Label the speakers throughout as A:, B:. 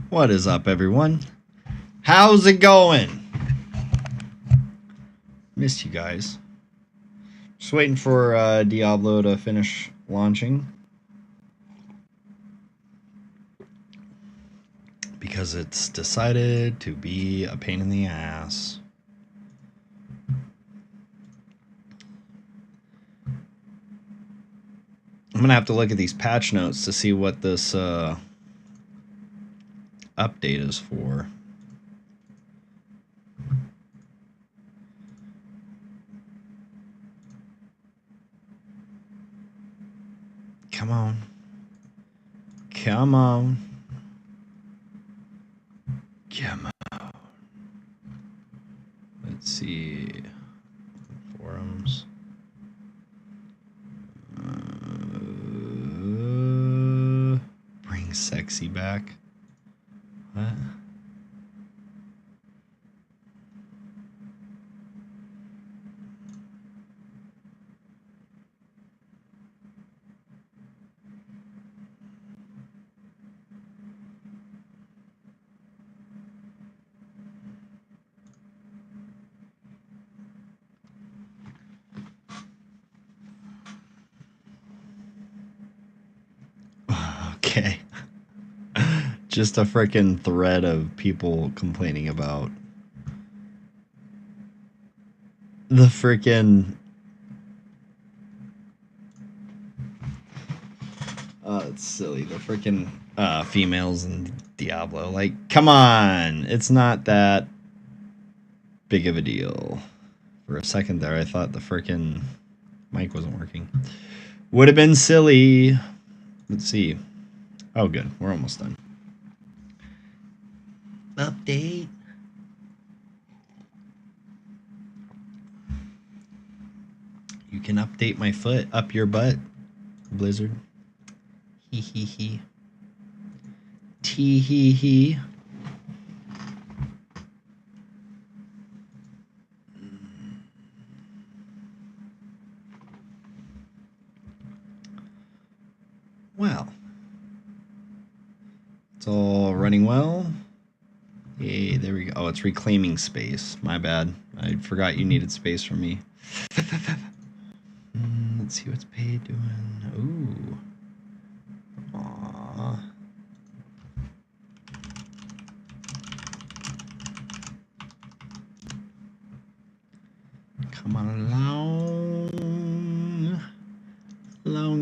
A: What is up, everyone? How's it going? Missed you guys. Just waiting for Diablo to finish launching. Because it's decided to be a pain in the ass. I'm gonna have to look at these patch notes to see what this update is for. Come on. Come on. Come on. Let's see. Forums. Bring sexy back. What? Okay. Just a freaking thread of people complaining about the freaking it's silly, the freaking females in Diablo. Like, come on, it's not that big of a deal. For a second there, I thought the freaking mic wasn't working. Would have been silly. Let's see. Oh, good, we're almost done. Update. You can update my foot up your butt, Blizzard. Hee hee hee. Tee hee hee. Well, it's all running well. Yay, there we go. Oh, it's reclaiming space. My bad. I forgot you needed space from me. Let's see what's paid doing. Ooh. Aww. Come on along. Along.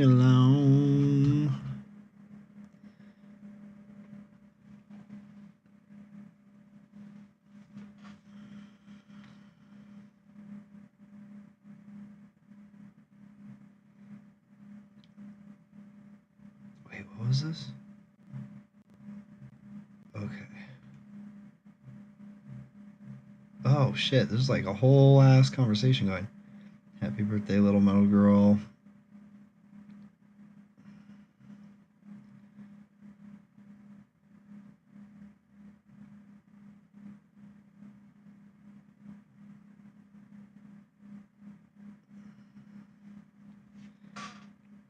A: Wait, what was this? Okay. Oh shit, there's like a whole ass conversation going. Happy birthday, little metal girl.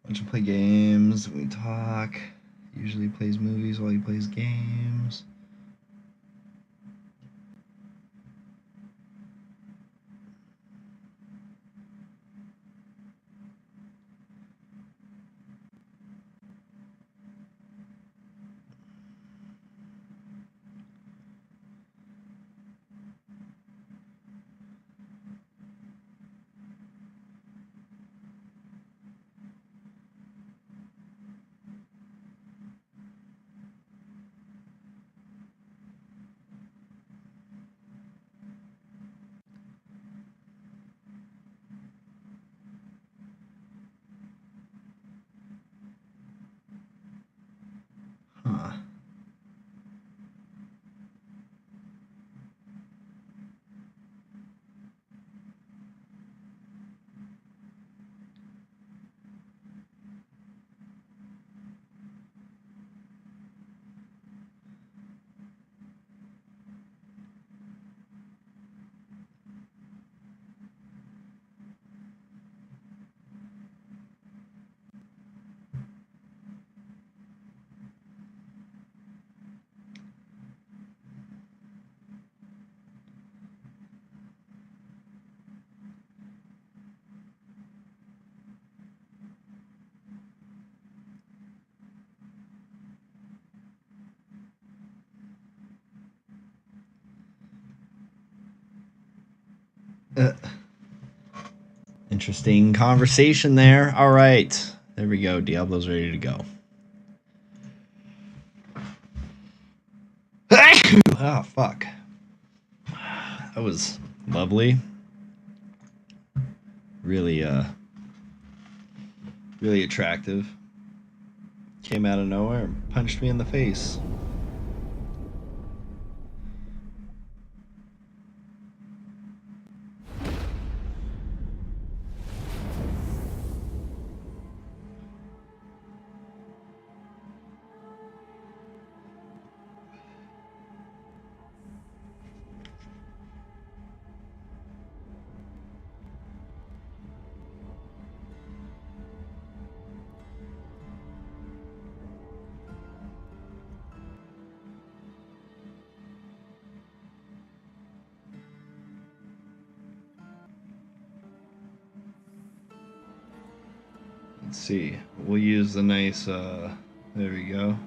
A: Bunch of play games, we talk. Usually plays movies while he plays games. Interesting conversation there. All right. There we go. Diablo's ready to go. Oh, fuck. That was lovely. Really, really attractive. Came out of nowhere and punched me in the face. Let's see. We'll use the nice, there we go.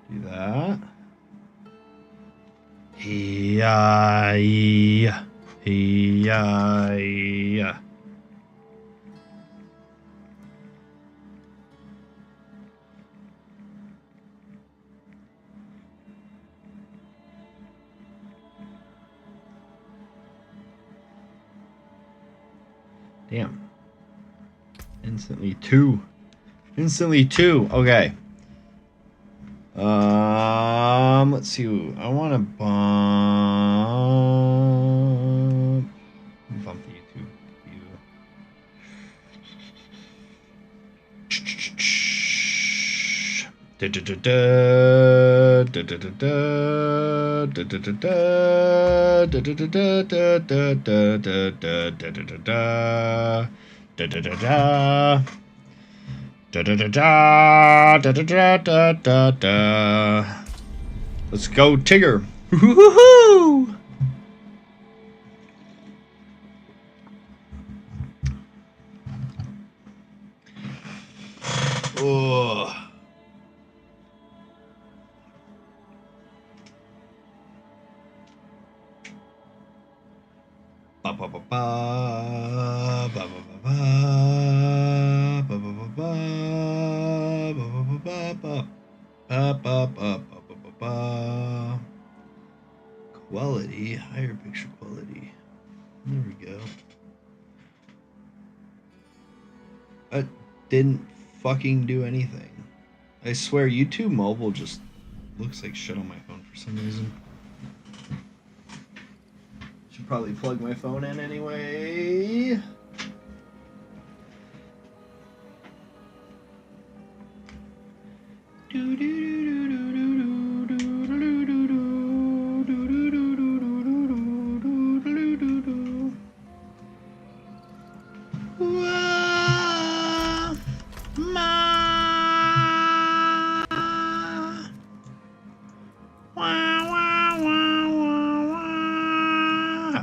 A: Do that. Hey-ya. Hey-ya. Damn. Instantly two. Instantly two. Okay. Let's see. I want to bump the YouTube view. Let's go, Tigger. Woohoo! Oh. Ba ba ba ba ba ba ba ba ba ba ba ba ba. Quality, higher picture quality. There we go. That didn't fucking do anything. I swear, YouTube mobile just looks like shit on my phone for some reason. Should probably plug my phone in anyway.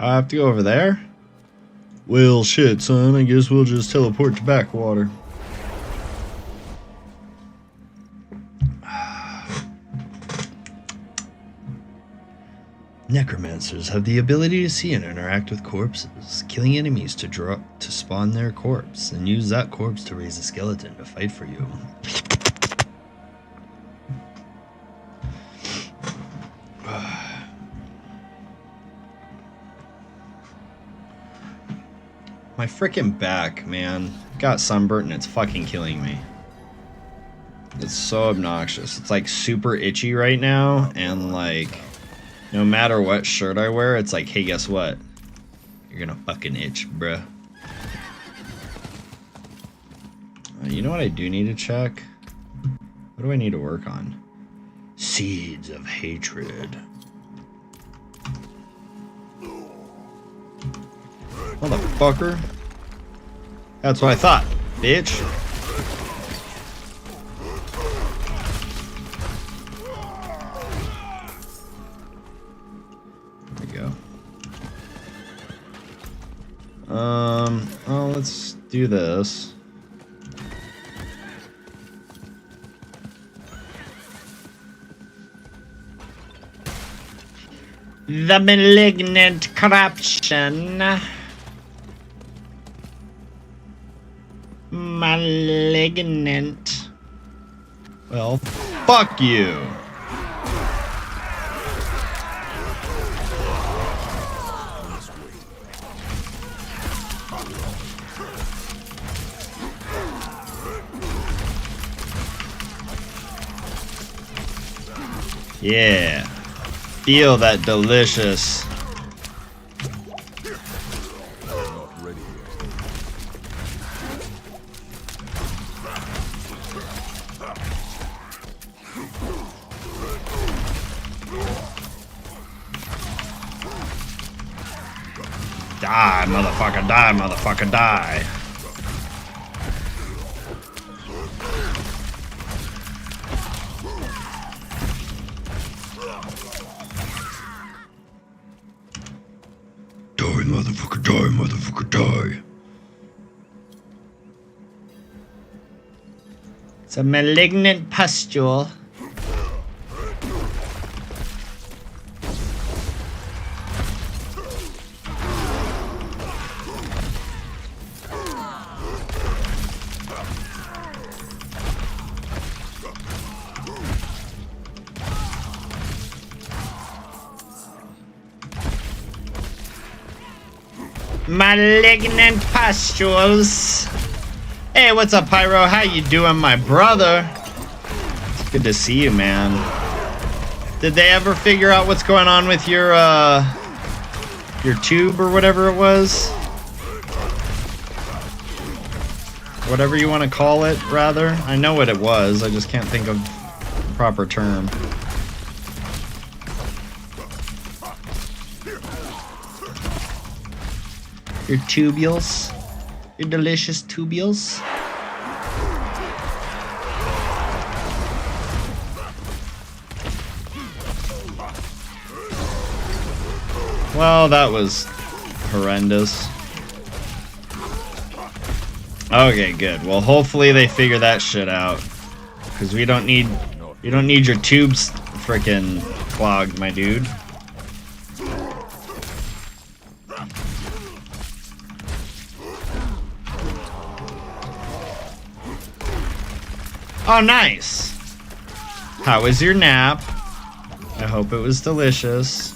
A: I have to go over there? Well, shit, son. I guess we'll just teleport to backwater. Necromancers have the ability to see and interact with corpses, killing enemies to spawn their corpse, and use that corpse to raise a skeleton to fight for you. My frickin' back, man. Got sunburnt and it's fucking killing me. It's so obnoxious. It's like super itchy right now, and like, no matter what shirt I wear, it's like, hey, guess what? You're gonna fucking itch, bruh. You know what I do need to check? What do I need to work on? Seeds of hatred. Motherfucker. That's what I thought, bitch. There we go. Oh, let's do this. The malignant corruption. Malignant. Well, fuck you. Yeah. Feel that delicious. Die, motherfucker, die, motherfucker, die. Die, motherfucker, die, motherfucker, die. It's a malignant pustule. Malignant pustules. Hey, what's up, Pyro? How you doing, my brother? It's good to see you, man. Did they ever figure out what's going on with your tube or whatever it was? Whatever you want to call it, rather. I know what it was. I just can't think of the proper term. Your tubules. Your delicious tubules. Well, that was horrendous. Okay, good. Well, hopefully they figure that shit out. Because you don't need your tubes frickin' clogged, my dude. Oh, nice. How was your nap? I hope it was delicious.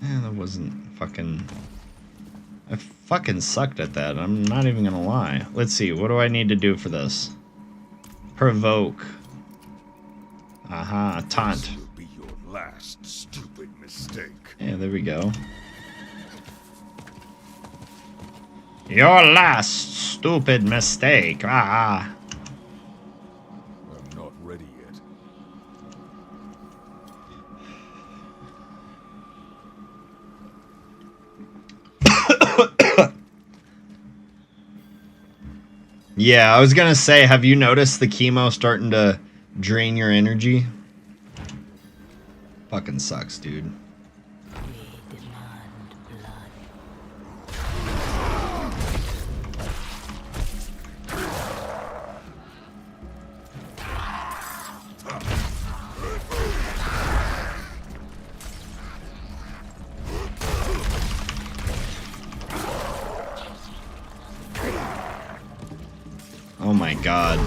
A: Yeah, that wasn't fucking... I fucking sucked at that. I'm not even gonna lie. Let's see. What do I need to do for this? Provoke. Aha, taunt.
B: This will be your last stupid mistake.
A: Yeah, there we go. Your last stupid mistake. Ah.
B: I'm not ready yet.
A: Yeah, I was gonna say, have you noticed the chemo starting to drain your energy? Fucking sucks, dude. Oh my god.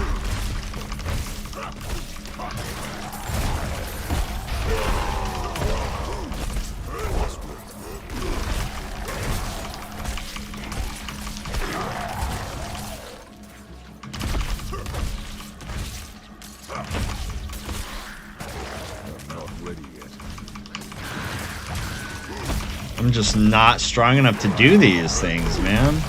A: I'm just not strong enough to do these things, man.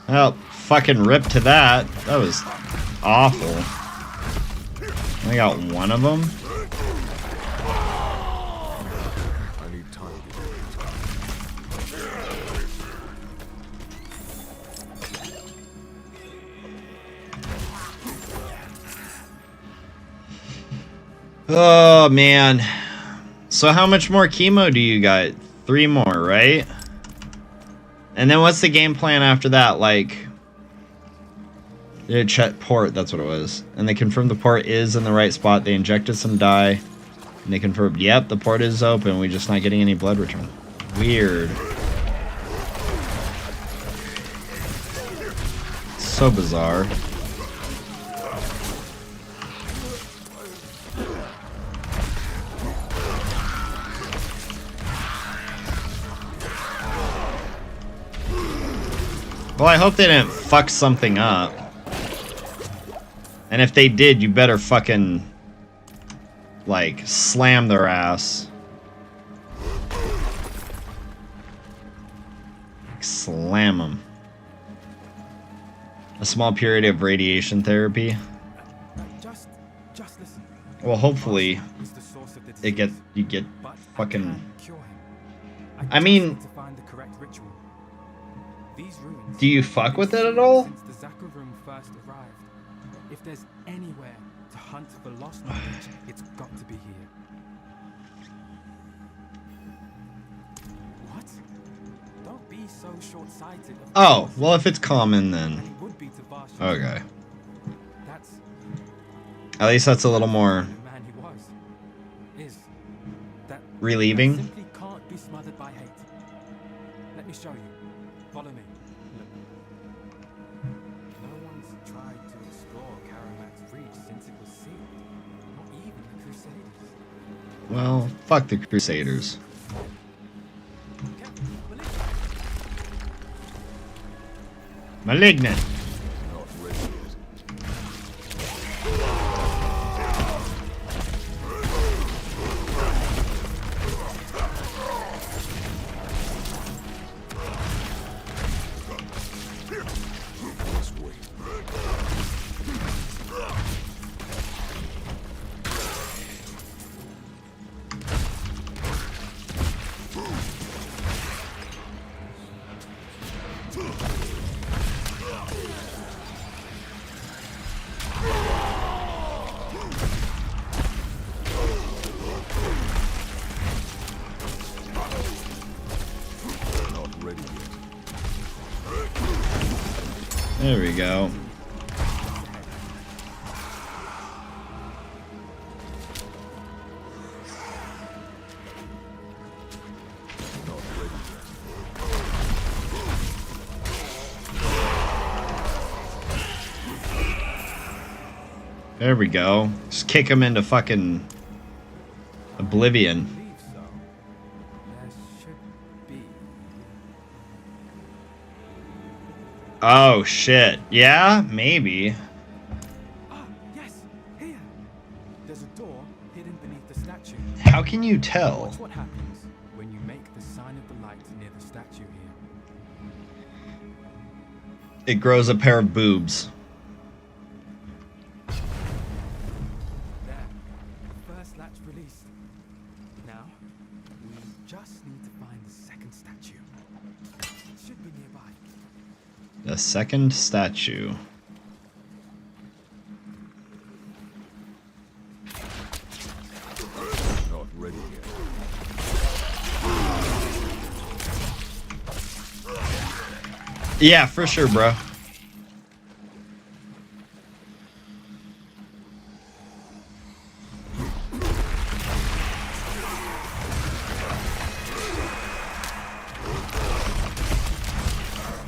A: Well, fucking rip to that. That was awful. I got one of them. Oh, man. So how much more chemo do you got? 3 more, right? And then what's the game plan after that? Like, they check port, that's what it was. And they confirmed the port is in the right spot. They injected some dye. And they confirmed, yep, the port is open. We're just not getting any blood return. Weird. So bizarre. Well, I hope they didn't fuck something up. And if they did, you better fucking, like, slam their ass. Slam them. A small period of radiation therapy.
C: Just listen.
A: Well, hopefully,
C: Is the source of the
A: you
C: disease,
A: get
C: but
A: fucking.
C: I can't cure him.
A: I
C: just
A: mean,
C: need to find the correct ritual. These ruins.
A: Do you fuck with it at all?
C: Since the Zaka room first arrived, if there's anywhere to hunt for lost knowledge, it's got to be here. What? Don't be so short-sighted.
A: Oh, well, if it's common, then.
C: And it would be to Varsha.
A: Okay.
C: That's
A: At least that's a little more
C: the man he was. Is that
A: relieving.
C: that simply can't be smothered by hate. Let me show you. Follow me. Look. No one's tried to explore Karamak's reach since it was sealed. Not even the Crusaders.
A: Well, fuck the Crusaders. Malignant.
B: Not ready yet. Let's wait. Not ready yet.
A: There we go.
B: Not ready yet.
A: There we go. Just kick him into fucking oblivion.
C: I believe so. There should be.
A: Oh shit. Yeah, maybe.
C: Ah, yes, here. There's a door hidden beneath the statue.
A: How can you tell?
C: Watch what happens when you make the sign of the light near the statue here.
A: It grows a pair of boobs.
C: There, the first latch released. Now, we just need to find the second statue. It should be nearby.
A: The second statue.
B: Not ready yet.
A: Yeah, for sure, bro.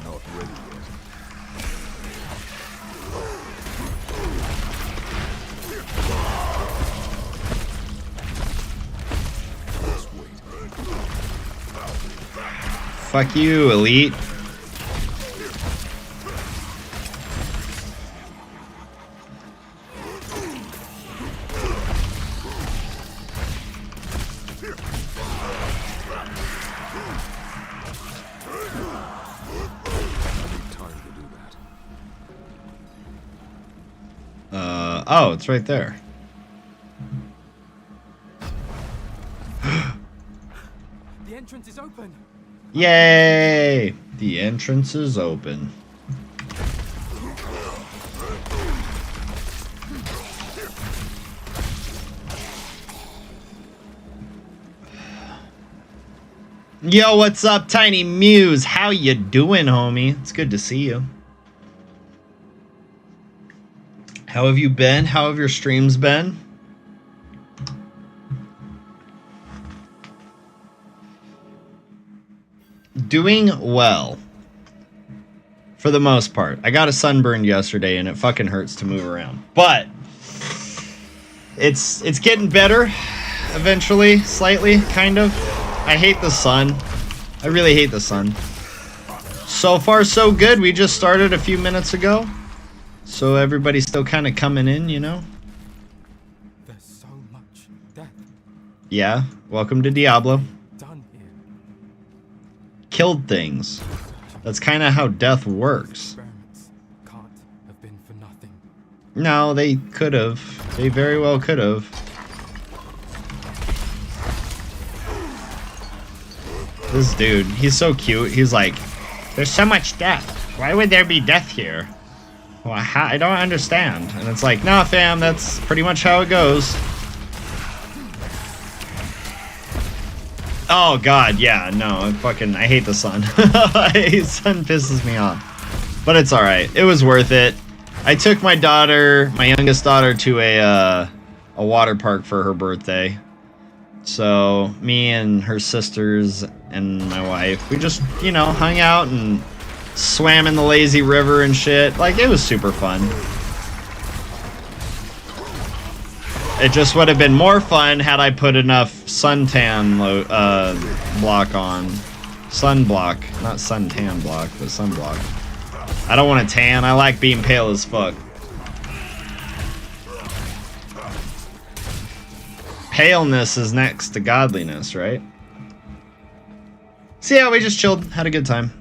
B: Not ready yet. Let's wait.
A: Fuck you, elite.
B: I need time to do that.
A: Oh, it's right there.
C: The entrance is open.
A: Yay! The entrance is open. Yo, what's up, Tiny Muse? How you doing, homie? It's good to see you. How have you been? How have your streams been? Doing well. For the most part. I got a sunburn yesterday and it fucking hurts to move around. But it's getting better eventually, slightly, kind of. I hate the sun. I really hate the sun. So far so good. We just started a few minutes ago. So everybody's still kind of coming in, you know?
C: There's so much death
A: Yeah. Welcome to Diablo.
C: done here.
A: Killed things. That's kind of how death works.
C: Experiments can't have been for nothing.
A: No, they could have. They very well could have. This dude, he's so cute. He's like, there's so much death. Why would there be death here? Well, I don't understand. And it's like, nah, fam, that's pretty much how it goes. Oh, God, yeah, no, I hate the sun. The sun pisses me off. But it's alright. It was worth it. I took my daughter, my youngest daughter, to a water park for her birthday. So, me and her sisters and my wife, we just, you know, hung out and swam in the lazy river and shit. Like, it was super fun. It just would have been more fun had I put enough suntan block on. Sunblock. Not suntan block, but sunblock. I don't want to tan. I like being pale as fuck. Paleness is next to godliness, right? So yeah, we just chilled, had a good time.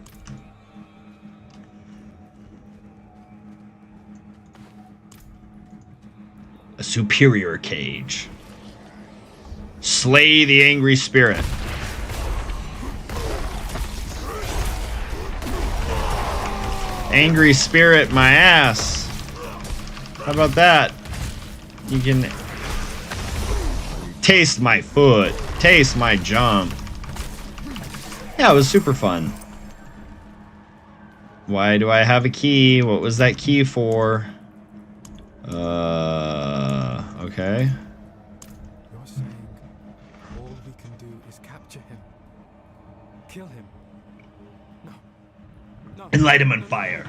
A: A superior cage. Slay the angry spirit. Angry spirit, my ass. How about that? You can taste my foot. Taste my jump. Yeah, it was super fun. Why do I have a key? What was that key for? Okay.
C: You're saying all we can do is capture him. Kill him. No. No.
A: And light him on fire.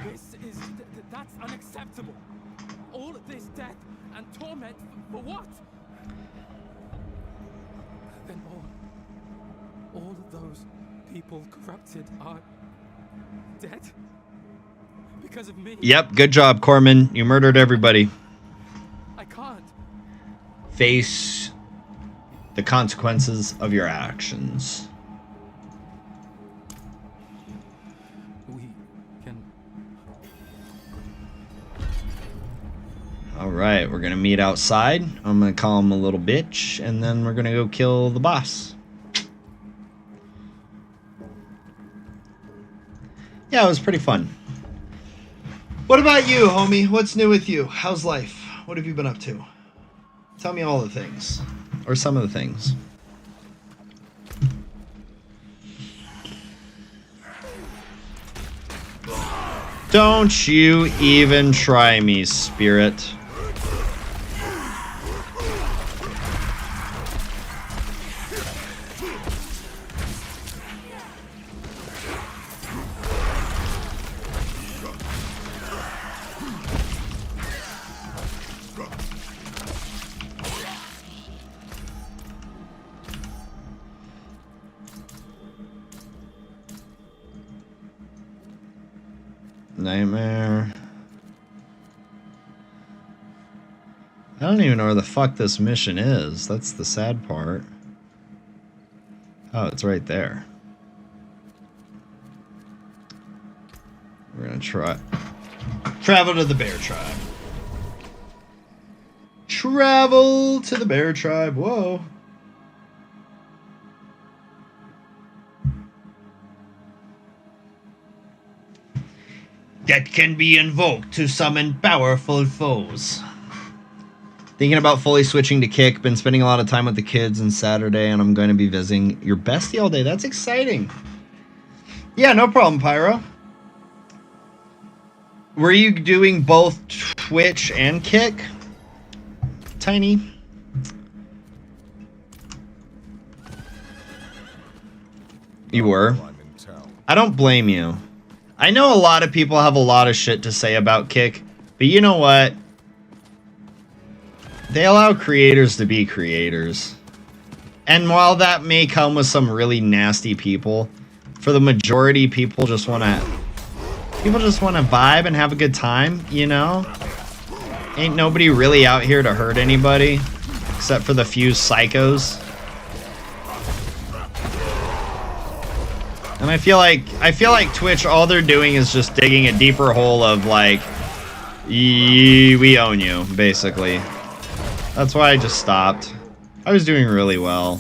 C: That's unacceptable. All of this death and torment for what? Then all of those people corrupted are dead? Because of me?
A: Yep, good job, Corman. You murdered everybody.
C: I can't.
A: Face the consequences of your actions.
C: We can.
A: Alright, we're gonna meet outside. I'm gonna call him a little bitch, and then we're gonna go kill the boss. Yeah, it was pretty fun. What about you, homie? What's new with you? How's life? What have you been up to? Tell me all the things. Or some of the things. Don't you even try me, spirit. Nightmare. I don't even know where the fuck this mission is. That's the sad part. Oh, it's right there. We're gonna try. Travel to the bear tribe. Travel to the bear tribe. Whoa. That can be invoked to summon powerful foes. Thinking about fully switching to Kick. Been spending a lot of time with the kids on Saturday, and I'm going to be visiting your bestie all day. That's exciting. Yeah, no problem, Pyro. Were you doing both Twitch and Kick? Tiny. You were?
B: I'm in town.
A: I don't blame you. I know a lot of people have a lot of shit to say about Kick, but you know what? They allow creators to be creators. And while that may come with some really nasty people, for the majority, people just want to vibe and have a good time, you know? Ain't nobody really out here to hurt anybody, except for the few psychos. And I feel like Twitch, all they're doing is just digging a deeper hole of like, we own you, basically. That's why I just stopped. I was doing really well.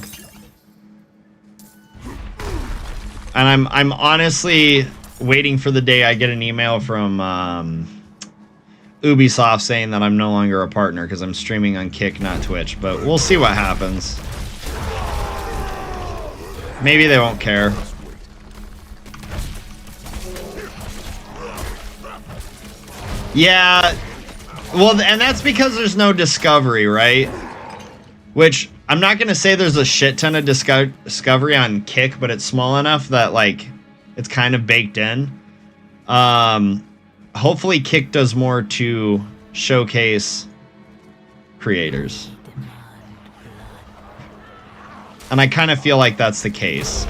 A: And I'm honestly waiting for the day I get an email from Ubisoft saying that I'm no longer a partner because I'm streaming on Kick, not Twitch. But we'll see what happens. Maybe they won't care. Yeah, well, and that's because there's no discovery, right? Which, I'm not going to say there's a shit ton of discovery on Kick, but it's small enough that, like, it's kind of baked in. Hopefully Kick does more to showcase creators. And I kind of feel like that's the case.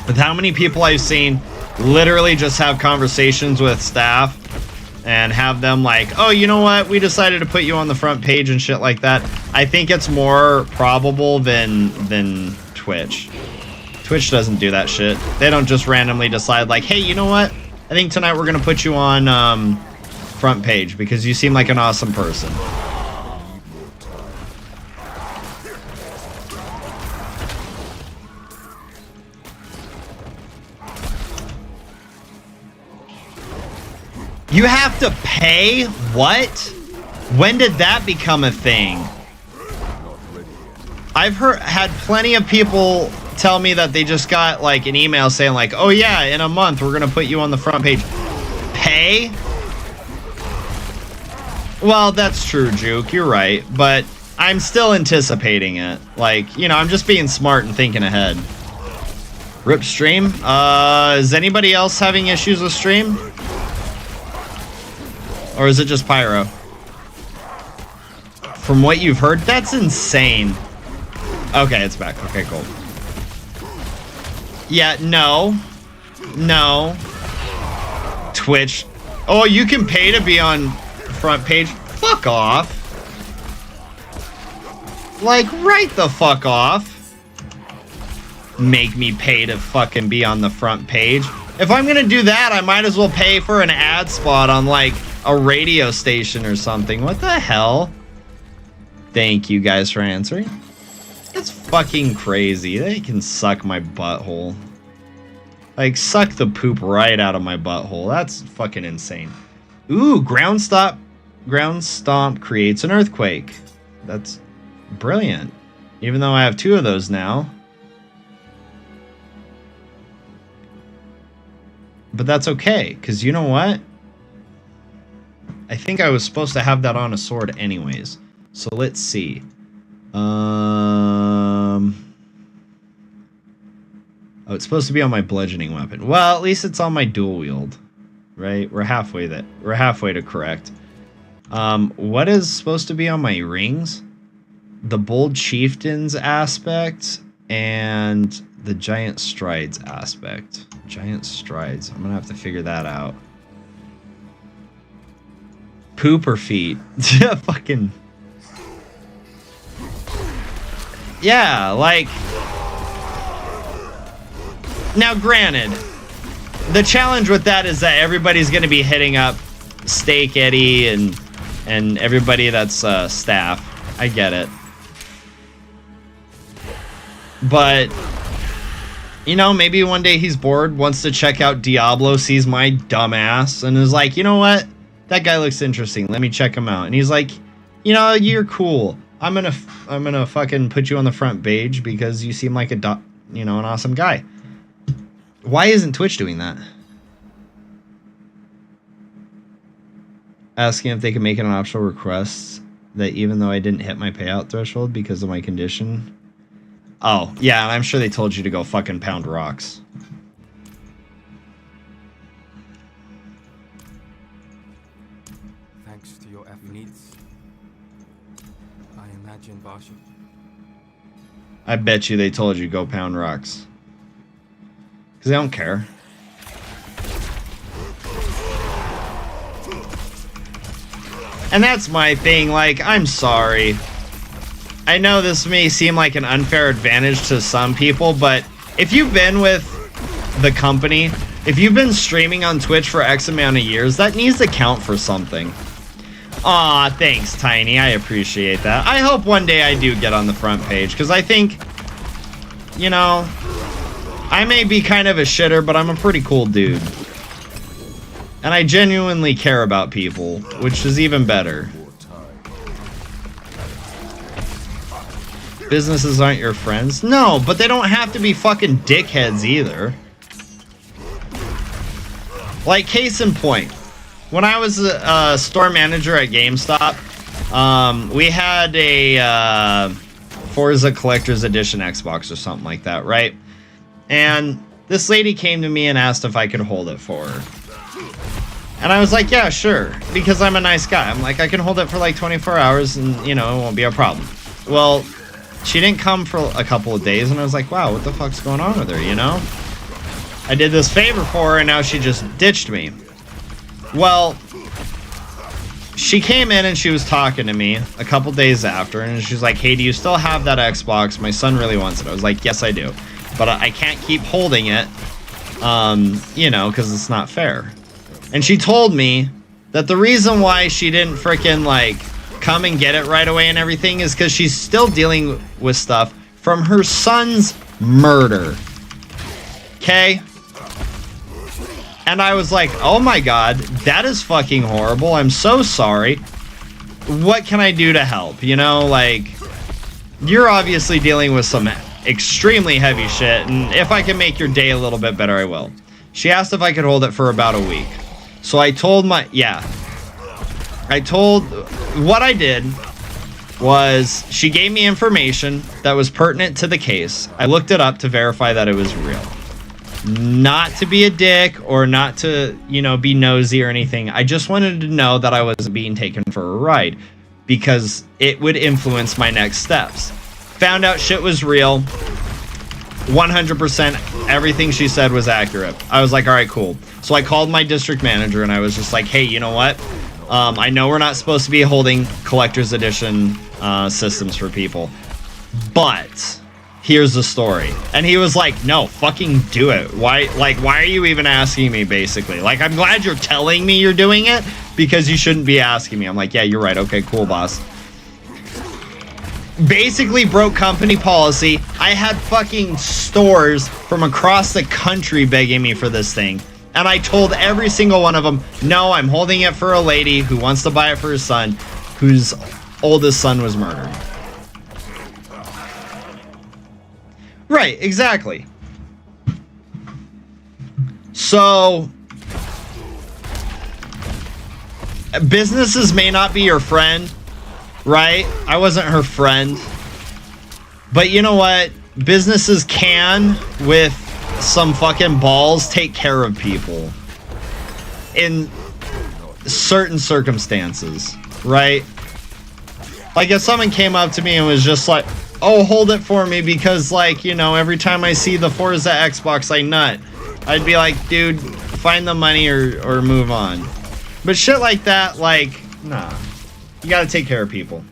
A: With how many people I've seen literally just have conversations with staff and have them like, oh, you know what? We decided to put you on the front page and shit like that. I think it's more probable than Twitch. Twitch doesn't do that shit. They don't just randomly decide like, hey, you know what? I think tonight we're gonna put you on front page because you seem like an awesome person. You have to pay? What? When did that become a thing? I've had plenty of people tell me that they just got like an email saying like, oh yeah, in a month we're gonna put you on the front page. Pay? Well, that's true, Juke, you're right, but I'm still anticipating it. Like, you know, I'm just being smart and thinking ahead. Rip stream? Is anybody else having issues with stream? Or is it just Pyro? From what you've heard, that's insane. Okay, it's back. Okay, cool. Yeah, no. No. Twitch. Oh, you can pay to be on front page? Fuck off. Like, right the fuck off. Make me pay to fucking be on the front page. If I'm gonna do that, I might as well pay for an ad spot on, like, a radio station or something. What the hell? Thank you guys for answering. That's fucking crazy. They can suck my butthole. Like, suck the poop right out of my butthole. That's fucking insane. Ooh, ground stomp creates an earthquake. That's brilliant. Even though I have 2 of those now. But that's okay, because you know what? I think I was supposed to have that on a sword anyways. So let's see. Oh, it's supposed to be on my bludgeoning weapon. Well, at least it's on my dual wield, right? We're halfway to correct. What is supposed to be on my rings? The bold chieftains aspect and the giant strides aspect. Giant strides. I'm gonna have to figure that out. Poop or feet? Fucking. Yeah, like. Now, granted, the challenge with that is that everybody's going to be hitting up Steak Eddie and everybody that's staff. I get it. But, you know, maybe one day he's bored, wants to check out Diablo, sees my dumb ass, and is like, you know what? That guy looks interesting. Let me check him out. And he's like, You know, you're cool. I'm gonna fucking put you on the front page because you seem like an awesome guy. Why isn't Twitch doing that? Asking if they can make an optional request that even though I didn't hit my payout threshold because of my condition. Oh, yeah, and I'm sure they told you to go fucking pound rocks.
C: Thanks to your needs, I imagine Varsha.
A: I bet you they told you to go pound rocks. Because they don't care. And that's my thing, like, I'm sorry. I know this may seem like an unfair advantage to some people, but if you've been with the company, if you've been streaming on Twitch for X amount of years, that needs to count for something. Aw, thanks, Tiny. I appreciate that. I hope one day I do get on the front page, because I think, you know, I may be kind of a shitter, but I'm a pretty cool dude. And I genuinely care about people, which is even better. Businesses aren't your friends? No, but they don't have to be fucking dickheads either. Like, case in point. When I was a store manager at GameStop, we had a Forza Collector's Edition Xbox or something like that, right? And this lady came to me and asked if I could hold it for her. And I was like, yeah, sure, because I'm a nice guy. I'm like, I can hold it for like 24 hours and, you know, it won't be a problem. Well, she didn't come for a couple of days, and I was like, wow, what the fuck's going on with her, you know? I did this favor for her, and now she just ditched me. Well, she came in and she was talking to me a couple days after, and she's like, hey, do you still have that Xbox? My son really wants it. I was like, yes, I do. But I can't keep holding it, you know, because it's not fair. And she told me that the reason why she didn't frickin' like come and get it right away and everything is because she's still dealing with stuff from her son's murder. Okay? And I was like, oh my god, that is fucking horrible. I'm so sorry. What can I do to help? You know, like, you're obviously dealing with some extremely heavy shit, and if I can make your day a little bit better, I will. She asked if I could hold it for about a week. So I told what I did was she gave me information that was pertinent to the case. I looked it up to verify that it was real. Not to be a dick or not to, you know, be nosy or anything. I just wanted to know that I wasn't being taken for a ride because it would influence my next steps. Found out shit was real. 100% everything she said was accurate. I was like, all right, cool. So I called my district manager and I was just like, hey, you know what? I know we're not supposed to be holding collector's edition systems for people, but here's the story. And he was like, no, fucking do it. Why are you even asking me, basically? Like, I'm glad you're telling me you're doing it because you shouldn't be asking me. I'm like, yeah, you're right. Okay, cool, boss. Basically broke company policy. I had fucking stores from across the country begging me for this thing. And I told every single one of them, no, I'm holding it for a lady who wants to buy it for her son, whose oldest son was murdered. Right, exactly. So, businesses may not be your friend, right? I wasn't her friend. But you know what? Businesses can, with some fucking balls, take care of people in certain circumstances, right? Like if someone came up to me and was just like, oh, hold it for me because, like, you know, every time I see the Forza Xbox I nut, I'd be like, dude, find the money or move on. But shit like that, like, nah, you gotta take care of people.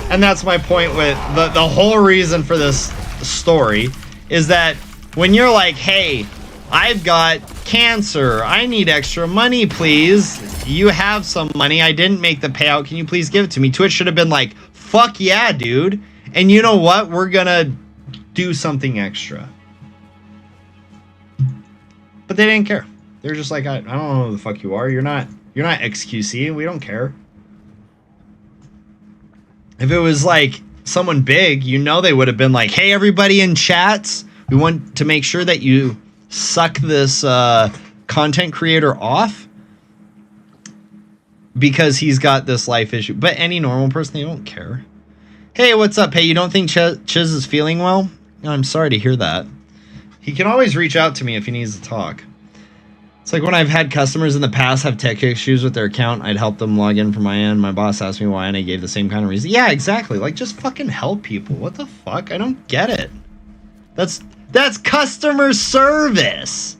A: And that's my point with the whole reason for this story is that when you're like, hey, I've got cancer, I need extra money, please. You have some money, I didn't make the payout, can you please give it to me? Twitch should have been like, fuck yeah, dude. And you know what? We're gonna do something extra. But they didn't care. They're just like, I don't know who the fuck you are. You're not XQC, and we don't care. If it was like someone big, you know, they would have been like, hey, everybody in chats, we want to make sure that you suck this content creator off because he's got this life issue. But any normal person, they don't care. Hey, what's up? Hey, you don't think Chiz is feeling well? No, I'm sorry to hear that. He can always reach out to me if he needs to talk. It's like when I've had customers in the past have tech issues with their account, I'd help them log in from my end. My boss asked me why, and I gave the same kind of reason. Yeah, exactly. Like, just fucking help people. What the fuck? I don't get it. That's customer service.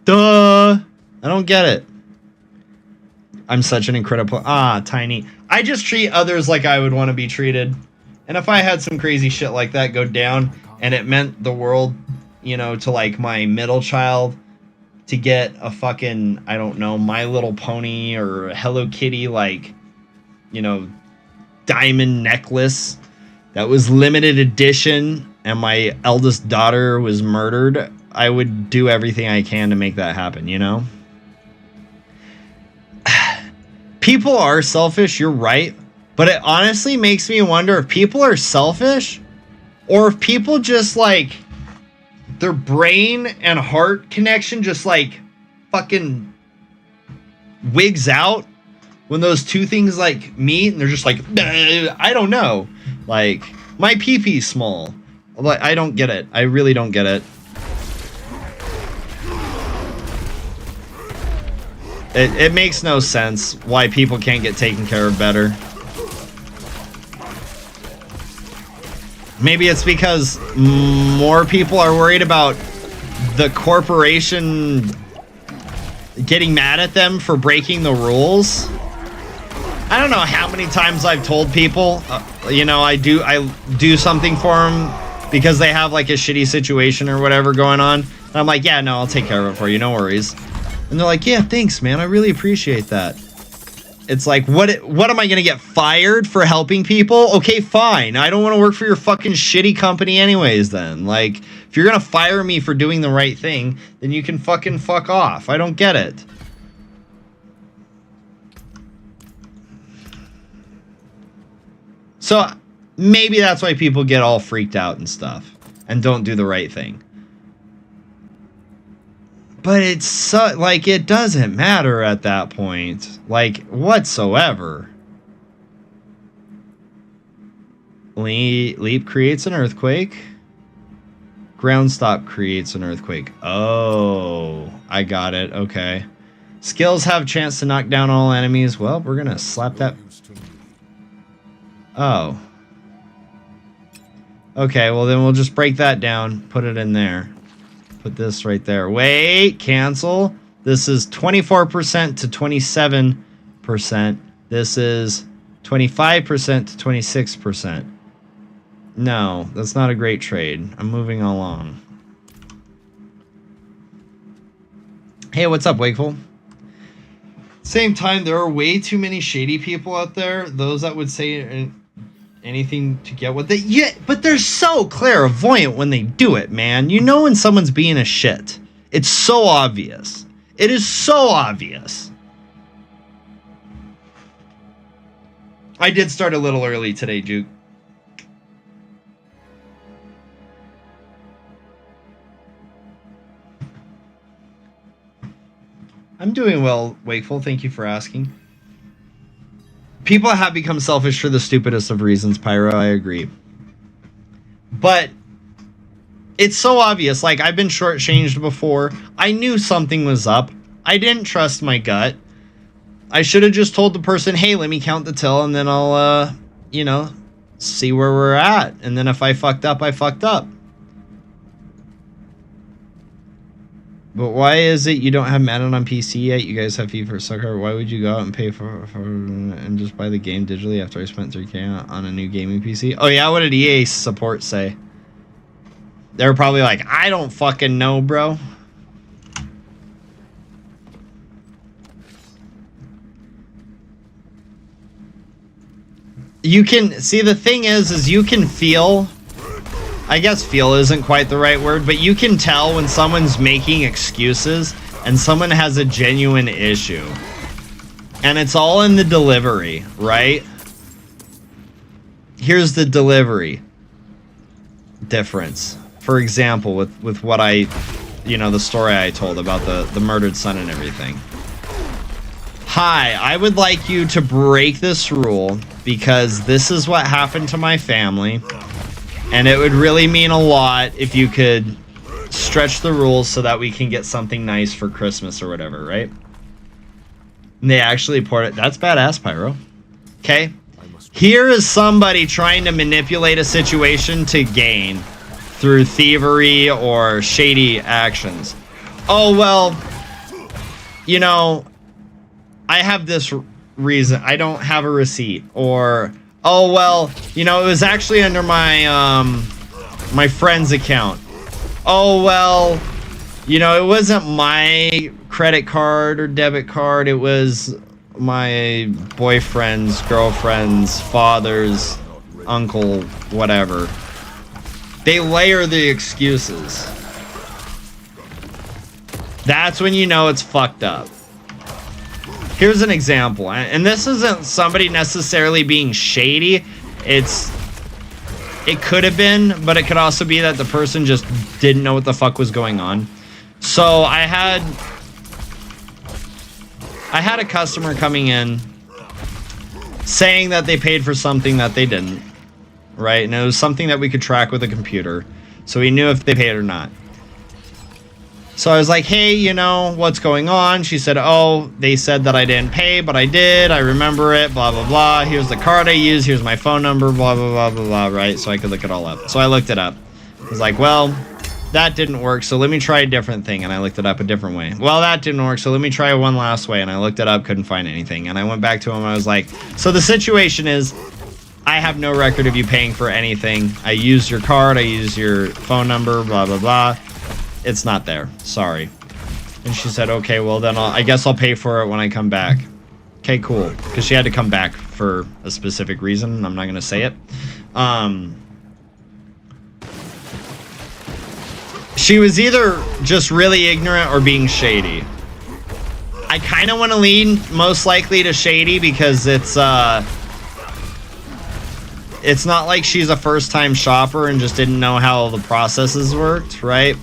A: Duh. I don't get it. I'm such an incredible... Tiny. I just treat others like I would want to be treated. And if I had some crazy shit like that go down, and it meant the world... you know, to like my middle child to get a fucking, I don't know, My Little Pony or Hello Kitty, like, you know, diamond necklace that was limited edition and my eldest daughter was murdered, I would do everything I can to make that happen, you know? People are selfish, you're right, but it honestly makes me wonder if people are selfish or if people just like... their brain and heart connection just like fucking wigs out when those two things like meet and they're just like, I don't know. Like, my pee-pee's small. Like, I don't get it. I really don't get it. It makes no sense why people can't get taken care of better. Maybe it's because more people are worried about the corporation getting mad at them for breaking the rules. I don't know how many times I've told people, you know, I do something for them because they have like a shitty situation or whatever going on. And I'm like, yeah, no, I'll take care of it for you. No worries. And they're like, yeah, thanks, man. I really appreciate that. It's like, what am I going to get fired for helping people? Okay, fine. I don't want to work for your fucking shitty company anyways then. Like, if you're going to fire me for doing the right thing, then you can fucking fuck off. I don't get it. So, maybe that's why people get all freaked out and stuff and don't do the right thing. But it's so, like, it doesn't matter at that point, like, whatsoever. Leap creates an earthquake. Ground stop creates an earthquake. Oh, I got it. Okay. Skills have chance to knock down all enemies. Well, we're gonna slap that. Oh. Okay, well then we'll just break that down. Put it in there. Put this right there. Wait, cancel. This is 24% to 27%. This is 25% to 26%. No, that's not a great trade. I'm moving along. Hey, what's up, Wakeful? Same time, there are way too many shady people out there. Those that would say anything to get what they... Yeah, but they're so clairvoyant when they do it, man. You know when someone's being a shit. It's so obvious. It is so obvious. I did start a little early today, Juke. I'm doing well, Wakeful. Thank you for asking. People have become selfish for the stupidest of reasons, Pyro. I agree. But it's so obvious. Like, I've been shortchanged before. I knew something was up. I didn't trust my gut. I should have just told the person, hey, let me count the till, and then I'll, you know, see where we're at. And then if I fucked up, I fucked up. But why is it you don't have Madden on PC yet? You guys have FIFA or Soccer. Why would you go out and pay for and just buy the game digitally after I spent $3K on a new gaming PC? Oh yeah, what did EA support say? They were probably like, I don't fucking know, bro. You can see, the thing is you can feel, I guess feel isn't quite the right word, but you can tell when someone's making excuses and someone has a genuine issue. And it's all in the delivery, right? here's the delivery difference. For example, with what I, you know, the story I told about the murdered son and everything. Hi, I would like you to break this rule because this is what happened to my family, and it would really mean a lot if you could stretch the rules so that we can get something nice for Christmas or whatever, right? And they actually poured it. That's badass, Pyro. Okay? Here is somebody trying to manipulate a situation to gain through thievery or shady actions. Oh, well, you know, I have this reason. I don't have a receipt. Or, oh, well, you know, it was actually under my, my friend's account. Oh, well, you know, it wasn't my credit card or debit card. It was my boyfriend's, girlfriend's, father's, uncle, whatever. They layer the excuses. That's when you know it's fucked up. Here's an example, and this isn't somebody necessarily being shady. It could have been, but it could also be that the person just didn't know what the fuck was going on. So I had a customer coming in saying that they paid for something that they didn't, right? And it was something that we could track with a computer, so we knew if they paid or not. So I was like, hey, you know, what's going on? She said, oh, they said that I didn't pay, but I did. I remember it, blah, blah, blah. Here's the card I used. Here's my phone number, blah, blah, blah, blah, blah, right? So I could look it all up. So I looked it up. I was like, well, that didn't work, so let me try a different thing. And I looked it up a different way. Well, that didn't work, so let me try one last way. And I looked it up, couldn't find anything. And I went back to him. I was like, so the situation is, I have no record of you paying for anything. I used your card. I used your phone number, blah, blah, blah. It's not there. Sorry. And she said, okay, well, then I guess I'll pay for it when I come back. Okay, cool. Because she had to come back for a specific reason. I'm not going to say it. She was either just really ignorant or being shady. I kind of want to lean most likely to shady because it's not like she's a first-time shopper and just didn't know how the processes worked, right?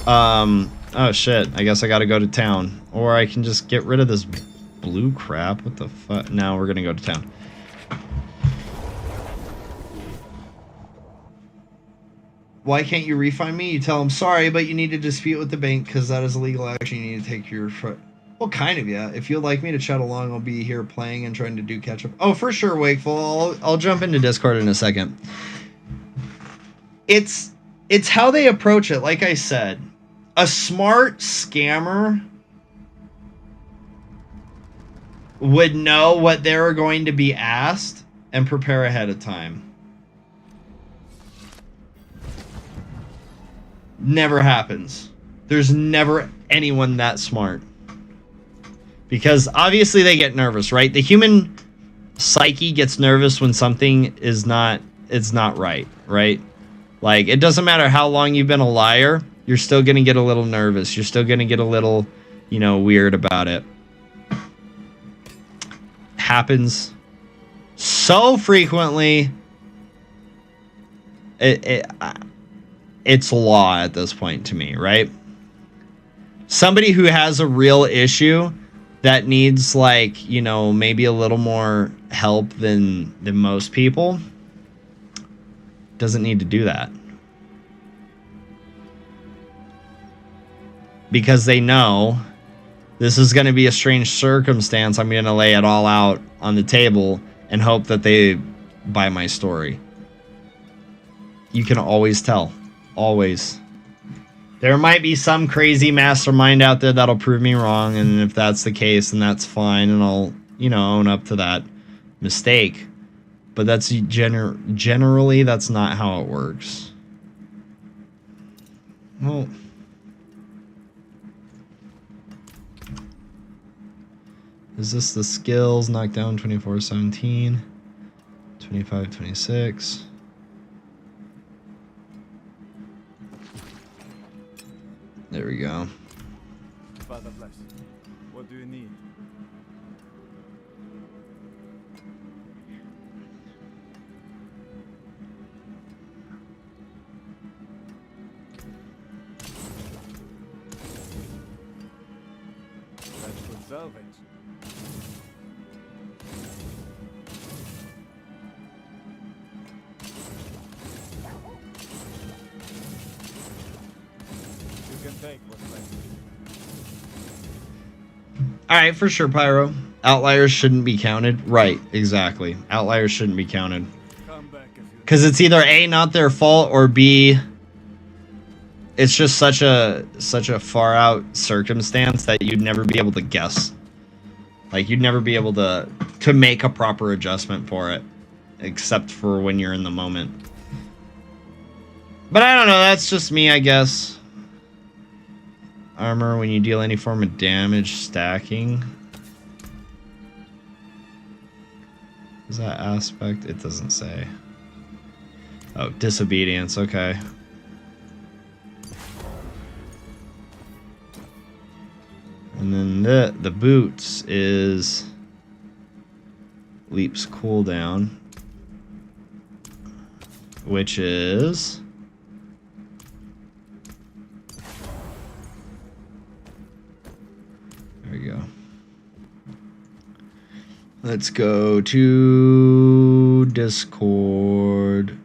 A: Oh shit, I guess I gotta go to town. Or I can just get rid of this blue crap. What the fuck? No, we're gonna go to town. Why can't you refund me? You tell them, sorry, but you need to dispute with the bank because that is a legal action. You need to take your... Well, kind of, yeah. If you'd like me to chat along, I'll be here playing and trying to do catch up. Oh, for sure, Wakeful. I'll jump into Discord in a second. It's how they approach it, like I said. A smart scammer would know what they're going to be asked and prepare ahead of time. Never happens. There's never anyone that smart. Because obviously they get nervous, right? The human psyche gets nervous when something is not right, right? Like, it doesn't matter how long you've been a liar. You're still going to get a little nervous. You're still going to get a little, you know, weird about it. Happens so frequently. It's law at this point to me, right? Somebody who has a real issue that needs, like, you know, maybe a little more help than most people doesn't need to do that. Because they know this is going to be a strange circumstance. I'm going to lay it all out on the table and hope that they buy my story. You can always tell. Always. There might be some crazy mastermind out there that'll prove me wrong, and if that's the case, then that's fine, and I'll, you know, own up to that mistake. But that's generally, that's not how it works. Well... Is this the skills? Knockdown 24-17. 25-26. There we go.
C: Father bless. What do you need? salvage. You can take what's left.
A: All right, for sure, Pyro. Outliers shouldn't be counted. Right, exactly. Outliers shouldn't be counted.
C: Come back if you
A: Because it's either A, not their fault, or B, it's just such a far out circumstance that you'd never be able to guess. Like, you'd never be able to make a proper adjustment for it, except for when you're in the moment. But I don't know, that's just me, I guess. Armor, when you deal any form of damage, stacking. Is that aspect? It doesn't say. Oh, disobedience, okay. And then the boots is leaps cooldown, which is there we go. Let's go to Discord.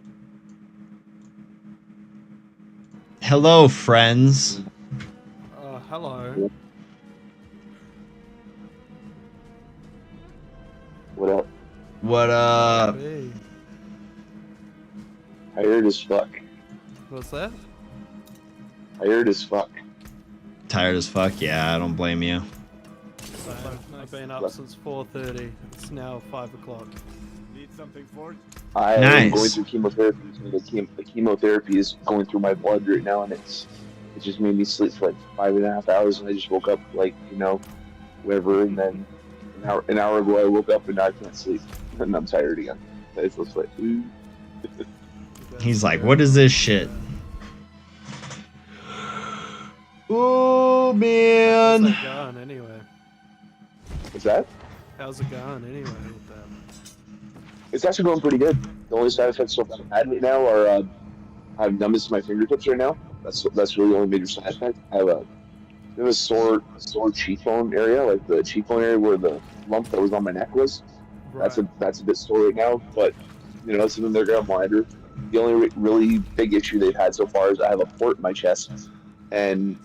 A: Hello, friends.
D: Hello.
E: What up?
A: What up?
D: Hey.
E: Tired as fuck.
D: What's that?
E: Tired as fuck.
A: Tired as fuck? Yeah, I don't blame you.
D: I've been up since 4:30. It's now 5 o'clock.
C: need something for it.
E: I am
A: Nice.
E: going through chemotherapy. The chemotherapy is going through my blood right now, and it just made me sleep for like 5.5 hours, and I just woke up like, whatever, and then an hour ago I woke up and now I can't sleep, and I'm tired again. It's just like, ooh.
A: He's like, what is this shit? Oh,
D: How's
A: man.
D: it going anyway?
E: What's that?
D: How's it going anyway with that?
E: It's actually going pretty good. The only side effects so far I've had right now are I have numbness in my fingertips right now. That's really the only major side effect. I have a sore cheekbone area, like the cheekbone area where the lump that was on my neck was.
D: Right.
E: That's a bit sore right now, but it's something they're gonna monitor. The only really big issue they've had so far is I have a port in my chest, and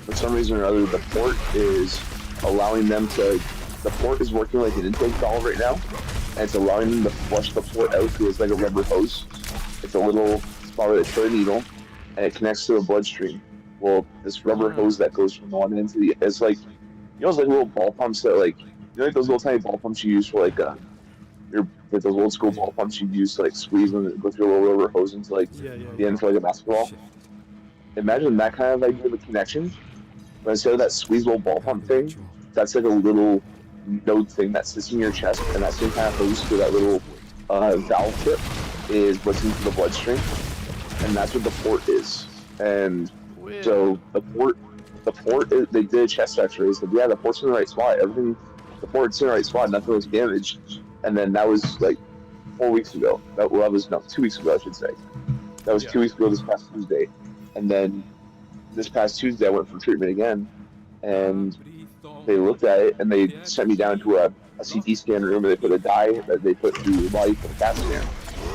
E: for some reason or other, the port is allowing them to. The port is working like an intake valve right now, and it's allowing them to flush the port out through like a rubber hose. It's a little spot with a toy needle, and it connects to a bloodstream. Well, this rubber hose that goes from one end to the it's like it's like little ball pumps that like like those little tiny ball pumps you use for like those old school ball pumps you use to like squeeze and go through a little rubber hose into like the end for like a basketball. Imagine that kind of idea of a connection, but instead of that squeezable ball pump thing, that's like a little node thing that sits in your chest, and that same kind of hose for that little valve tip is what's into the bloodstream, and that's what the port is. And
D: Weird.
E: so the port is, they did chest X-rays. Said, yeah, the port's in the right spot. The port's in the right spot. Nothing was damaged. And then that was like 4 weeks ago. 2 weeks ago, I should say. That was 2 weeks ago. This past Tuesday, and then this past Tuesday, I went for treatment again, and they looked at it and they sent me down to a CT scan room, and they put a dye that they put through your body for the CAT scan.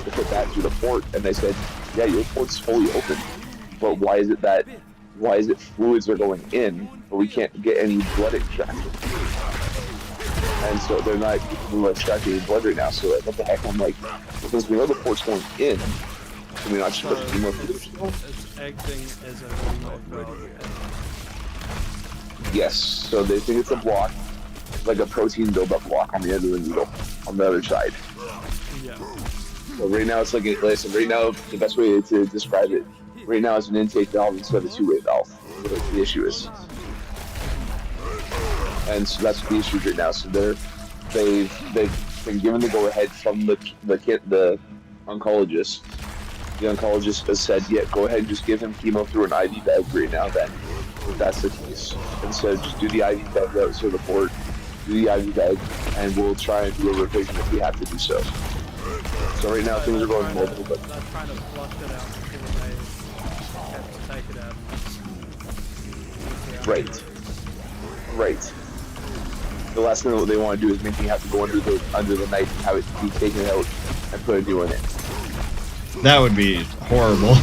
E: They put that through the port, and they said, yeah, your port's fully open. But why is it fluids are going in, but we can't get any blood extraction? And so they're not extracting any blood right now. So like, what the heck? I'm like, because we know the port's going in, can we not just put chemo through?
D: It's acting as a remote valve.
E: Yes. So they think it's a block, like a protein buildup block on the end of the needle, on the other side.
D: Yeah.
E: So right now it's like right now the best way to describe it, right now it's an intake valve instead of a two-way valve. That's what the issue is. And so that's the issue right now. So they've been given the go-ahead from the oncologist. The oncologist has said, yeah, go ahead and just give him chemo through an IV bag right now then, if that's the case. And so just do the IV bag out to the port, do the IV bag, and we'll try and do a rotation if we have to do so. So right now things are going multiple, but
D: They're trying to flush it out before they have to take it out.
E: right. the last thing that they want to do is make me have to go under the knife, have it be taken out, and put a new one in.
A: That would be horrible.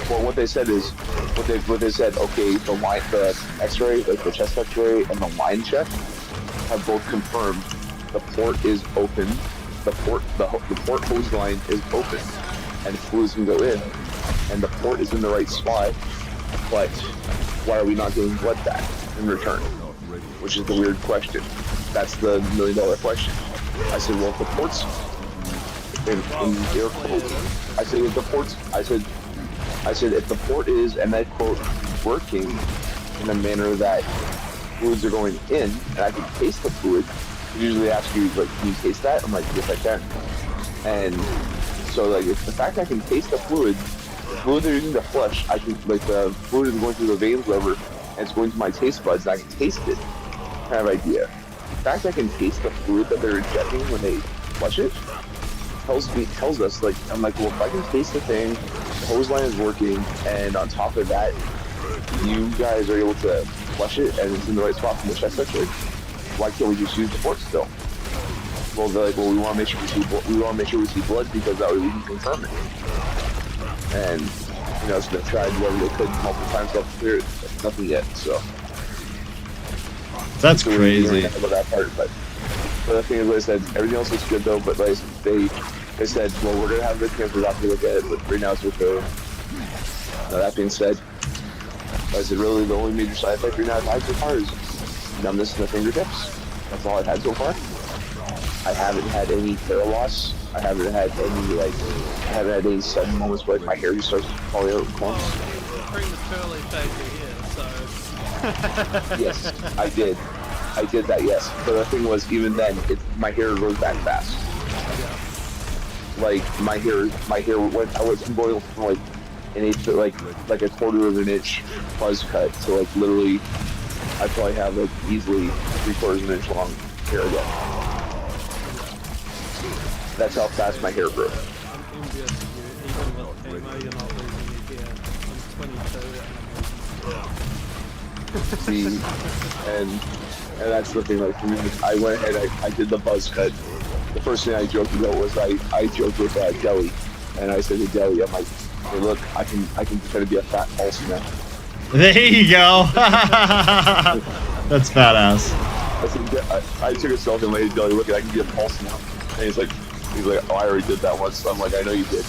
E: Well, what they said is, what they said. Okay, the X-ray, like the chest X-ray, and the line check have both confirmed the port is open. The port hose line is open, and fluids can go in, and the port is in the right spot. But why are we not getting blood back in return? Which is the weird question. That's the $1 million question. I said, well, if the port's in air quotes, I said if the port's, I said if the port is, and I quote, working in a manner that fluids are going in, and I can taste the fluid. They usually ask you, like, can you taste that? I'm like, yes, I can. And so, like, if the fact I can taste the fluid they're using to flush, I can, like, the fluid is going through the veins, whatever, and it's going to my taste buds, and I can taste it, kind of idea. The fact I can taste the fluid that they're injecting when they flush it tells us, like, I'm like, well, if I can taste the thing, the hose line is working, and on top of that, you guys are able to flush it, and it's in the right spot from the chest X-ray. Why can't we just use the port still? Well, they're like, well, we want to make sure we see blood because that way we can confirm it. And you know, so they've tried whatever they could multiple times to clear it, but nothing yet. So
A: that's crazy.
E: About that part, but the thing is, like I said, everything else looks good though. But like they said, well, we're gonna have the cancer doctor look at it, but right now it's with the. Now that being said, like I said, really the only major side effect right now I've had so far is numbness in the fingertips. That's all I've had so far. I haven't had any hair loss. I haven't had any sudden moments where like, my hair just starts falling out in clumps.
D: Bring the curly fade here, so.
E: Yes, I did. I did that, yes. But the thing was, even then, my hair grows back fast. Like my hair went. I went from going from like an inch to like a quarter of an inch buzz cut to like literally, I probably have like easily 3/4 of an inch long hair again. That's how fast my hair grew.
D: I'm envious of you. Even with chemo, you're not losing your hair. I'm 22
E: See, and that's the thing. Like for me, I went ahead. I did the buzz cut. The first thing I joked about was I joked with Deli, and I said to Deli, I'm like, hey, look, I can pretend to be a fat pulse now.
A: There you go. That's badass.
E: I took a selfie and laid Deli, look, I can be a pulse now. And he's like, oh, I already did that once. So I'm like, I know you did.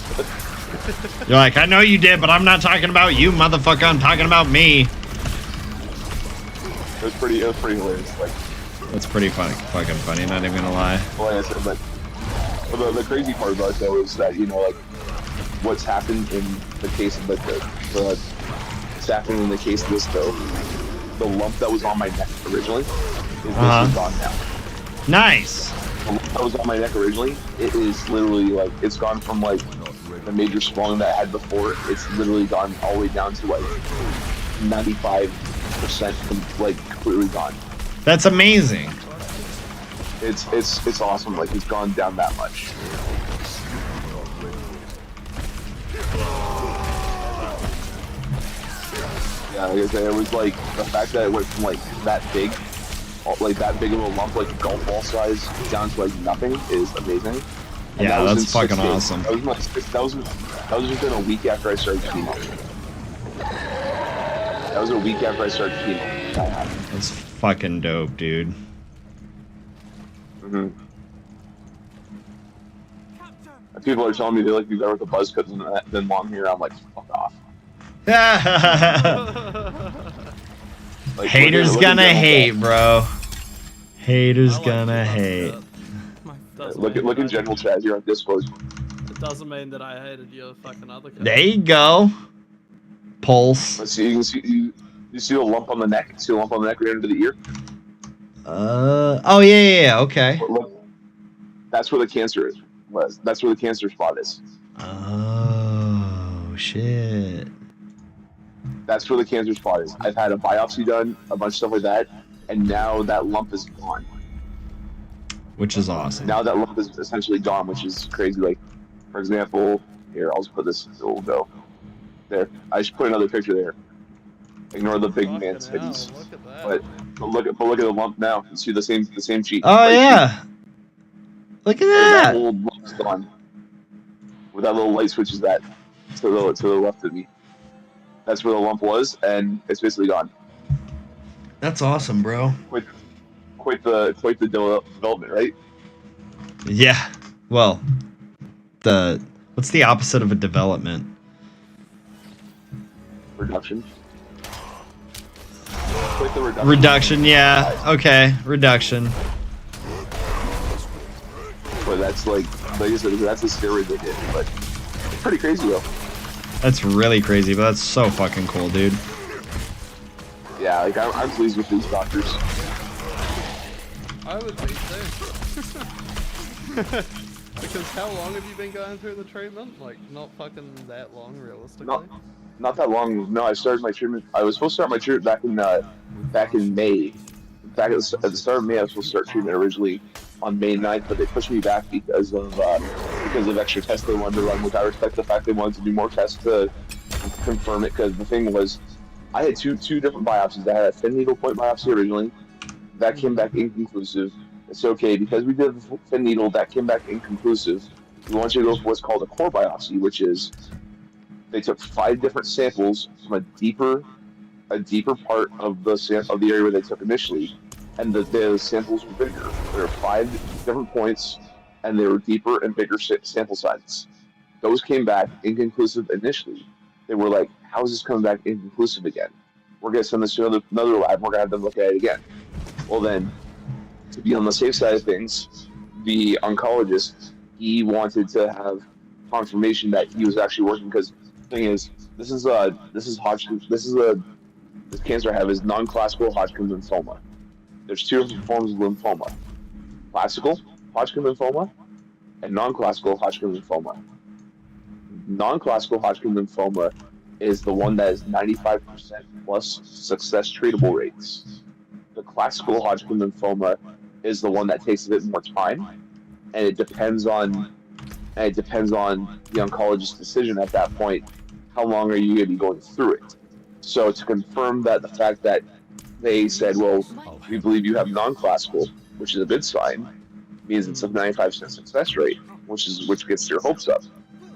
A: You're like, I know you did, but I'm not talking about you, motherfucker. I'm talking about me.
E: It was pretty hilarious. Like,
A: that's pretty funny, fucking funny. Not even gonna lie.
E: Well, like I said, but the crazy part about it though is that like what's happened in the case of what's happening in the case of this though, the lump that was on my neck originally is basically gone now.
A: Nice.
E: The lump that was on my neck originally, it is literally like it's gone from like the major swelling that I had before. It's literally gone all the way down to like 95%, like completely gone.
A: That's amazing.
E: It's awesome. Like it's gone down that much. Yeah, like I said, it was like the fact that it went from like that big of a lump, like golf ball size, down to like nothing is amazing. And
A: yeah,
E: that
A: that's fucking awesome.
E: That was within a week after I started chemo. That was a week after I started chemo. That happened.
A: That's fucking dope, dude.
E: Mm-hmm. And people are telling me they like me better with the buzz cuts than long hair. I'm like, fuck off. Like,
A: Haters gonna hate, bro. Haters gonna hate.
E: Look in general chat here on Discord.
D: It doesn't mean that I hated your fucking other cut.
A: There you go. Pulse.
E: Let's see. You see a lump on the neck? See a lump on the neck right under the ear?
A: Oh yeah. Okay.
E: Look, that's where the cancer is. That's where the cancer spot is.
A: Oh shit.
E: That's where the cancer spot is. I've had a biopsy done, a bunch of stuff like that, and now that lump is gone.
A: Which is awesome.
E: Now that lump is essentially gone, which is crazy. Like, for example, here, I'll just put this, it will go. There. I should put another picture there. Ignore the big man
D: Fucking hell,
E: titties.
D: look at that.
E: But look at the lump now. You see the same cheek.
A: Oh
E: right
A: yeah. Look at
E: cheek. That
A: that.
E: whole lump is gone. Where that little light switch is at to the left of me. That's where the lump was, and it's basically gone.
A: That's awesome, bro.
E: Quite the development, right?
A: Yeah. Well, what's the opposite of a development?
E: Reduction. Quite the reduction.
A: Reduction, yeah. Okay, reduction.
E: But that's like I said, that's a steroid they did. But it's pretty crazy though.
A: That's really crazy, but that's so fucking cool, dude.
E: Yeah, like I'm pleased with these doctors.
D: I would be too. Because how long have you been going through the treatment? Like, not fucking that long, realistically.
E: Not that long. No, I started my treatment. I was supposed to start my treatment back in May. Back at the start of May, I was supposed to start treatment originally on May 9th, but they pushed me back because of extra tests they wanted to run, which I respect the fact they wanted to do more tests to confirm it. Because the thing was, I had two different biopsies. I had a thin needle point biopsy originally. That came back inconclusive. It's okay, because we did the thin needle, that came back inconclusive. We want you to go for what's called a core biopsy, which is they took 5 different samples from a deeper part of the area where they took initially, and the samples were bigger. There were 5 different points, and they were deeper and bigger sample sizes. Those came back inconclusive initially. They were like, "How is this coming back inconclusive again? We're gonna send this to another lab. We're gonna have them look at it again." Well, then, to be on the safe side of things, the oncologist, he wanted to have confirmation that he was actually working, because the thing is, this cancer I have is non-classical Hodgkin lymphoma. There's 2 different forms of lymphoma: classical Hodgkin lymphoma and non-classical Hodgkin lymphoma. Non-classical Hodgkin lymphoma is the one that is 95% plus success treatable rates. The classical Hodgkin lymphoma is the one that takes a bit more time, and it depends on the oncologist's decision at that point. How long are you going to be going through it? So to confirm that, the fact that they said, "Well, we believe you have non-classical," which is a good sign, means it's a 95% success rate, which gets your hopes up.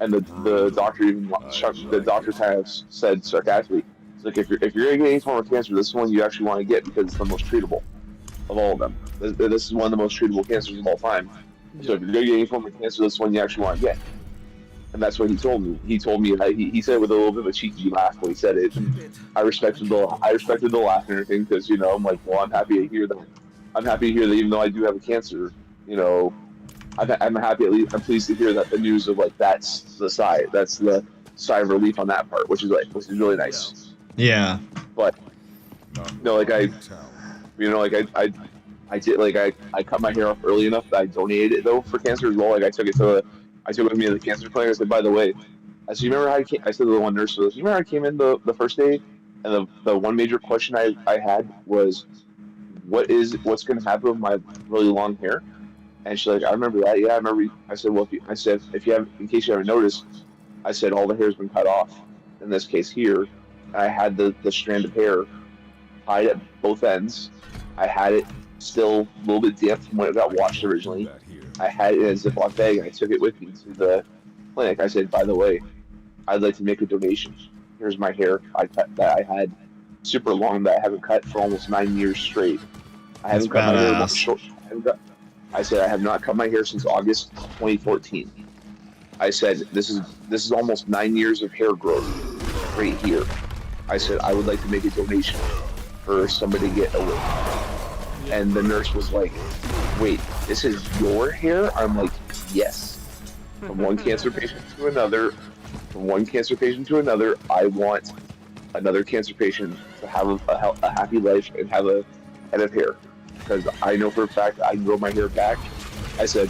E: And the doctor kind of said sarcastically, "Look, if you're going to get any form of cancer, this is one you actually want to get, because it's the most treatable of all of them. This is one of the most treatable cancers of all time. So if you're going to get any form of cancer, this is one you actually want to get." And that's what he told me. He told me, he said it with a little bit of a cheeky laugh when he said it. And I respected the laugh and everything, because, you know, I'm like, well, I'm happy to hear that. I'm happy to hear that even though I do have a cancer, you know, I'm happy, at least I'm pleased to hear that the news of like that's the sigh of relief on that part, which is really nice.
A: Yeah.
E: But no, like I did, like I cut my hair off early enough that I donated it though for cancer as well. Like I took it with me to the cancer clinic. I said, by the way, I said, you remember how I said to the one nurse, you remember how I came in the first day, and the one major question I had was, what's going to happen with my really long hair? And she's like, I remember that. Yeah, I remember. I said, well, in case you haven't noticed, I said all the hair's been cut off. In this case here, I had the strand of hair tied at both ends. I had it still a little bit damp from when it got washed originally. I had it in a Ziploc bag, and I took it with me to the clinic. I said, by the way, I'd like to make a donation. Here's my hair that I had super long, that I haven't cut for almost 9 years straight. I haven't cut my hair short. I said, I have not cut my hair since August 2014. I said, this is almost 9 years of hair growth right here. I said, I would like to make a donation for somebody to get away. And the nurse was like, wait, this is your hair? I'm like, yes. From one cancer patient to another, I want another cancer patient to have a happy life and have a head of hair. Because I know for a fact I can grow my hair back. I said,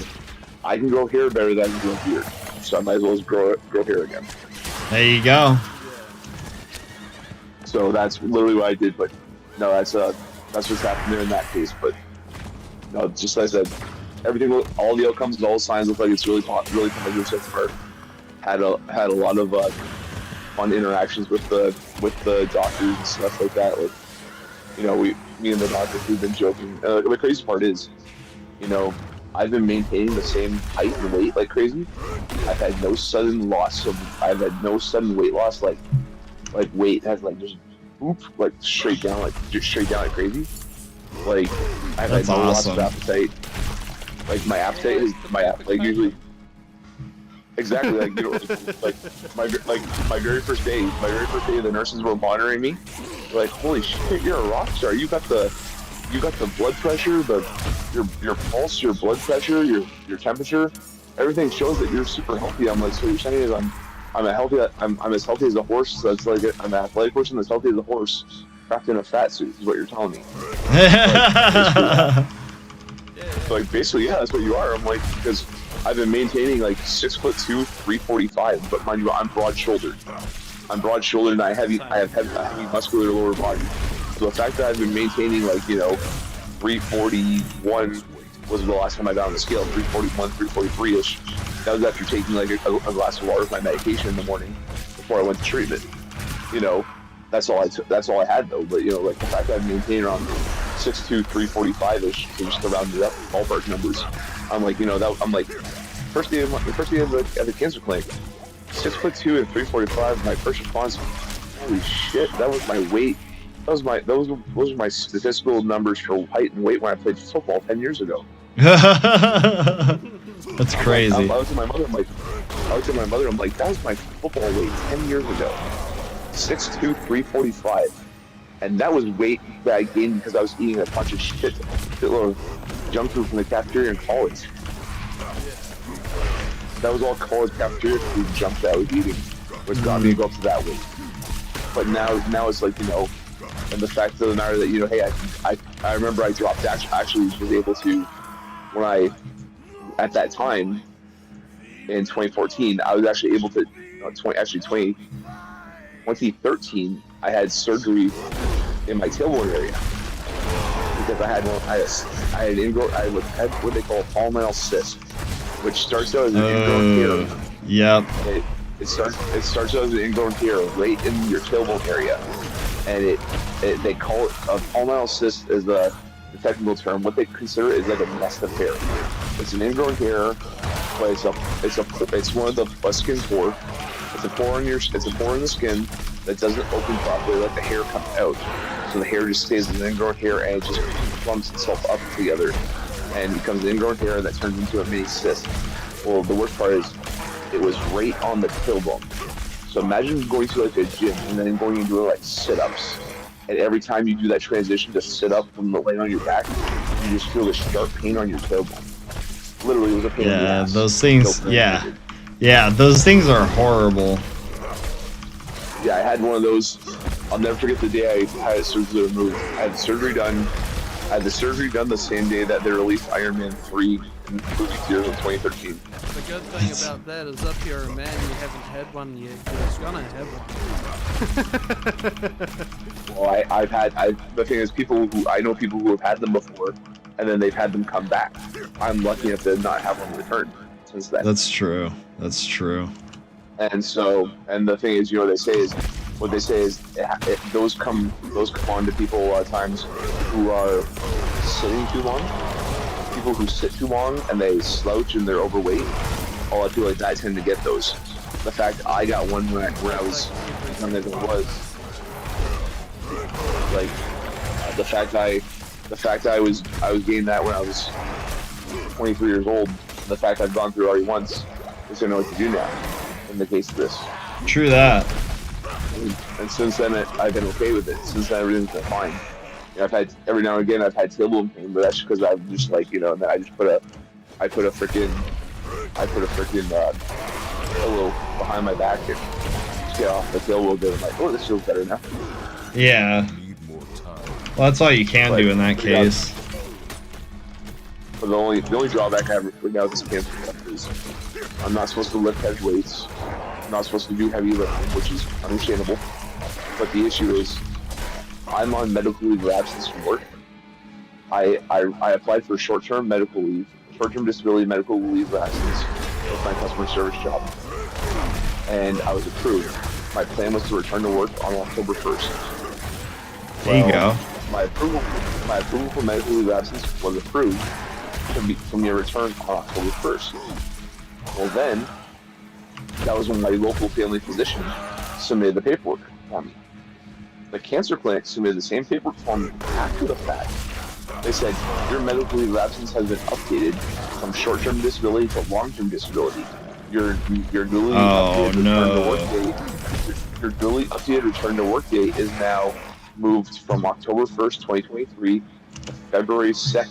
E: I can grow hair better than I can grow beard. So I might as well just grow hair again.
A: There you go.
E: So that's literally what I did. But no, that's what's happened there in that case. But no, just like I said, everything, all the outcomes, all the signs look like it's really positive so far. Had a lot of fun interactions with the doctors and stuff like that. Like, you know, me and the doctor, we've been joking. The crazy part is, you know, I've been maintaining the same height and weight like crazy. I've had no sudden loss of. I've had no sudden weight loss. Like weight has like just whoop like straight down like just straight down like crazy. Like I've
A: That's
E: had no loss of
A: awesome.
E: appetite. Like my appetite is like usually exactly like you know like my very first day the nurses were monitoring me. They're like, holy shit, you're a rock star. You got the blood pressure, your pulse, your blood pressure, your temperature, everything shows that you're super healthy. I'm like, so you're saying is I'm as healthy as a horse. So that's like I'm an athletic person that's healthy as a horse wrapped in a fat suit is what you're telling me. Like basically, yeah, that's what you are. I'm like, because I've been maintaining like 6'2", 345, but mind you, I'm broad shouldered. And I have a heavy muscular lower body. So the fact that I've been maintaining like, you know, 341 was the last time I got on the scale, 341, 343-ish. That was after taking like a glass of water with my medication in the morning before I went to treatment. You know, that's all I had though. But you know, like the fact that I've maintained around 6'2", 345-ish, so just to round it up, ballpark numbers. I'm like, you know, I'm like, first day of the cancer clinic, 6'2" and 345. My first response, holy shit, that was my weight. Those were my statistical numbers for height and weight when I played football 10 years ago.
A: That's crazy.
E: I looked at my mother. I'm like, that was my football weight 10 years ago. 6'2", 345. And that was weight that I gained because I was eating a bunch of shitload of junk food from the cafeteria in college. That was all college cafeteria food junk that I was eating, which got me to go up to that weight. But now it's like, you know, and the fact of the matter that, you know, hey, I remember I dropped actually was able to, when I, at that time, in 2014, I was actually able to, 2013, I had surgery in my tailbone area because I had what they call a polymeral cyst, which starts out as an ingrown hair.
A: Yep.
E: It starts out as an ingrown hair right in your tailbone area, and they call it a polymeral cyst is the technical term. What they consider is like a nest of hair. It's an ingrown hair, but it's one of the skin pore. It's a pore in the skin that doesn't open properly, let the hair come out. So the hair just stays as an ingrown hair and it just clumps itself up together and becomes an ingrown hair that turns into a mini cyst. Well, the worst part is it was right on the tailbone. So imagine going to like a gym and then going and doing like sit-ups. And every time you do that transition to sit up from the laying on your back, you just feel this sharp pain on your tailbone. Literally, it was a pain in the ass.
A: Those things. Yeah, those things are horrible.
E: Yeah, I had one of those. I'll never forget the day I had surgery removed. I had the surgery done the same day that they released Iron Man 3 in movie theaters in 2013.
D: The good thing about that is up here, man, you haven't had one yet. You're just gonna have one.
E: Well, the thing is, I know people who have had them before, and then they've had them come back. I'm lucky enough to not have one return since then.
A: That's true.
E: And the thing is, you know, what they say is those come on to people a lot of times who are sitting too long. People who sit too long and they slouch and they're overweight. A lot of people like that tend to get those. The fact I got one when I was young as I was, like the fact I was getting that when I was 23 years old. The fact I've gone through it already once, is I know what to do now. In the case of this.
A: True that.
E: And since then, I've been okay with it. Since then, everything's been fine. You know, every now and again, I've had tailbone pain, but that's because I've just like, you know, and I just put a freaking pillow behind my back and just get off the tailbone bit. I'm like, oh, this feels better now.
A: Yeah. Well, that's all you can do in that case.
E: But the only drawback I have right now with this cancer stuff is I'm not supposed to lift heavy weights. I'm not supposed to do heavy lifting, which is understandable. But the issue is, I'm on medical leave of absence from work. I applied for short-term disability medical leave of absence with my customer service job, and I was approved. my plan was to return to work on October 1st.
A: There you go.
E: My approval for medical leave absence was approved for me to return on October 1st. Well, then, that was when my local family physician submitted the paperwork for me. The cancer clinic submitted the same paperwork for me after the fact. They said, your medical leave of absence has been updated from short-term disability to long-term disability. Your newly updated return to work date, your newly updated return to work date is now moved from October 1st, 2023 to February 2nd,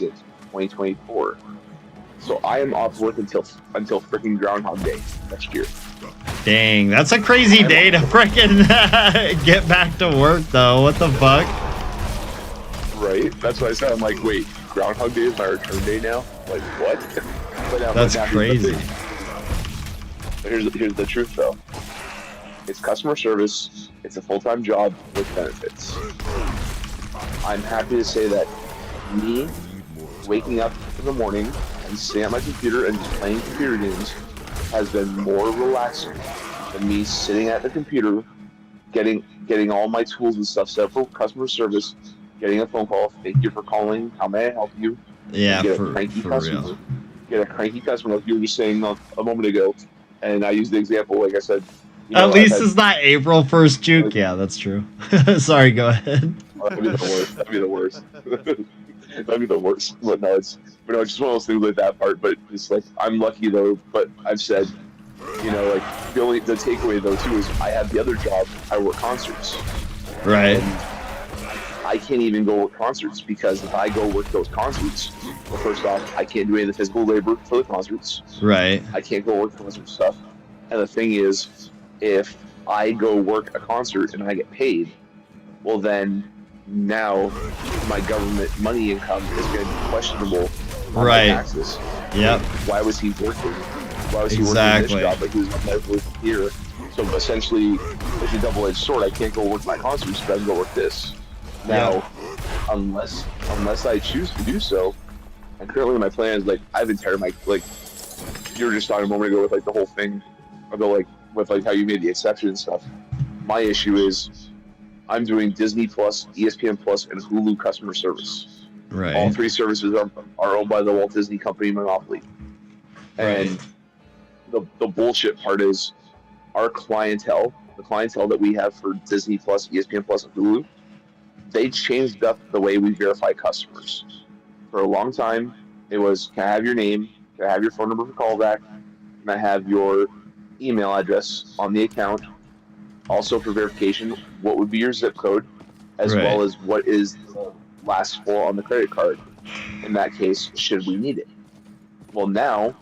E: 2024. So I am off work until freaking Groundhog Day next year.
A: Dang, that's a crazy day to freaking get back to work, though. What the fuck?
E: Right? That's what I said. I'm like, wait, Groundhog Day is my return day now? Like, what?
A: That's crazy.
E: Here's the truth, though. It's customer service. It's a full-time job with benefits. I'm happy to say that me waking up in the morning and sitting at my computer and just playing computer games has been more relaxing than me sitting at the computer, getting all my tools and stuff set for customer service, getting a phone call, thank you for calling, how may I help you?
A: Yeah,
E: get
A: for
E: a cranky
A: real.
E: Get a cranky customer like you were just saying a moment ago. And I used the example, like I said.
A: At least it's not April 1st juke. Yeah, that's true. Sorry, go ahead.
E: That'd be the worst. That'd be the worst. That'd be the worst. But no, it's just one of those things like that part. But it's like, I'm lucky though. But I've said, like the takeaway though too is I have the other job. I work concerts.
A: Right.
E: And I can't even go work concerts because if I go work those concerts, well, first off, I can't do any of the physical labor for the concerts.
A: Right.
E: I can't go work concert stuff. And the thing is, if I go work a concert and I get paid, well then now my government money income is going to be questionable on my taxes.
A: Yep.
E: Why was he working? Why was he working this job? Like he was medically here. So essentially, it's a double-edged sword. I can't go work my concerts, but I can go work this. Now, unless I choose to do so, and currently my plan is like I've been tired of my you were just talking a moment ago with like the whole thing about like with like how you made the exception and stuff. My issue is I'm doing Disney Plus, ESPN Plus, and Hulu customer service.
A: Right.
E: All three services are owned by the Walt Disney Company monopoly. And the bullshit part is our clientele, the clientele that we have for Disney Plus, ESPN Plus, and Hulu, they changed up the way we verify customers. For a long time, it was, can I have your name? Can I have your phone number for callback? Can I have your email address on the account? Also for verification, what would be your zip code, as well as what is the last four on the credit card? In that case, should we need it? Well, now,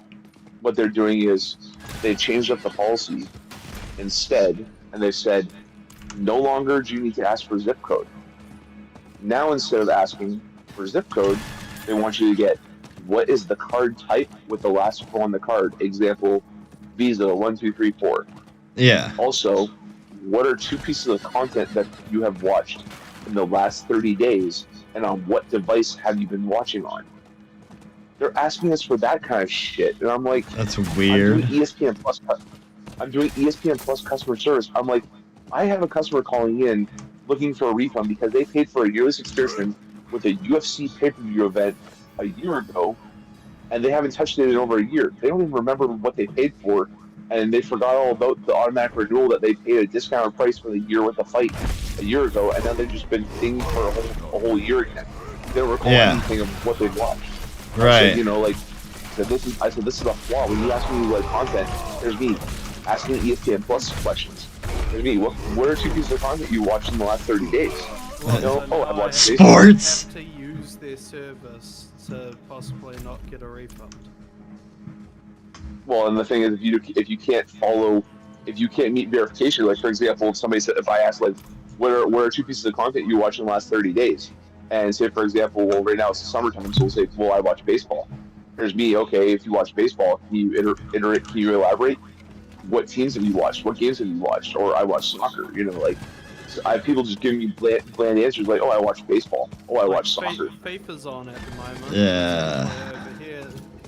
E: what they're doing is they've changed up the policy instead, and they've said, no longer do you need to ask for zip code. Now, instead of asking for zip code, they want you to get what is the card type with the last four on the card. Example, Visa 1234.
A: Yeah.
E: Also, what are two pieces of content that you have watched in the last 30 days, and on what device have you been watching on? They're asking us for that kind of shit, and I'm like,
A: that's weird.
E: I'm doing ESPN Plus customer service. I'm like, I have a customer calling in looking for a refund because they paid for a yearly subscription with a UFC pay-per-view event a year ago, and they haven't touched it in over a year. They don't even remember what they paid for, and they forgot all about the automatic renewal that they paid a discounted price for the year with the fight a year ago, and now they've just been dinged for a whole year again. They don't recall anything of what they've watched.
A: Right.
E: So, I said, this is a flaw. When you ask me like content, there's me asking ESPN Plus questions. There's me. What are two pieces of content you watched in the last 30 days? I watched
A: sports.
D: Have to use their service to possibly not get a refund.
E: Well, and the thing is, if you can't meet verification, like for example, if somebody said, if I ask like, what are two pieces of content you watched in the last 30 days? And say, for example, well, right now it's the summertime, so we'll say, well, I watch baseball. There's me, okay, if you watch baseball, can you can you elaborate? What teams have you watched? What games have you watched? Or I watch soccer, so I have people just giving me bland answers like, oh, I watch baseball. Oh, I watch soccer.
D: FIFA's on at the moment.
A: Yeah.
D: Over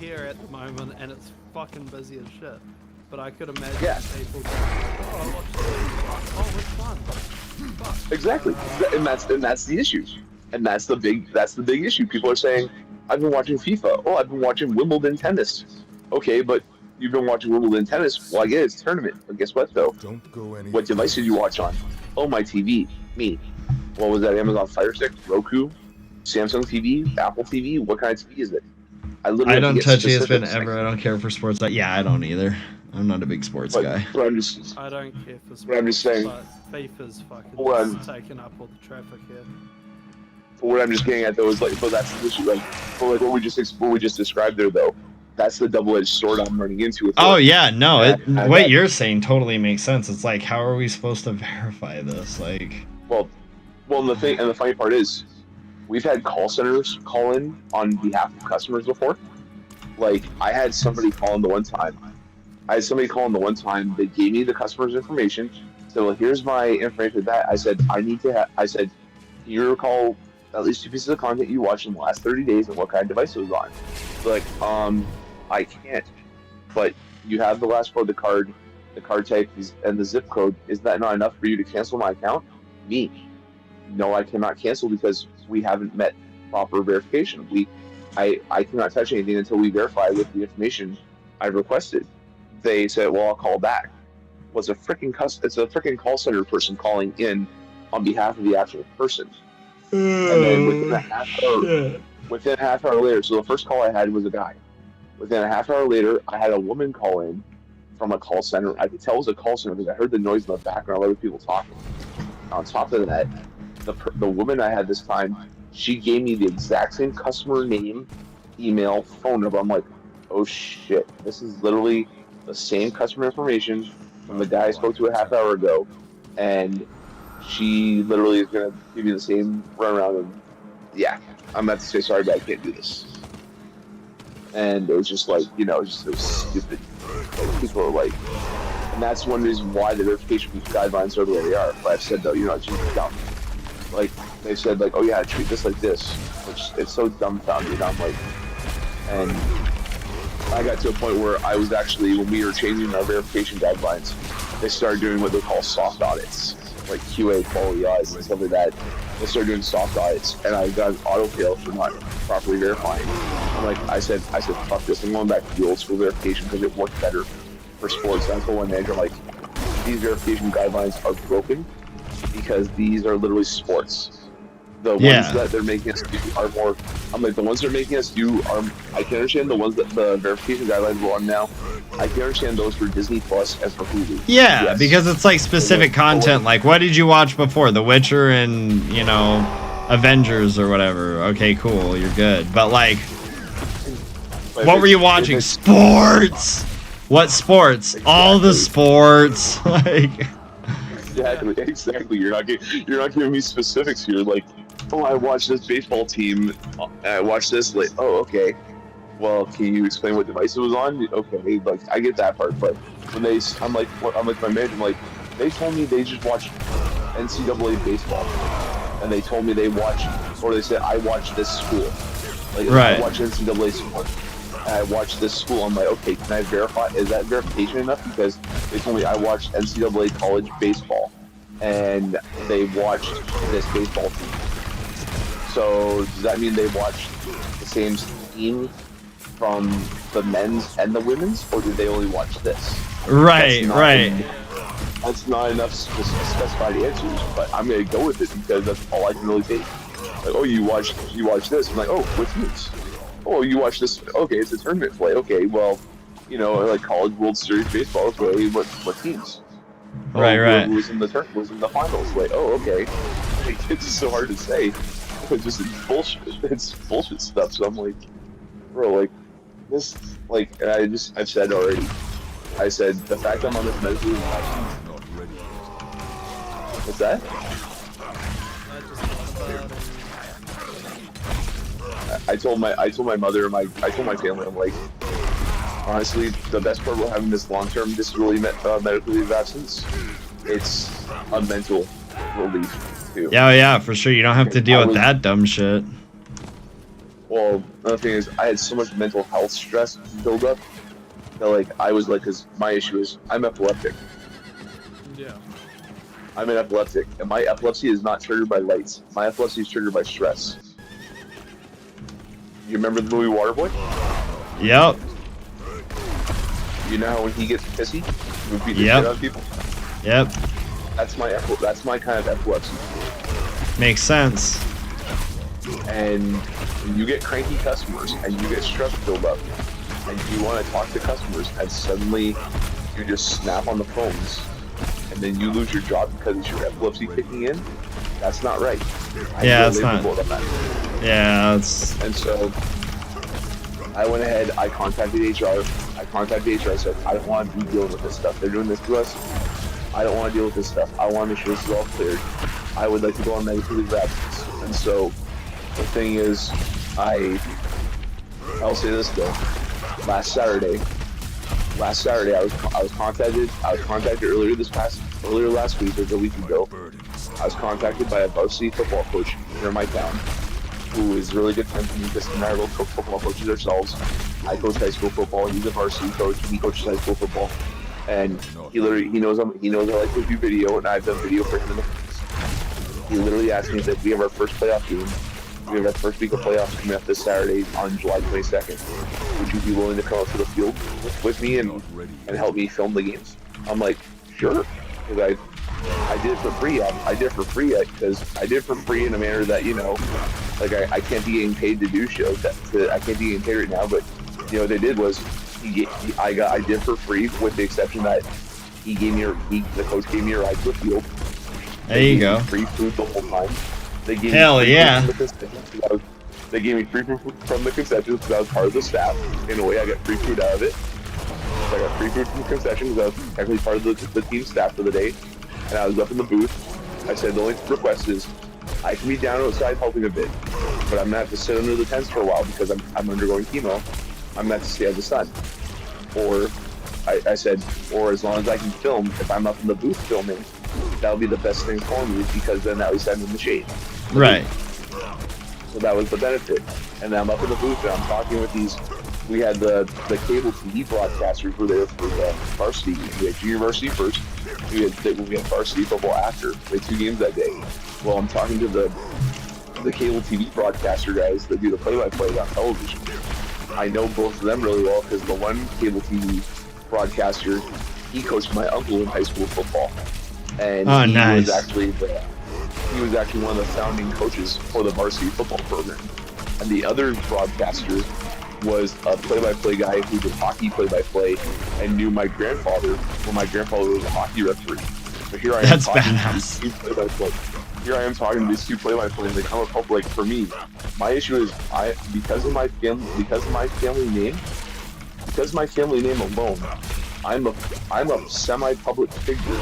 D: here at the moment, and it's fucking busy as shit. but I could imagine
E: Yeah.
D: people going, oh, what's this? Oh, it's fun. Fuck.
E: Exactly, and that's the issue, and that's the big issue. People are saying, "I've been watching FIFA. Oh, I've been watching Wimbledon tennis." Okay, but you've been watching Wimbledon tennis. Well, I get it's a tournament, but guess what though?
B: Don't go any
E: What device did you watch on? Oh, my TV. Me. What was that? Amazon Fire Stick, Roku, Samsung TV, Apple TV. What kind of TV is it? I literally
A: I
E: have to
A: don't
E: get
A: touch ESPN
E: specifics.
A: ever. I don't care for sports. Yeah, I don't either. I'm not a big sports guy.
E: But I'm just
D: I don't care for sports,
E: But I'm just saying-
D: but FIFA's fucking
E: Well,
D: just taking up all the traffic here.
E: what I'm just getting at though is like, but that's the issue. Like, but like what we just described there though. That's the double-edged sword I'm running into. With
A: Oh
E: it.
A: yeah, no.
E: Yeah,
A: What
E: that-
A: you're saying totally makes sense. It's like, how are we supposed to verify this? Like,
E: Well, and the funny part is, we've had call centers call in on behalf of customers before. Like, I had somebody call in the one time. They gave me the customer's information. So, well, here's my information with that. I said, can you recall at least 2 pieces of content you watched in the last 30 days and what kind of device it was on? They're like, I can't. But you have the last four of the card type, and the zip code. Is that not enough for you to cancel my account? Me. No, I cannot cancel because we haven't met proper verification. I cannot touch anything until we verify with the information I requested. They said, well, I'll call back. It's a freaking call center person calling in on behalf of the actual person. And then within a half hour later, so the first call I had was a guy. Within a half hour later, I had a woman call in from a call center. I could tell it was a call center because I heard the noise in the background of other people talking. On top of that, the woman I had this time, she gave me the exact same customer name, email, phone number. I'm like, oh shit, this is literally the same customer information from the guy I spoke to a half hour ago, and she literally is gonna give you the same runaround. And yeah, I'm about to say sorry, but I can't do this. And it was just like, it was stupid. Like, people are like, and that's one reason why the verification guidelines are the way they are. But I've said though, it's just dumb. Like, they said like, oh yeah, treat this like this, which it's so dumbfounded. I'm like, and I got to a point where I was actually, when we were changing our verification guidelines, they started doing what they call soft audits, like QA quality audits and stuff like that. They started doing soft audits, and I got an auto fail for not properly verifying. I'm like, I said, fuck this. I'm going back to the old school verification because it worked better for sports. And I told my manager, I'm like, these verification guidelines are broken because these are literally sports. The ones that they're making us do are more. I'm like, the ones they're making us do are. I can understand the ones that the verification guidelines we're on now. I can understand those for Disney Plus and for Hulu.
A: yeah,
E: Yes.
A: because it's like specific content. Like, what did you watch before? The Witcher and, Avengers or whatever. Okay, cool, you're good. But like,
E: But
A: what
E: if
A: were you
E: it's-
A: watching?
E: if it's-
A: Sports. What sports? All the sports. Like,
E: Exactly. You're not giving me specifics here. Like, oh, I watched this baseball team. I watched this. Like, oh, okay. Well, can you explain what device it was on? Okay, like I get that part, but when I'm like my manager, I'm like, they told me they just watched NCAA baseball, and they told me they watched, or they said I watched this school. Like,
A: Right.
E: I watched NCAA sport. And I watched this school. I'm like, okay, can I verify? Is that verification enough? Because they told me I watched NCAA college baseball, and they watched this baseball team. So does that mean they watched the same team from the men's and the women's, or did they only watch this?
A: right, right.
E: That's not enough to specify the answers, but I'm gonna go with it because that's all I can really take. Like, oh, you watch this. I'm like, oh, what teams? Oh, you watch this. Okay, it's a tournament play. Okay, well, like College World Series baseball. Okay, what teams?
A: Right, right.
E: Who was in the was in the finals? Like, oh, okay. Like, it's so hard to say. It's just bullshit. It's bullshit stuff. So I'm like, bro, like this, like, and I've said already. I said the fact I'm on this medicine.
B: not ready.
E: What's that?
D: I just thought about it.
E: I told my mother and I told my family, I'm like, honestly, the best part about having this long-term disability medical leave of absence, it's a mental relief too.
A: Yeah, for sure. You don't have to deal with that dumb shit.
E: Well, another thing is, I had so much mental health stress build up that like I was like, because my issue is I'm epileptic.
D: Yeah.
E: I'm an epileptic, and my epilepsy is not triggered by lights. My epilepsy is triggered by stress. You remember the movie Waterboy?
A: Yep.
E: You know how when he gets pissy, he would beat the
A: Yep.
E: shit out of people?
A: Yep.
E: That's my kind of epilepsy.
A: Makes sense.
E: And when you get cranky customers and you get stress build up and you want to talk to customers and suddenly you just snap on the phones and then you lose your job because it's your epilepsy kicking in, that's not right.
A: Yeah, it's not.
E: That.
A: Yeah, it's.
E: And so I went ahead, I contacted HR. I said, I don't want to be dealing with this stuff. They're doing this to us. I don't want to deal with this stuff. I want to make sure this is all cleared. I would like to go on medical leave of absence. And so the thing is, I'll say this though. Last Saturday, I was contacted earlier last week or a week ago. I was contacted by a varsity football coach here in my town, who is really good friends with me because we're both football coaches ourselves. I coach high school football. He's a varsity coach. He coaches high school football, and he knows I like to do video, and I've done video for him in the past. He literally asked me that we have our first playoff game. We have our first week of playoffs coming up this Saturday on July 22nd. Would you be willing to come up to the field with me and help me film the games? I'm like, sure, because I did it for free. I did it for free because I did it for free in a manner that, you know, like I can't be getting paid to do shows. I can't be getting paid right now, but you know what they did was I did it for free with the exception that the coach gave me a ride to the field.
A: There you go.
E: Free food the whole time. They gave
A: Hell
E: me free
A: yeah.
E: food from the concessions. They gave me free food from the concessions because I was part of the staff. In a way, I got free food out of it. So I got free food from the concessions because I was technically part of the team staff for the day. And I was up in the booth. I said the only request is I can be down outside helping a bit, but I'm gonna have to sit under the tents for a while because I'm undergoing chemo. I'm gonna have to stay out of the sun. Or I said, or as long as I can film, if I'm up in the booth filming, that'll be the best thing for me because then at least I'm in the shade.
A: Right.
E: So that was the benefit. And then I'm up in the booth and I'm talking with these. We had the cable TV broadcasters were there for the varsity. We had junior varsity first. We had varsity football after. We had 2 games that day. Well, I'm talking to the cable TV broadcaster guys that do the play-by-play on television. I know both of them really well because the one cable TV broadcaster, he coached my uncle in high school football, and
A: nice.
E: he was actually one of the founding coaches for the varsity football program. And the other broadcaster was a play-by-play guy who did hockey play-by-play and knew my grandfather when my grandfather was a hockey referee. So here I am
A: That's
E: talking
A: badass.
E: to these 2 play-by-play. Here I am talking to these 2 play-by-play, and they come up like for me. My issue is because of my family name alone, I'm a semi-public figure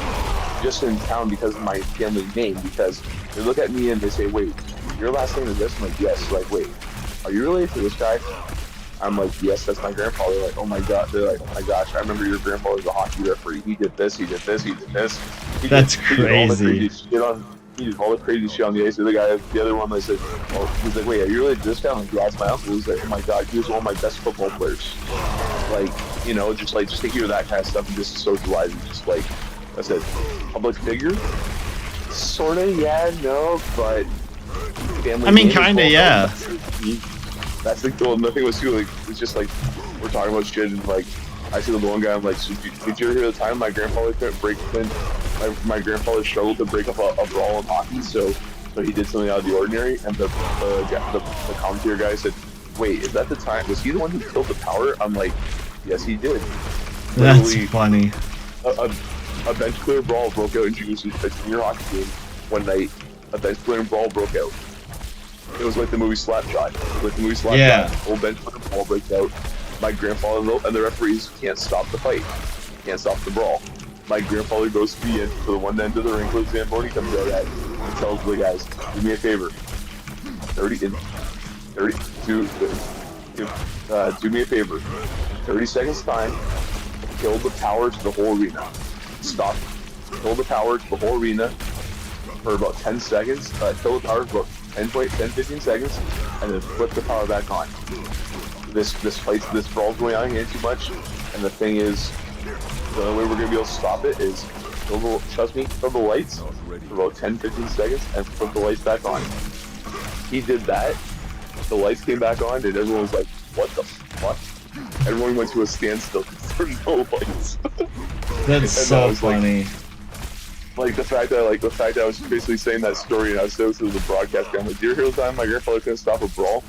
E: just in town because of my family name. Because they look at me and they say, "Wait, your last name is this?" I'm like, "Yes." Like, "Wait, are you related to this guy?" I'm like, "Yes, that's my grandfather." They're like, "Oh my god!" They're like, "Oh my gosh, I remember your grandfather was a hockey referee. He did this, he did this, he did this."
A: That's crazy.
E: He did all the crazy shit on the ice. The other one, they said, "Oh," he's like, "Wait, are you related to this guy?" I'm like, "Yeah, that's my uncle." He's like, "Oh my god, he was one of my best football players." Like, you know, just take you to that kind of stuff and just socialize and just like I said, public figure, sorta, yeah, no, but family.
A: I mean,
E: name as
A: kinda,
E: well,
A: yeah.
E: That's the cool. Nothing was too like. It's just like we're talking about shit and like I see the one guy. I'm like, so did you ever hear the time my grandfather my grandfather struggled to break up a brawl in hockey, so he did something out of the ordinary. And the commentator guy said, "Wait, is that the time? Was he the one who killed the power?" I'm like, "Yes, he did."
A: That's
E: Literally,
A: funny.
E: A bench clear brawl broke out in junior hockey game one night. A bench clear brawl broke out. It was like the movie Slapshot.
A: Yeah.
E: The whole bench clear brawl breaks out. My grandfather and the referees can't stop the fight. Can't stop the brawl. My grandfather goes to the end, to the one end of the ring where the Zamboni comes out at, and tells the guys, "Do me a favor. do me a favor. 30 seconds time. Kill the power to the whole arena. Stop. Kill the power to the whole arena for about 10 seconds. Kill the power for about 10, 15 seconds, and then flip the power back on." this brawl's going on here too much, and the thing is, the only way we're gonna be able to stop it is trust me, fill the lights
B: Not ready.
E: for about 10-15 seconds and flip the lights back on. He did that. The lights came back on, and everyone was like, "What the fuck?" Everyone went to a standstill for no lights.
A: That's
E: And
A: so
E: I was like-
A: funny.
E: Like the fact that I was basically saying that story, and I was so to the broadcast. I'm like, "Dear Hero time, my grandfather couldn't stop a brawl,"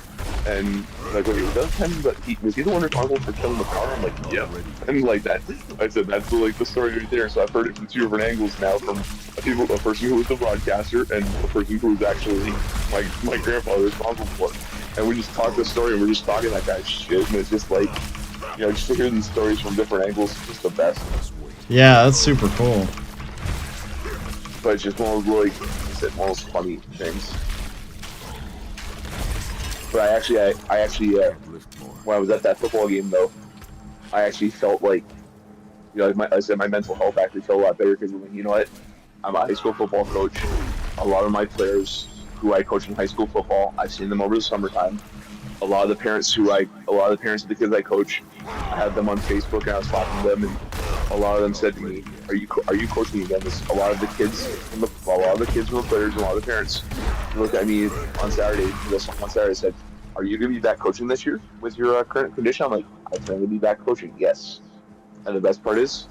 E: and like, wait, was that him? But was he the one responsible for killing the car? I'm like, "Yep." And like that, I said that's the story right there. So I've heard it from two different angles now, from a person who was the broadcaster and a person who was actually my grandfather responsible for it. And we just talked the story, and we're just talking that guy's shit, and it's just like, just to hear these stories from different angles is just the best.
A: Yeah, that's super cool.
E: But it's just one of those, one of those funny things. But I actually,
B: Lift more.
E: when I was at that football game though, I actually felt like, I said my mental health actually felt a lot better because, you know what, I'm a high school football coach. A lot of my players who I coach in high school football, I've seen them over the summertime. A lot of the parents of the kids I coach, I have them on Facebook, and I was talking to them, and a lot of them said to me, "Are you coaching again?" A lot of the kids from the players, and a lot of the parents looked at me on Saturday. Said, "Are you going to be back coaching this year with your current condition?" I'm like, "I plan to be back coaching, yes." And the best part is,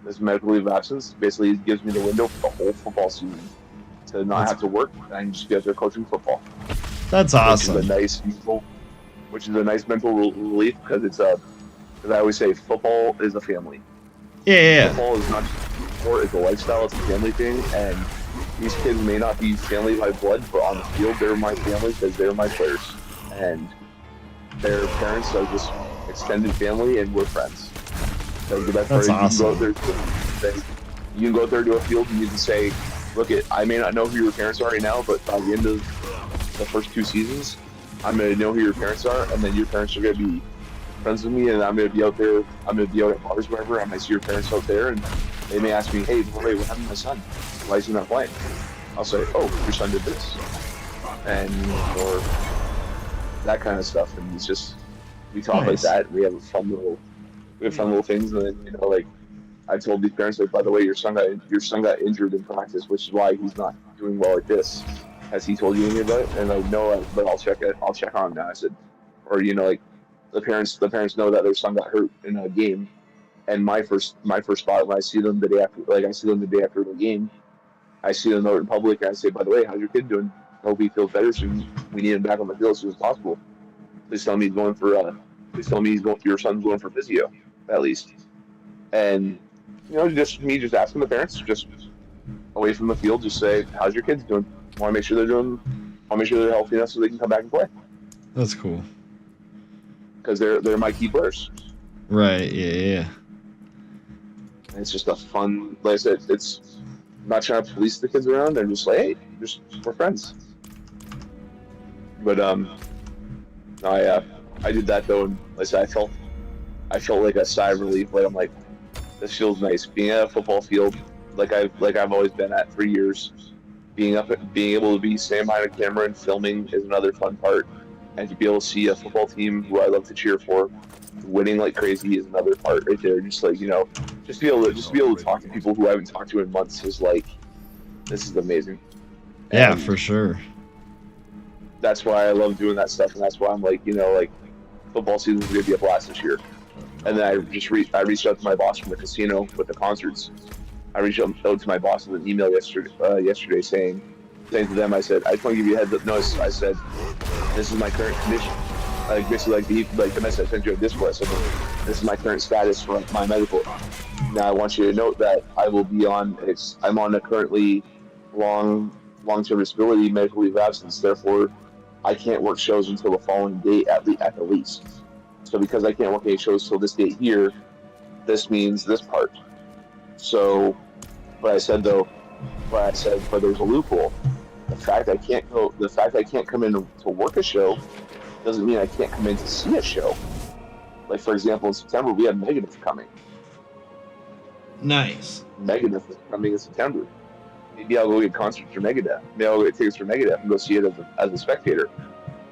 E: this medical leave of absence basically gives me the window for the whole football season to not have to work, and I can just get there coaching football.
A: That's awesome.
E: Which is a nice mental relief, because it's as I always say, football is a family.
A: Yeah.
E: Football is not just a sport; it's a lifestyle. It's a family thing, and these kids may not be family by blood, but on the field, they're my family because they're my players, and their parents are just extended family, and we're friends. So the best part
A: That's
E: is
A: awesome.
E: you can go out there to a field, and you can say, "Look, I may not know who your parents are right now, but by the end of the first 2 seasons, I'm going to know who your parents are, and then your parents are going to be friends with me, and I'm going to be out there. I'm going to be out at bars, wherever. I might see your parents out there, and they may ask me, 'Hey, wait, what happened to my son? Why is he not playing?' I'll say, 'Oh, your son did this,' or that kind of stuff. And it's just, we talk like
A: Nice.
E: that. We have fun little things, and then I told these parents, like, by the way, your son got injured in practice, which is why he's not doing well at this. Has he told you anything about it?" And like, "No, but I'll check on him now." I said, or like, the parents know that their son got hurt in a game, and my first thought when I see them the day after, the game, I see them out in public, and I say, "By the way, how's your kid doing? Hope he feels better soon. We need him back on the field as soon as possible. Please tell me your son's going for physio, at least." And just asking the parents, just away from the field, just say, "How's your kids doing? Want to make sure they're healthy enough so they can come back and play."
A: That's cool.
E: Because they're my key players.
A: Right. Yeah.
E: And it's just a fun. Like I said, it's not trying to police the kids around. They're just like, "Hey, we're friends." But I did that though, and like I said, I felt like a sigh of relief. Like, I'm like, this feels nice. Being at a football field, like I've always been at for years. Being able to be standing behind a camera and filming is another fun part, and to be able to see a football team who I love to cheer for winning like crazy is another part right there. Just like, just be able to talk to people who I haven't talked to in months is like, this is amazing.
A: Yeah,
E: And
A: for sure.
E: that's why I love doing that stuff, and that's why I'm like, football season is gonna be a blast this year. And then I reached out to my boss from the casino with the concerts. I reached out to my boss with an email yesterday saying to them, I said, "I just want to give you a heads up notice." I said, "This is my current condition." Basically, like the message I sent you on Discord. I said, "This is my current status for my medical. Now I want you to note that I'm on a currently long-term disability medical leave of absence. Therefore, I can't work shows until the following date at the least. So because I can't work any shows till this date here, this means this part." So, but there's a loophole. The fact I can't come in to work a show doesn't mean I can't come in to see a show. Like, for example, in September we have Megadeth coming.
A: Nice.
E: Megadeth is coming in September. Maybe I'll go get concerts for Megadeth. Maybe I'll get tickets for Megadeth and go see it as a spectator.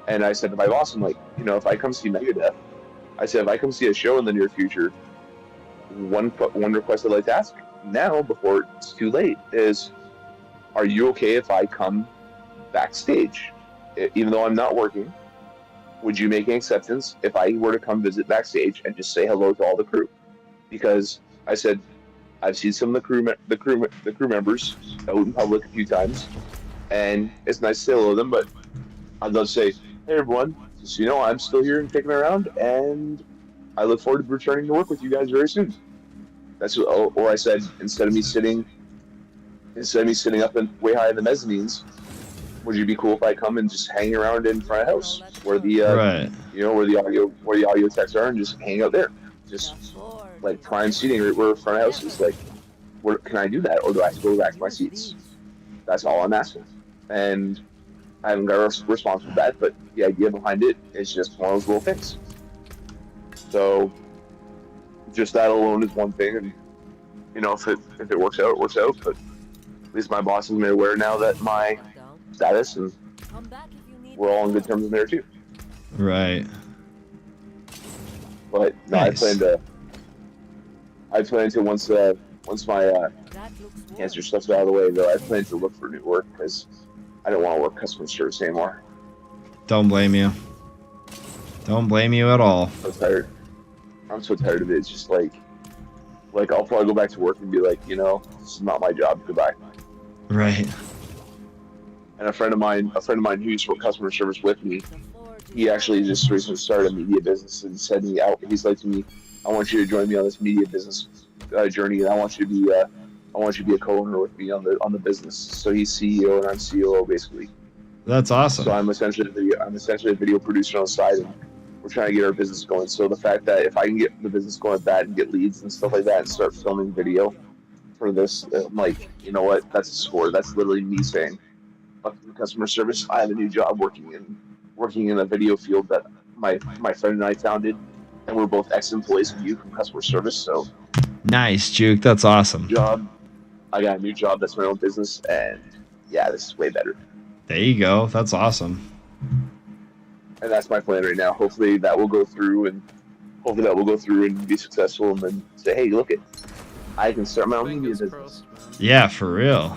E: And I said to my boss, I'm like, you know, if I come see Megadeth, I said, if I come see a show in the near future, one request I'd like to ask now, before it's too late, is, are you okay if I come backstage? Even though I'm not working, would you make an acceptance if I were to come visit backstage and just say hello to all the crew? Because I said, I've seen some of the crew members out in public a few times, and it's nice to say hello to them, but I'd love to say, hey everyone, just so you know, I'm still here and kicking around, and I look forward to returning to work with you guys very soon. That's what, or I said, instead of me sitting up way high in the mezzanines, would you be cool if I come and just hang around in front of the house where the
A: Right.
E: you know, where the audio techs are, and just hang out there, just like prime seating right where front of house is. Like, where can I do that, or do I have to go back to my seats? That's all I'm asking, and I haven't got a response from that. But the idea behind it is just one of those little things. So just that alone is one thing, and you know, if it works out, it works out. But at least my boss is made aware now that my status, and we're all on good terms in there too.
A: Right.
E: But no,
A: Nice.
E: I plan to once my cancer stuff's out of the way, though, I plan to look for new work because I don't want to work customer service anymore.
A: Don't blame you. Don't blame you at all.
E: I'm so tired. I'm so tired of it. It's just like I'll probably go back to work and be like, you know, this is not my job. Goodbye.
A: Right.
E: And a friend of mine who used to work customer service with me, he actually just recently started a media business and said me out. He's like to me, I want you to join me on this media business journey, and I want you to be a co-owner with me on the business. So he's CEO and I'm COO basically.
A: That's awesome.
E: So I'm essentially a video producer on the side, and we're trying to get our business going. So the fact that if I can get the business going with that and get leads and stuff like that and start filming video for this, I'm like, you know what? That's a score. That's literally me saying, fuck customer service. I have a new job working in a video field that my friend and I founded, and we're both ex-employees of you from customer service. So
A: Nice, Juke. That's awesome.
E: I got a new job. That's my own business, and yeah, this is way better.
A: There you go. That's awesome.
E: And that's my plan right now. Hopefully that will go through and be successful, and then say, hey, look it, I can start my own media
D: Fingers
E: business.
D: crossed, man.
A: Yeah, for real.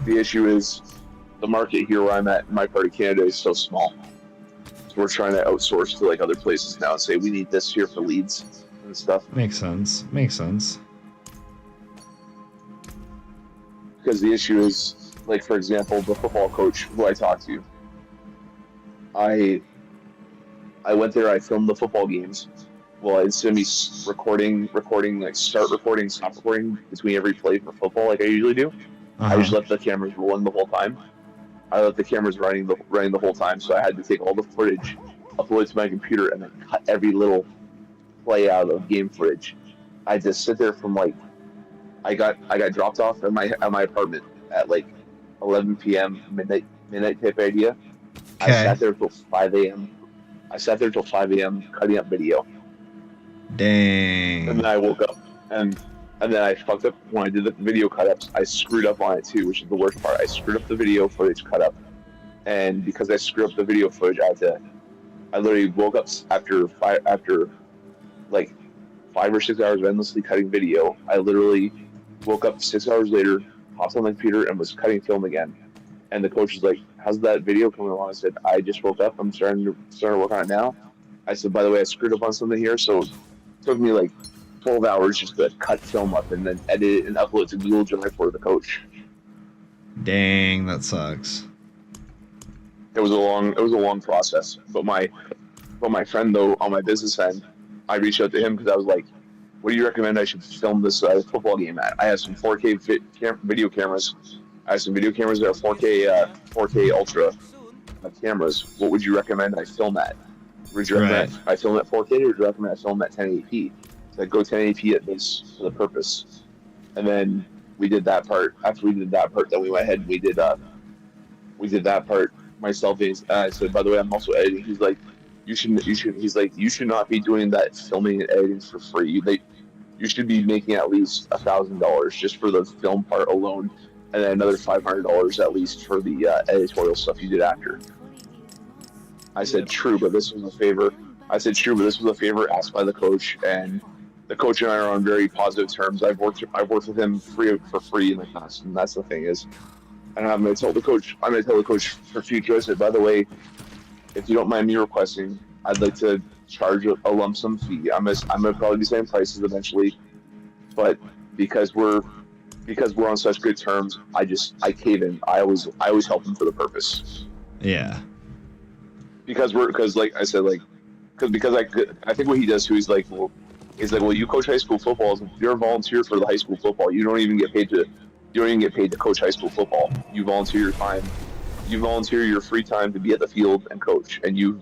E: The issue is the market here where I'm at in my part of Canada is so small. So we're trying to outsource to like other places now and say we need this here for leads and stuff.
A: Makes sense. Makes sense.
E: Because the issue is, like, for example, the football coach who I talked to, I went there, I filmed the football games. Well, instead of me recording, like start recording, stop recording between every play for football like I usually do, I just let the cameras rolling the whole time. I let the cameras running the whole time, so I had to take all the footage, upload it to my computer, and then cut every little play out of game footage. I just sit there from like, I got dropped off at my apartment at like 11 p.m. midnight type idea. I
A: Okay.
E: sat there till 5 a.m. Cutting up video, and
A: Dang.
E: then I woke up and then I fucked up when I did the video cut ups. I screwed up on it too, which is the worst part. I screwed up the video footage cut up, and because I screwed up the video footage, I literally woke up after like 5 or 6 hours of endlessly cutting video. I literally woke up 6 hours later, hopped on the computer, and was cutting film again. And the coach was like, "How's that video coming along?" I said, "I just woke up. I'm starting to work on it now." I said, "By the way, I screwed up on something here, so it took me like 12 hours just to cut film up and then edit it and upload it to Google Drive for the coach."
A: Dang, that sucks.
E: It was a long process. But my friend though, on my business end, I reached out to him because I was like, "What do you recommend I should film this football game at?" I have some 4K video cameras. I have some video cameras that are 4K Ultra cameras. What would you recommend I film at? Would you recommend I film at 4K, or would you recommend I film at 1080p? So I go 1080p at this for the purpose. And then we did that part. After we did that part, then we went ahead and we did that part myself. And I said, "By the way, I'm also editing." He's like, you should not be doing that filming and editing for free. You should be making at least $1,000 just for the film part alone, and then another $500 at least for the editorial stuff you did after." I said
D: Yep.
E: true, but this was a favor. I said true, but this was a favor asked by the coach, and the coach and I are on very positive terms. I've worked with him for free in the past, and that's the thing is, and I'm gonna tell the coach. I'm gonna tell the coach for future. I said, by the way, if you don't mind me requesting, I'd like to charge a lump sum fee. I'm gonna probably be saying prices eventually, but because we're on such good terms, I cave in. I always help him for the purpose.
A: Yeah.
E: Because like I said, like because I think what he does too, well, you coach high school football. You're a volunteer for the high school football. You don't even get paid to coach high school football. You volunteer your time. You volunteer your free time to be at the field and coach, and you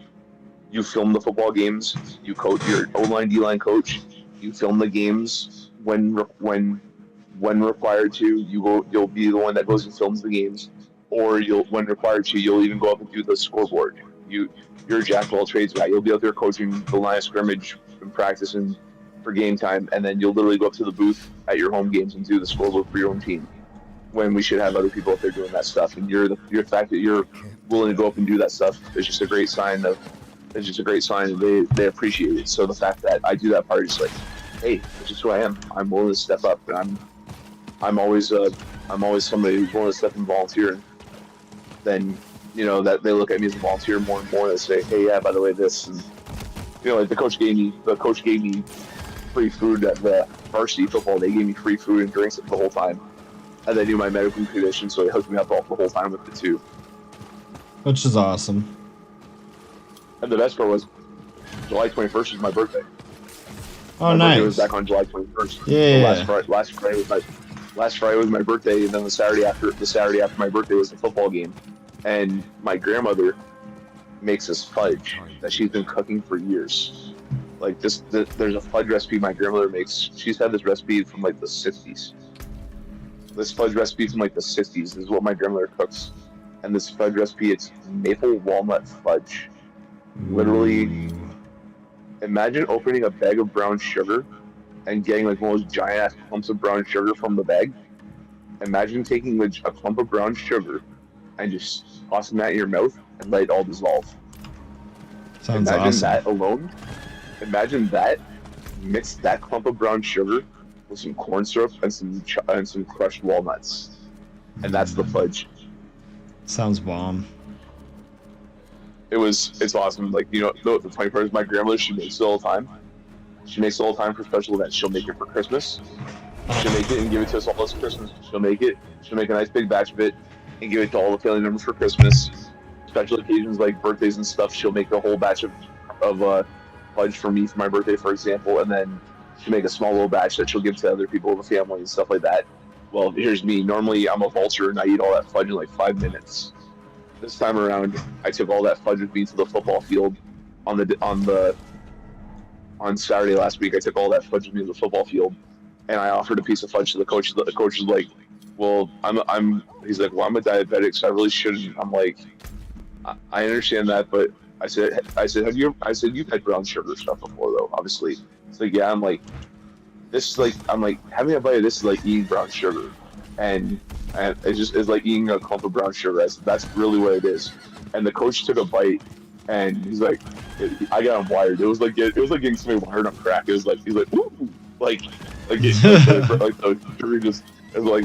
E: film the football games. You coach your O-line, D-line coach. You film the games when required to. You'll be the one that goes and films the games, or when required to, you'll even go up and do the scoreboard. You're a jack of all trades guy. You'll be out there coaching the line of scrimmage and practicing for game time, and then you'll literally go up to the booth at your home games and do the scoreboard for your own team. When we should have other people out there doing that stuff, and your fact that you're willing to go up and do that stuff is just a great sign of. It's just a great sign, and they appreciate it. So the fact that I do that part is like, hey, this is who I am. I'm willing to step up, and I'm always somebody who's willing to step and volunteer. And then that they look at me as a volunteer more and more. They say, hey, yeah, by the way, this, and like the coach gave me free food at the varsity football. They gave me free food and drinks the whole time, and they knew my medical condition, so they hooked me up the whole time with it too.
A: Which is awesome.
E: And the best part was July 21st was my birthday.
A: Oh,
E: my birthday
A: nice.
E: was back on July 21st.
A: Yeah.
E: So last Friday was my birthday, and then the Saturday after my birthday was the football game. And my grandmother makes this fudge that she's been cooking for years. Like there's a fudge recipe my grandmother makes. She's had this recipe from like the 60s. This fudge recipe from like the 60s. This is what my grandmother cooks. And this fudge recipe, it's maple walnut fudge. Literally, imagine opening a bag of brown sugar and getting like one of those giant ass clumps of brown sugar from the bag. Imagine taking a clump of brown sugar and just tossing that in your mouth and let it all dissolve.
A: Sounds
E: Imagine
A: awesome.
E: that alone. Imagine that. Mix that clump of brown sugar with some corn syrup and some crushed walnuts, and that's the fudge.
A: Sounds bomb.
E: It's awesome. Like the funny part is my grandmother, she makes it all the time. She makes it all the time for special events. She'll make it for Christmas. She'll make it and give it to us all as Christmas. She'll make a nice big batch of it and give it to all the family members for Christmas. Special occasions like birthdays and stuff, she'll make a whole batch of fudge for me for my birthday, for example, and then she'll make a small little batch that she'll give to other people in the family and stuff like that. Well, here's me. Normally, I'm a vulture and I eat all that fudge in like 5 minutes. This time around, I took all that fudge with me to the football field on Saturday last week. I took all that fudge with me to the football field, and I offered a piece of fudge to the coach. The coach was like, "Well, he's like, well, I'm a diabetic, so I really shouldn't." I'm like, I understand that, but I said, you've had brown sugar stuff before, though. Obviously, it's like, yeah. I'm like, having a bite of this is like eating brown sugar, and it's like eating a clump of brown sugar. That's really what it is. And the coach took a bite, and he's like, I got him wired. It was like getting somebody wired on crack. It was like, he's like, ooh, like the sugar just it was one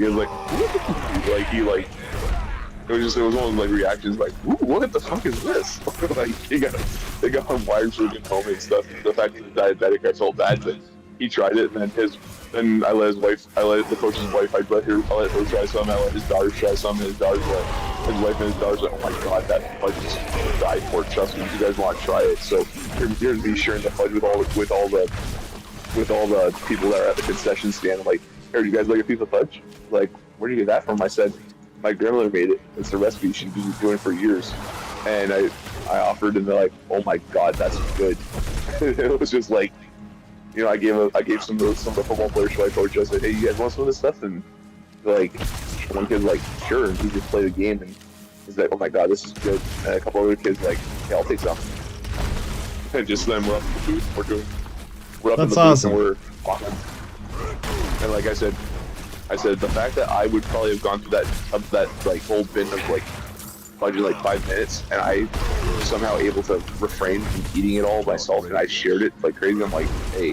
E: of those like reactions like, ooh, what the fuck is this? Like they got him wired for getting home and stuff. The fact that he's diabetic, I felt bad, but he tried it, and then I let the coach's wife, I let her try some, I let his daughter try some, and his wife and his daughter's like, oh my god, that fudge is gonna die for it. Trust me, if you guys want to try it. So here's me sharing the fudge with all the people that are at the concession stand. I'm like, here, do you guys like a piece of fudge? Like, where do you get that from? I said, my grandmother made it. It's a recipe she's been doing for years. And I offered, and they're like, oh my god, that's good. It was just like, I gave some of the football players to my coach. I said, hey, you guys want some of this stuff? And like, one kid's like, sure. And he just played a game, and he's like, oh my god, this is good. And a couple other kids like, yeah, I'll take some. And just then we're up in the booth. We're up in the booth, and we're walking. And like I said, the fact that I would probably have gone through that like whole bin of like fudge in like 5 minutes, and was somehow able to refrain from eating it all myself, and I shared it like crazy. I'm like, hey,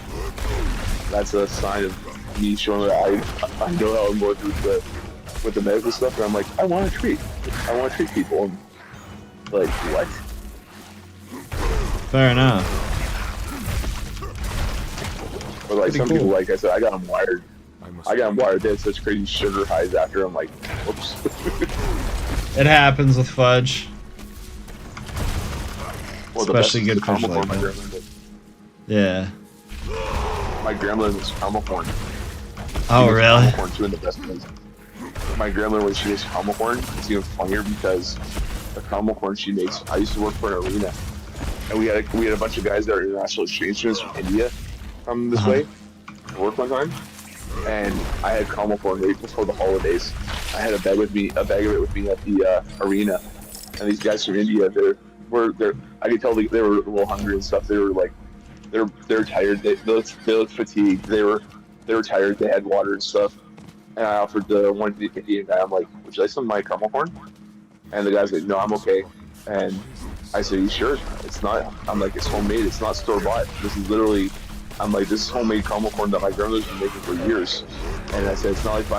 E: that's a sign of me showing that I know how I'm going through with the medical stuff, and I'm like, I want to treat people. And like, what?
A: Fair enough.
E: But like
A: Pretty
E: some
A: cool.
E: people, like I said, I got them wired.
B: must
E: I got them wired. They had such crazy sugar highs after. I'm like, whoops.
A: It happens with fudge.
E: Well, the
A: Especially
E: best is
A: good
E: the caramel
A: fudge
E: corn
A: like
E: my
A: that.
E: grandmother did.
A: Yeah.
E: My grandmother was caramel corn.
A: Oh,
E: She makes
A: really?
E: Caramel corn too in the best place. My grandmother, when she makes caramel corn, it's even funnier because the caramel corn she makes. I used to work for an arena, and we had a bunch of guys that are international exchange students from India come this
A: Uh-huh.
E: way to work one time, and I had caramel corn right before the holidays. I had a bag of it with me at the arena, and these guys from India, they're I could tell they were a little hungry and stuff. They were like, they're tired. They looked fatigued. They were tired. They had water and stuff. And I offered the one Indian guy, I'm like, would you like some of my caramel corn? And the guy's like, no, I'm okay. And I said, you sure? It's not, I'm like, it's homemade. It's not store bought. This is literally, I'm like, this is homemade caramel corn that my grandmother's been making for years. And I said, it's not like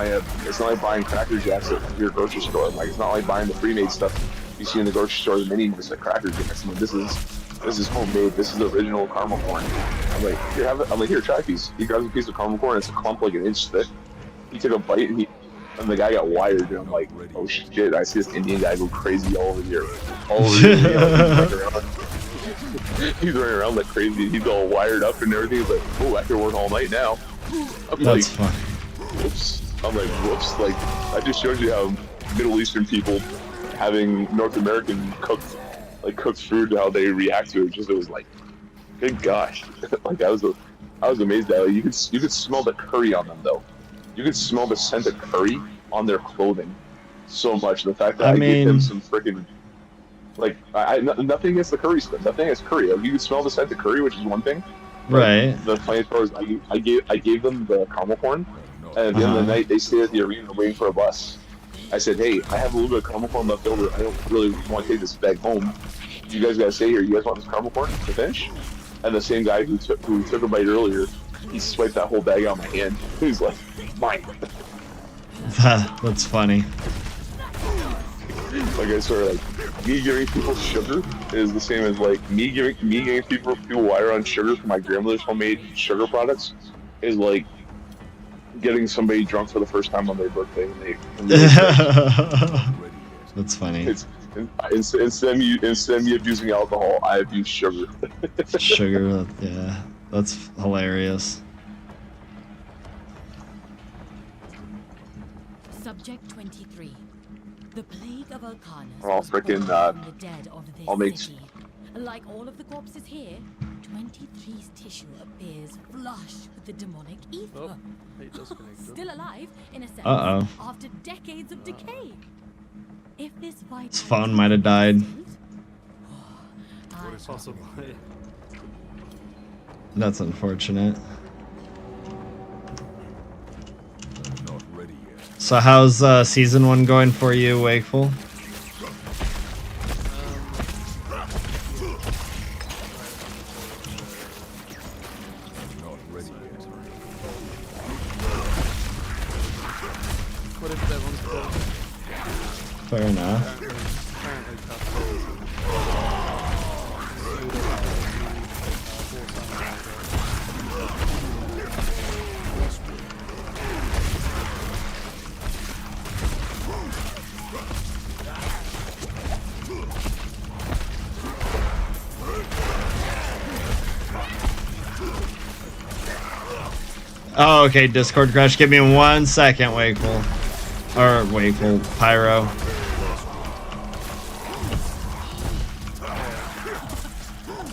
E: buying Cracker Jacks at your grocery store. I'm like, it's not like buying the pre-made stuff you see in the grocery store, the mini just like Cracker Jacks. I'm like, this is homemade. This is the original caramel corn. I'm like, here, try a piece. He grabs a piece of caramel corn. It's a clump like an inch thick. He took a bite and the guy got wired. And I'm like, oh shit! I see this Indian guy go crazy all over here, all over here. He's running around like crazy. He's all wired up and everything. He's like, oh, I can work all night now. I'm like,
A: That's funny.
E: whoops. I'm like, whoops. Like, I just showed you how Middle Eastern people having North American cooked food, how they react to it. It was like, good gosh. Like I was amazed at it. You could smell the curry on them though. You could smell the scent of curry on their clothing so much. The fact that I gave them some freaking like nothing against the curry stuff. Nothing against curry. Like, you could smell the scent of curry, which is one thing.
A: Right.
E: The funny part is I gave them the caramel corn, and at the end of the night they stayed at the arena waiting for a bus. I said, hey, I have a little bit of caramel corn left over. I don't really want to take this back home. You guys gotta stay here. You guys want this caramel corn to finish? And the same guy who took a bite earlier, he swiped that whole bag out of my hand. He's like, mine.
A: That's funny.
E: Like I swear, like me giving people sugar is the same as like me giving people wire on sugar for my grandmother's homemade sugar products is like getting somebody drunk for the first time on their birthday.
A: That's funny.
E: It's instead of me abusing alcohol, I abuse sugar.
A: Sugar, yeah, that's hilarious.
F: Subject 23. The plague of Arcanus
E: I'll
F: was
E: frickin',
F: born from the dead of this
E: I'll make-
F: city. Like all of the corpses here, 23's tissue appears flush with the demonic ether.
D: Oh, he disconnected.
F: Still alive, in a sense,
A: Uh-oh.
F: after decades of decay. If this vitality
A: His phone might have died.
F: I
D: Possibly.
A: That's unfortunate.
B: Not ready yet.
A: So how's season 1 going for you, Wakeful?
B: Not ready yet.
D: Whatever that one's called.
A: Fair enough.
D: Apparently tough.
A: Oh, okay, Discord crash. Give me 1 second, Wakeful. Or Wakeful, Pyro.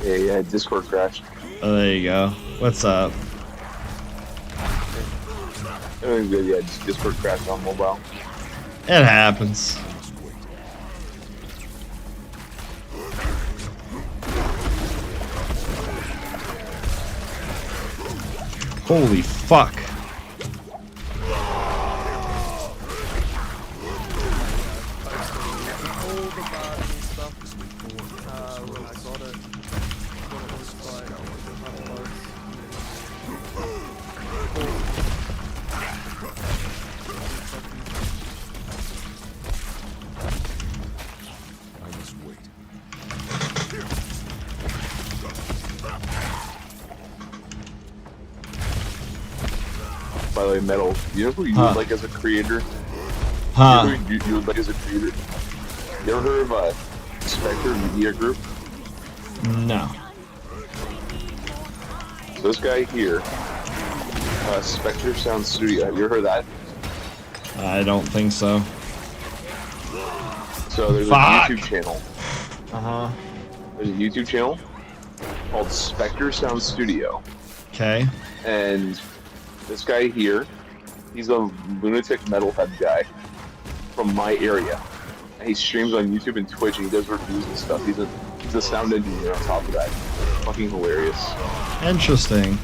E: Yeah, Discord crashed.
A: Oh, there you go. What's up?
E: Everything's good. Yeah, just Discord crashed on mobile.
A: It happens. Holy fuck.
D: All the bars and stuff
E: by the way, Metal. You know who you
A: Huh.
E: would like as a creator?
A: Huh.
E: You know who you would like as a creator? You ever heard of Spectre Media Group?
A: No.
E: So this guy here, Spectre Sound Studio. Have you ever heard of that?
A: I don't think so.
E: So there's
A: Fuck.
E: a YouTube channel.
A: Uh-huh.
E: There's a YouTube channel called Spectre Sound Studio.
A: Okay.
E: And this guy here, he's a lunatic metalhead guy from my area. And he streams on YouTube and Twitch, and he does reviews and stuff. He's a sound engineer on top of that. Fucking hilarious.
A: Interesting.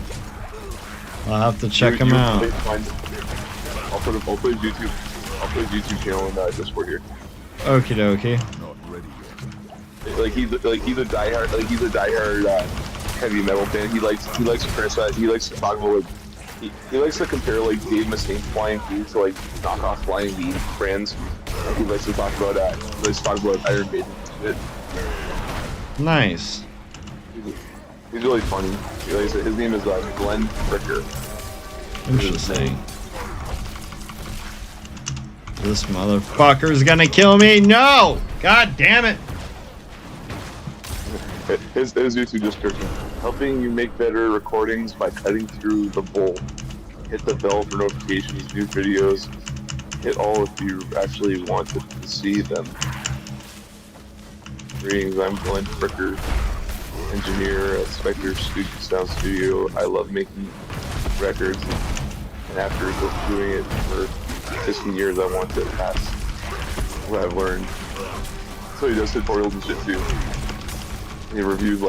A: I'll have to check him out.
E: I'll put his YouTube channel in Discord here.
A: Okie dokie.
B: Not ready yet.
E: He's a diehard heavy metal fan. He likes to criticize. He likes to talk about like he likes to compare like Dave Mustaine's Flying V to like knockoff Flying V brands. He likes to talk about Iron Maiden.
A: Nice.
E: He's really funny. Like I said, his name is Glenn Fricker.
A: Interesting. This motherfucker's gonna kill me. No! God damn it!
E: His YouTube description: helping you make better recordings by cutting through the bull. Hit the bell for notifications, new videos. Hit all if you actually want to see them. Greetings, I'm Glenn Fricker, engineer at Spectre Sound Studio. I love making records, and after doing it for 16 years, I want to pass what I've learned. So he does tutorials and shit too. And he reviews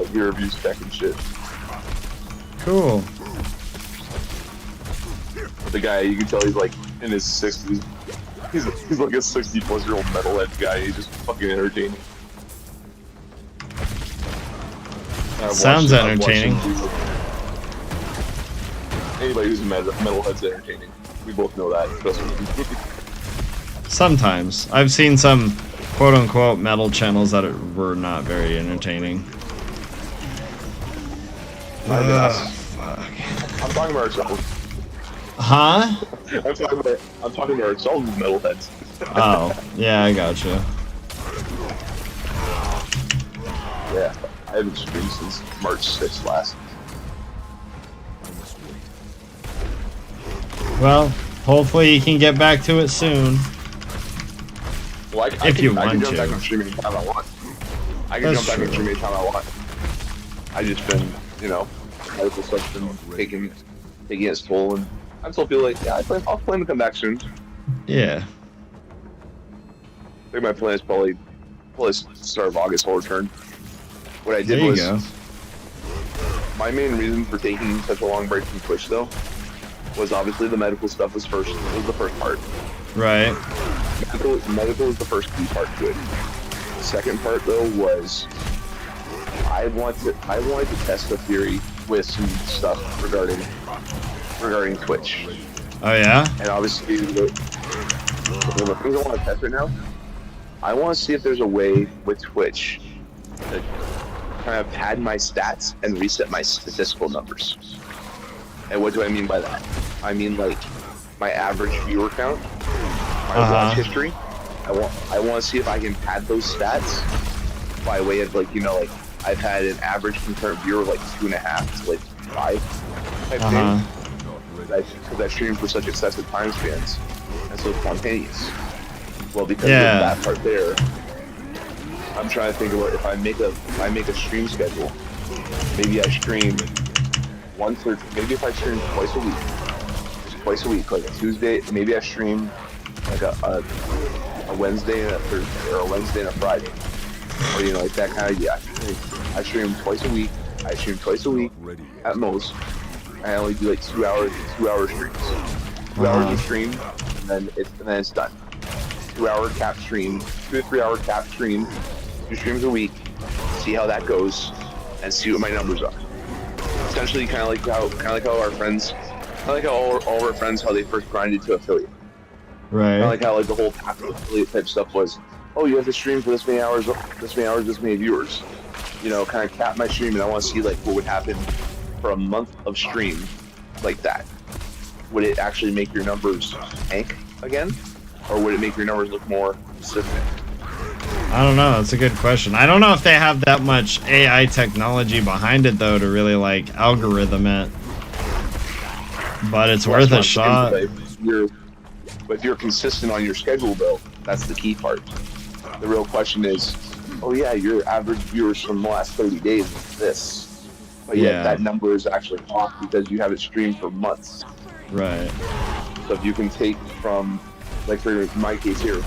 E: tech and shit.
A: Cool.
E: The guy, you can tell he's like in his 60s. He's like a 60-plus-year-old metalhead guy. He's just fucking entertaining.
A: Sounds entertaining.
E: Anybody who's a metalhead's entertaining. We both know that. Trust me.
A: Sometimes. I've seen some quote-unquote metal channels that were not very entertaining.
E: Fuck. I'm talking about ourselves.
A: Huh?
E: I'm talking about ourselves as metalheads.
A: Oh, yeah, I gotcha.
E: Yeah, I haven't streamed since March 6th last.
B: I must wait.
A: Well, hopefully you can get back to it soon.
E: Well, I
A: If you
E: can
A: want
E: jump back
A: to.
E: and stream anytime I want. I can
A: That's
E: jump back and
A: true.
E: stream anytime I want. I just been, medical stuff's been taking its toll, and I still feel like, yeah, I'll plan to come back soon.
A: Yeah.
E: I think my plan is probably start of August I'll return. What I
A: There
E: did
A: you
E: was,
A: go.
E: my main reason for taking such a long break from Twitch, though, was obviously the medical stuff was the first part.
A: Right.
E: Medical was the first key part to it. The second part, though, was I wanted to test the theory with some stuff regarding Twitch.
A: Oh, yeah?
E: And obviously, the things I want to test right now, I want to see if there's a way with Twitch to kind of pad my stats and reset my statistical numbers. And what do I mean by that? I mean, like, my average viewer count, my watch history. I want to see if I can pad those stats by way of, like, I've had an average concurrent viewer of like 2.5 to like 5 type thing. Because I stream for such excessive time spans and so spontaneous. Well, because of that part there, I'm trying to think about if I make a stream schedule. Maybe I stream once or maybe if I stream twice a week, just twice a week, like a Tuesday. Maybe I stream like a Wednesday and a Thursday, or a Wednesday and a Friday, or like that kind of I stream twice a week. At most. I only do like 2 hours streams. 2 hours of stream, and then it's done. 2 hour cap stream, 2 to 3 hour cap stream, 2 streams a week. See how that goes, and see what my numbers are. Essentially, kind of like how our friends, all of our friends, how they first grinded to affiliate.
A: Right.
E: Kind of like how the whole path of affiliate type stuff was. Oh, you have to stream for this many hours, this many viewers. Kind of cap my stream, and I want to see like what would happen for a month of stream like that. would it actually make your numbers tank again, or would it make your numbers look more consistent?
A: I don't know. That's a good question. I don't know if they have that much AI technology behind it though to really like algorithm it. But it's worth a shot.
E: If you're consistent on your schedule though, that's the key part. The real question is, oh yeah, your average viewers from the last 30 days is this. But yet that number is actually off because you have it streamed for months.
A: Right.
E: So if you can take from, like for my case here,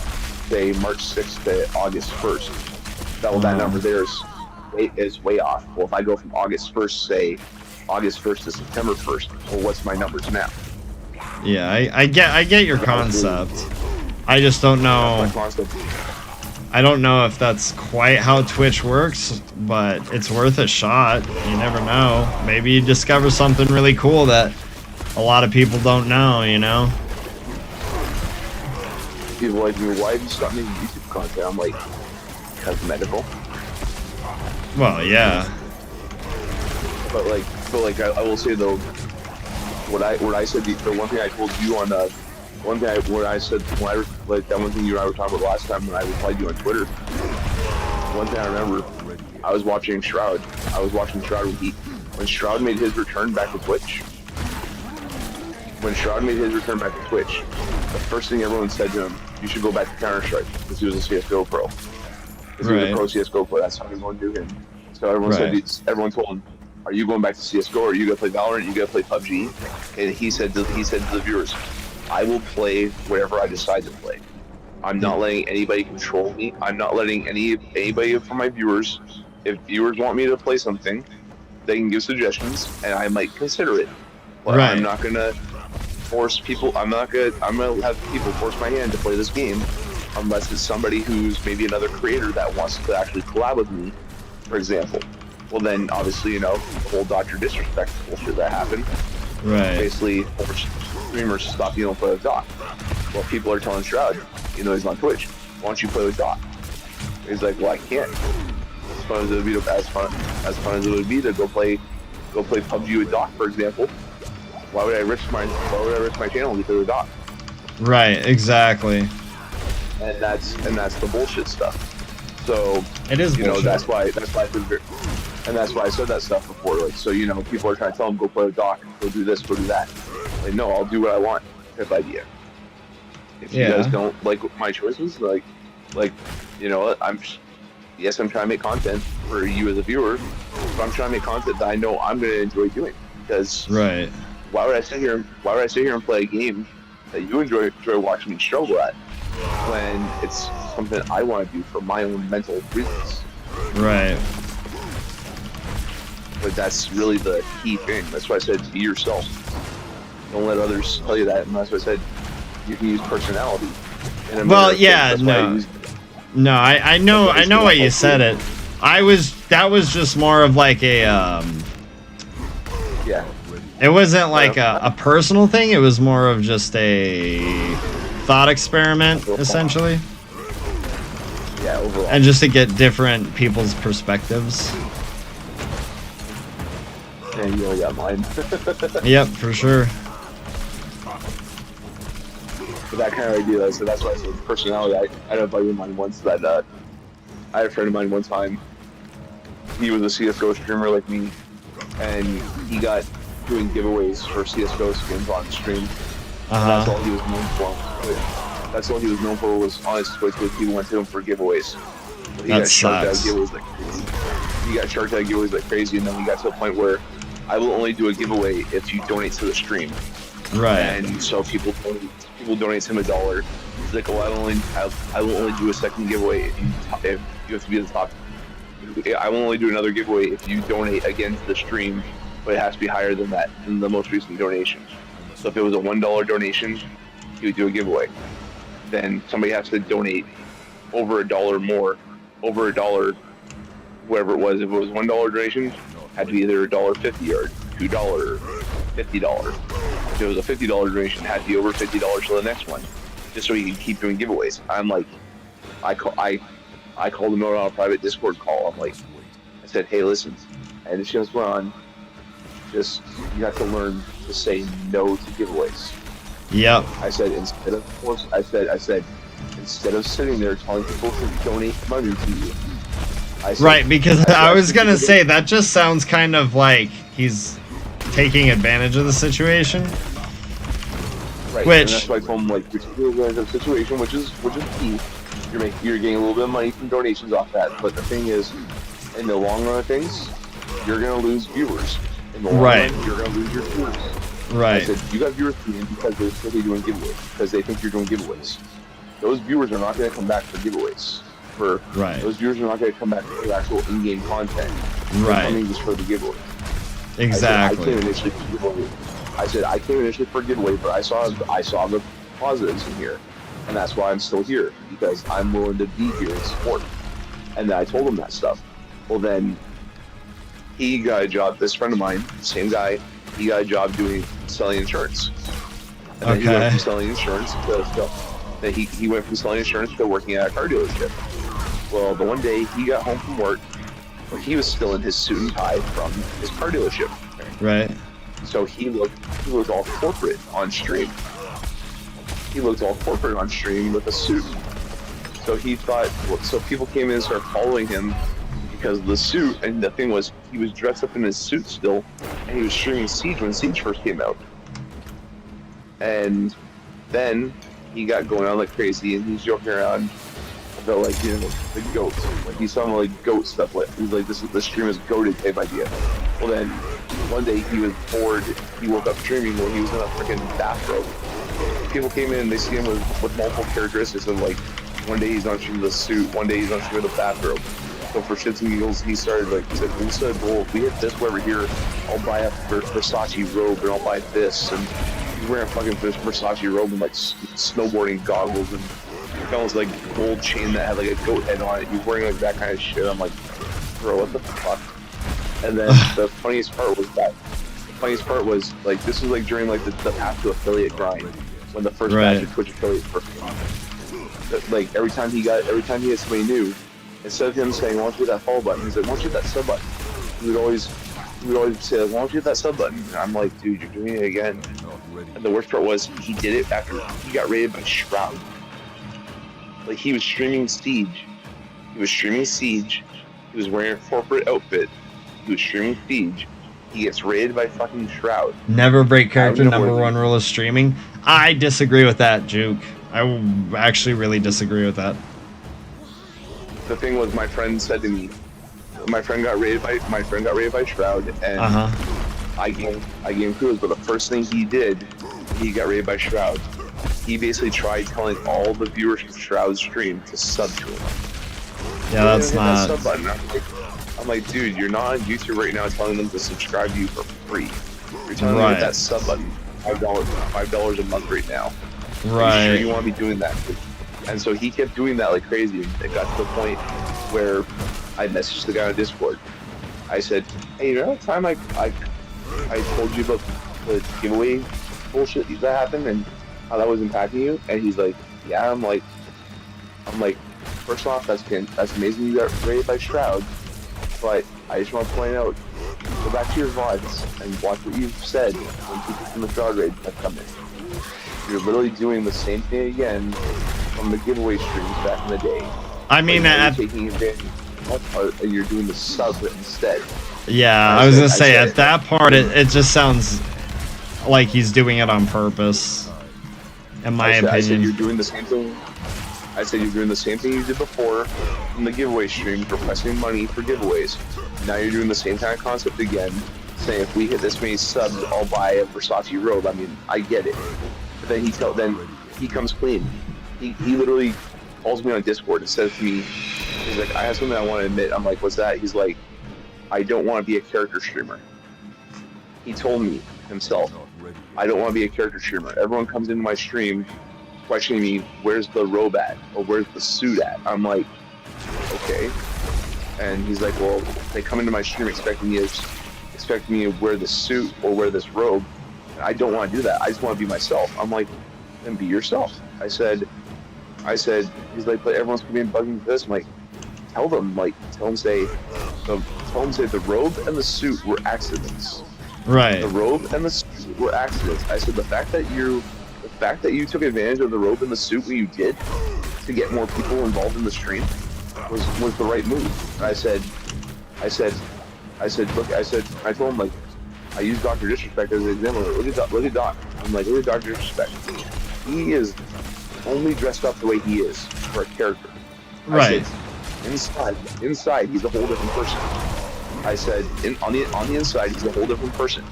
E: say March 6th to August 1st, that number there is way off. Well, if I go from August 1st, say August 1st to September 1st, well, what's my numbers now?
A: Yeah, I get your concept. I just don't know. I don't know if that's quite how Twitch works, but it's worth a shot. You never know. Maybe you discover something really cool that a lot of people don't know, you know?
E: People like me, why have you stopped making YouTube content? I'm like, because medical.
A: Well, yeah.
E: But like I will say though, what I said, the one thing I told you on one thing what I said when I like that one thing you and I were talking about last time when I replied to you on Twitter. One thing I remember, I was watching Shroud. When Shroud made his return back to Twitch. When Shroud made his return back to Twitch, the first thing everyone said to him, you should go back to Counter-Strike, because he was a CSGO pro. Because he was a pro CSGO pro, that's how everyone knew him. So everyone told him, are you going back to CSGO, or are you going to play Valorant, you going to play PUBG? And he said to the viewers, I will play whatever I decide to play. I'm not letting anybody control me. I'm not letting anybody from my viewers, if viewers want me to play something, they can give suggestions, and I might consider it. But I'm not going to force people. I'm gonna have people force my hand to play this game unless it's somebody who's maybe another creator that wants to actually collab with me, for example. Well then obviously, you know, the whole Dr. Disrespect bullshit that happened.
A: Right.
E: Basically forced streamers to stop being able to play with Doc. Well, people are telling Shroud, you know, he's on Twitch, why don't you play with Doc? He's like, well, I can't. As fun as it would be to go play PUBG with Doc, for example. Why would I risk my channel to play with Doc?
A: Right, exactly.
E: And that's the bullshit stuff. So
A: it is,
E: you know, that's why I said that stuff before. Like, so you know, people are trying to tell them go play with Doc, go do this, go do that. Like, no, I'll do what I want. Type idea. If you guys don't like my choices, like you know, I'm trying to make content for you as a viewer, but I'm trying to make content that I know I'm going to enjoy doing. Because why would I sit here and play a game that you enjoy watching me struggle at when it's something I want to do for my own mental reasons?
A: Right.
E: But that's really the key thing. That's why I said be yourself. Don't let others tell you that. And that's why I said you can use personality.
A: Well, yeah, no, I know why you said it. That was just more of like a
E: yeah.
A: It wasn't like a personal thing. It was more of just a thought experiment, essentially.
E: Yeah, overall.
A: And just to get different people's perspectives.
E: And you only got mine.
A: Yep, for sure.
E: But that kind of idea, so that's why I said personality. I had a buddy of mine once that I had a friend of mine one time. He was a CSGO streamer like me, and he got doing giveaways for CSGO skins on stream. That's all he was known for. That's all he was known for was on his Twitch. People went to him for giveaways. But he got sharked out of giveaways like crazy. He got sharked out of giveaways like crazy, and then he got to a point where I will only do a giveaway if you donate to the stream.
A: Right.
E: And so people donate him $1. He's like, oh, I will only do a second giveaway if you have to be at the top. I will only do another giveaway if you donate again to the stream, but it has to be higher than that, than the most recent donation. So if it was a $1 donation, he would do a giveaway. Then somebody has to donate over $1 more, over $1, whatever it was. If it was $1 donation, it had to be either $1.50 or $2 or $50. If it was a $50 donation, it had to be over $50 for the next one, just so he can keep doing giveaways. I'm like, I called him out on a private Discord call. I'm like, I said, hey, listen, and this just went on. just you have to learn to say no to giveaways.
A: Yep.
E: I said instead of sitting there telling people to donate money to you. I said,
A: Right, because I was gonna
E: people
A: say that just sounds kind of like he's taking advantage of the situation.
E: right,
A: Which-
E: and that's why I told him, like, you're taking advantage of the situation, which is key. You're getting a little bit of money from donations off that, but the thing is, in the long run of things, you're gonna lose viewers. In the long
A: Right.
E: run, you're gonna lose your viewers. I
A: Right.
E: said, you got viewers coming in because they're still doing giveaways, because they think you're doing giveaways. Those viewers are not going to come back for giveaways.
A: Right.
E: Those viewers are not going to come back for actual in-game content. They're
A: Right.
E: coming just for the giveaway.
A: Exactly.
E: I came initially for giveaway. I came initially for giveaway, but I saw the positives in here, and that's why I'm still here, because I'm willing to be here and support. And then I told him that stuff. Well, then he got a job. This friend of mine, same guy, he got a job selling insurance. And then he went from selling insurance to then he went from selling insurance to working at a car dealership. Well, the one day he got home from work, well, he was still in his suit and tie from his car dealership.
A: Right.
E: So he looked all corporate on stream. He looked all corporate on stream with a suit. So he thought, so people came in and started following him because of the suit. And the thing was, he was dressed up in his suit still, and he was streaming Siege when Siege first came out. And then he got going on like crazy, and he's joking around about, like, you know, the goats. Like, he's talking like goat stuff. Like, he's like, this stream is goated type idea. Well, then one day he was bored. He woke up streaming when he was in a freaking bathrobe. People came in and they see him with multiple characteristics of, like, one day he's on stream with a suit, one day he's on stream with a bathrobe. So for shits and giggles, he said, well, if we hit this over here, I'll buy a Versace robe and I'll buy this. And he's wearing a fucking Versace robe and, like, snowboarding goggles and almost like gold chain that had like a goat head on it. He's wearing like that kind of shit. I'm like, bro, what the fuck? And then the funniest part was like, this was like during like the path to affiliate grind, when the first batch of Twitch affiliates first came out. Like every time he had somebody new, instead of him saying, why don't you hit that follow button, he's like, why don't you hit that sub button? He would always say, like, why don't you hit that sub button? And I'm like, dude, you're doing it again. And the worst part was, he did it after he got raided by Shroud. Like, he was streaming Siege. He was wearing a corporate outfit. He was streaming Siege. He gets raided by fucking Shroud.
A: Never break character, number one rule of streaming. I disagree with that, Juke. I actually really disagree with that.
E: The thing was, my friend said to me, my friend got raided by Shroud, and I gave him kudos, but the first thing he did, he got raided by Shroud. He basically tried telling all the viewers from Shroud's stream to sub to him.
A: Yeah, that's not...
E: That sub button. I'm like, dude, you're not on YouTube right now telling them to subscribe to you for free. You're telling them to hit that sub button, $5 a month right now.
A: Right.
E: Are you sure you want to be doing that? And so he kept doing that like crazy. It got to the point where I messaged the guy on Discord. I said, hey, you know that time I told you about the giveaway bullshit that happened and how that was impacting you? And he's like, yeah. I'm like, first off, that's amazing you got raided by Shroud, but I just want to point out, go back to your VODs and watch what you've said when people from the Shroud raid have come in. You're literally doing the same thing again from the giveaway streams back in the day.
A: I mean,
E: you're taking advantage and you're doing the sub instead.
A: Yeah, I was gonna say, at that part, it just sounds like he's doing it on purpose. In my opinion.
E: I said you're doing the same thing. I said you're doing the same thing you did before in the giveaway streams, requesting money for giveaways. Now you're doing the same kind of concept again, saying if we hit this many subs, I'll buy a Versace robe. I mean, I get it. But then he comes clean. He literally calls me on Discord and says to me, he's like, I have something I want to admit. I'm like, what's that? He's like, I don't want to be a character streamer. He told me himself, I don't want to be a character streamer. Everyone comes into my stream questioning me, where's the robe at? Or where's the suit at? I'm like, okay. And he's like, well, they come into my stream expecting me to wear the suit or wear this robe. And I don't want to do that. I just want to be myself. I'm like, then be yourself. I said, he's like, but everyone's going to be bugging for this. I'm like, tell them say the robe and the suit were accidents.
A: Right.
E: The robe and the suit were accidents. I said the fact that you took advantage of the robe and the suit when you did to get more people involved in the stream was the right move. And I told him, like, I used Dr. Disrespect as an example. Look at Doc. I'm like, look at Dr. Disrespect. He is only dressed up the way he is for a character.
A: Right.
E: I said, inside, he's a whole different person. I said, on the inside, he's a whole different person.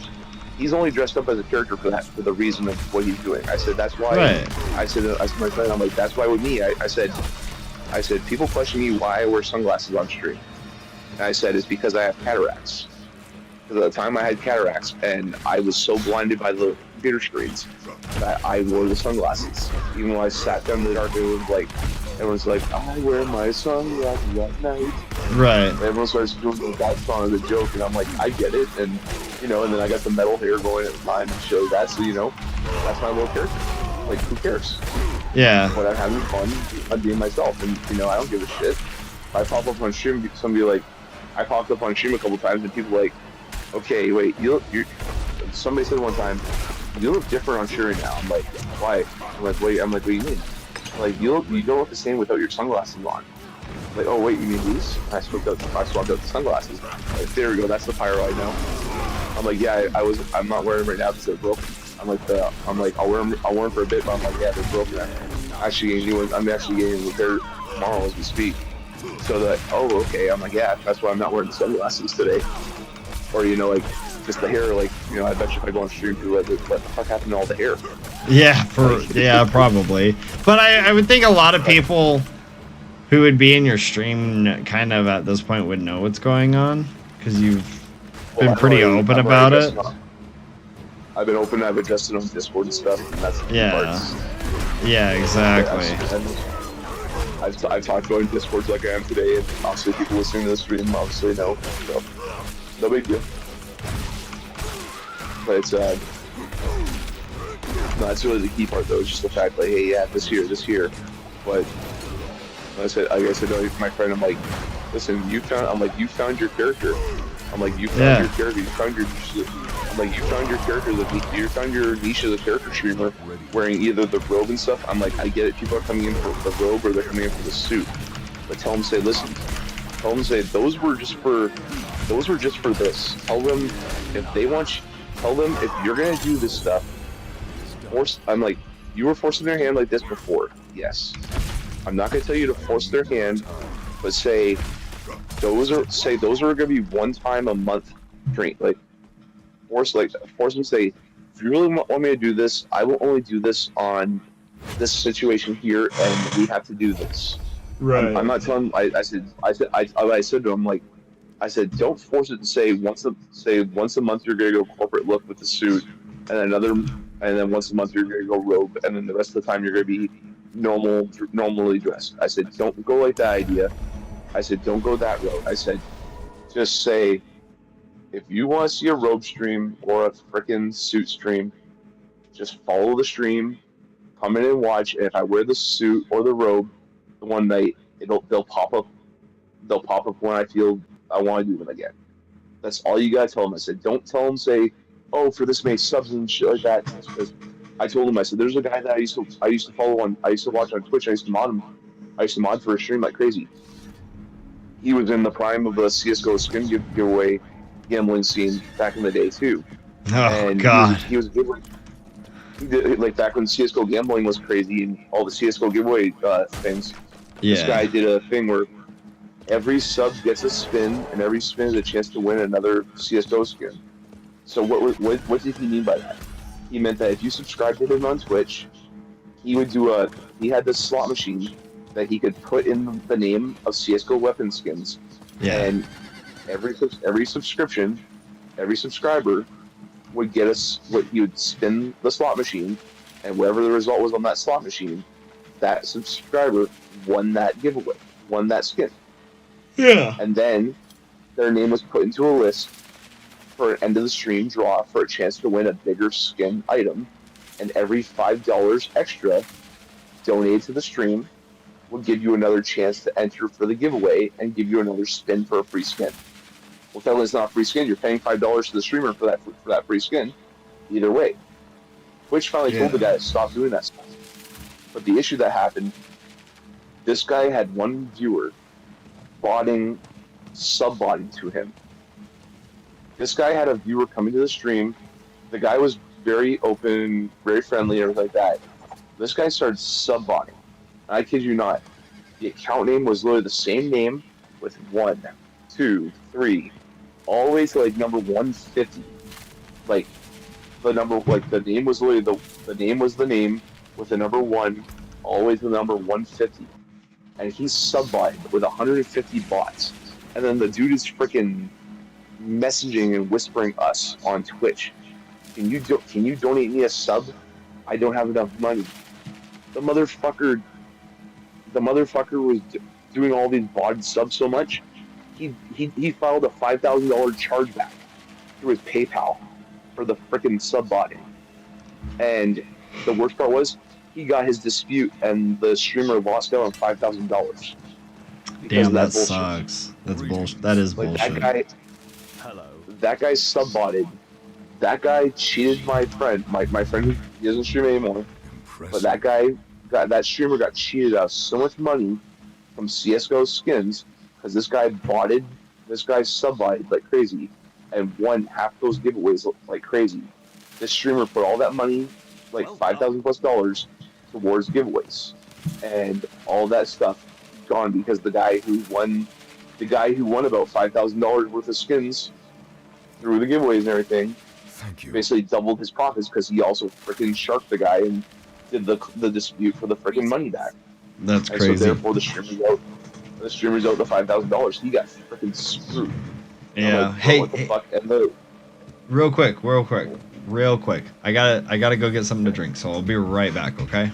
E: He's only dressed up as a character for the reason of what he's doing. I said, that's why.
A: Right.
E: I said to my friend, I'm like, that's why with me. I said, people question me why I wear sunglasses on stream. And I said, it's because I have cataracts. Because at the time I had cataracts, and I was so blinded by the computer screens that I wore the sunglasses. Even when I sat down in the dark, everyone's like, I wear my sunglasses at night.
A: Right.
E: And everyone starts doing that song as a joke, and I'm like, I get it. And, and then I got the metal hair going at the time and showed that, so, that's my little character. Like, who cares?
A: Yeah.
E: But I'm having fun. I'm being myself, and, I don't give a shit. If I pop up on stream, I popped up on stream a couple times, and people like, okay, wait, somebody said one time, you look different on stream now. I'm like, why? I'm like, wait, what do you mean? Like, you don't look the same without your sunglasses on. Like, oh wait, you mean these? I swapped out the sunglasses. Like, there we go, that's the pyro I know. I'm like, yeah, I'm not wearing them right now because they're broken. I'm like, I'll wear them for a bit, but I'm like, yeah, they're broken. I'm actually getting repaired tomorrow as we speak. So they're like, oh, okay. I'm like, yeah, that's why I'm not wearing the sunglasses today. Or, like, just the hair, like, I bet you if I go on stream too, like, what the fuck happened to all the hair?
A: Yeah, probably. But I would think a lot of people who would be in your stream kind of at this point would know what's going on, because you've been pretty open about it.
E: I've been open, I've adjusted on Discord and stuff, and that's the parts.
A: Yeah, exactly.
E: I've talked about Discords like I am today, and obviously people listening to the stream obviously know, so no big deal. But it's no, that's really the key part though. It's just the fact, like, hey, yeah, this here. But like I said to my friend, I'm like, listen, you found your character. I'm like, you found your character. You found your character. You found your niche as a character streamer, wearing either the robe and stuff. I'm like, I get it. People are coming in for the robe or they're coming in for the suit. But tell them, those were just for this. Tell them if you're gonna do this stuff. I'm like, you were forcing their hand like this before. Yes. I'm not gonna tell you to force their hand, but say those are gonna be one time a month drink. Like force them to say, if you really want me to do this, I will only do this on this situation here, and we have to do this.
A: Right.
E: I'm not telling. I said to him, like, I said, don't force it to say once a month you're gonna go corporate look with the suit, and then once a month you're gonna go robe, and then the rest of the time you're gonna be normally dressed. I said, don't go like that idea. I said, don't go that road. I said, just say, if you want to see a robe stream or a frickin' suit stream, just follow the stream, come in and watch. And if I wear the suit or the robe the one night, they'll pop up. They'll pop up when I feel I want to do them again. That's all you gotta tell them. I said, don't tell them, say, oh, for this many subs and shit like that. Because I told him, I said, there's a guy that I used to follow on, I used to watch on Twitch. I used to mod for a stream like crazy. He was in the prime of the CS:GO skin giveaway gambling scene back in the day too.
A: Oh,
E: and
A: God.
E: He was a giveaway. He did, like, back when CS:GO gambling was crazy and all the CS:GO giveaway things.
A: Yeah.
E: This guy did a thing where every sub gets a spin, and every spin is a chance to win another CS:GO skin. So what did he mean by that? He meant that if you subscribe to him on Twitch, he had this slot machine that he could put in the name of CS:GO weapon skins.
A: Yeah.
E: And every subscription, every subscriber would get us what he would spin the slot machine, and whatever the result was on that slot machine, that subscriber won that giveaway, won that skin.
A: Yeah.
E: And then their name was put into a list for an end of the stream draw for a chance to win a bigger skin item, and every $5 extra donated to the stream would give you another chance to enter for the giveaway and give you another spin for a free skin. Well, technically it's not a free skin. You're paying $5 to the streamer for that free skin. Either way, Twitch finally told the guy to stop doing that stuff. But the issue that happened, this guy had one viewer sub-botting to him. This guy had a viewer coming to the stream. The guy was very open, very friendly, everything like that. This guy started sub-botting. I kid you not. The account name was literally the same name with 1, 2, 3, all the way to like number 150. Like the number, like the name was literally the name was the name with the number 1 all the way to the number 150. And he's sub-botted with 150 bots. And then the dude is freaking messaging and whispering us on Twitch. Can you donate me a sub? I don't have enough money. The motherfucker was doing all these botted subs so much. He filed a $5,000 chargeback through his PayPal for the freaking sub botting. And the worst part was he got his dispute and the streamer lost out on $5,000.
A: Damn, that sucks. That's bullshit. That is
E: like
A: bullshit.
E: That guy sub-botted. That guy cheated my friend. My friend who doesn't stream anymore. But that streamer got cheated out of so much money from CSGO skins because this guy sub-botted like crazy and won half those giveaways like crazy. This streamer put all that money, like $5,000+ towards giveaways, and all that stuff gone because the guy who won about $5,000 worth of skins through the giveaways and everything, basically doubled his profits because he also freaking sharked the guy and did the dispute for the freaking money back.
A: That's
E: and
A: crazy.
E: So therefore the streamer's out the $5,000. He got freaking screwed.
A: Yeah.
E: Like,
A: hey,
E: what the fuck? And
A: real quick. I gotta go get something to drink, so I'll be right back. Okay.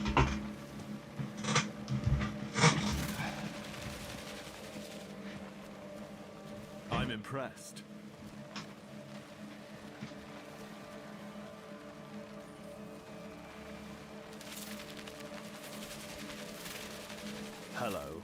B: I'm impressed. Hello.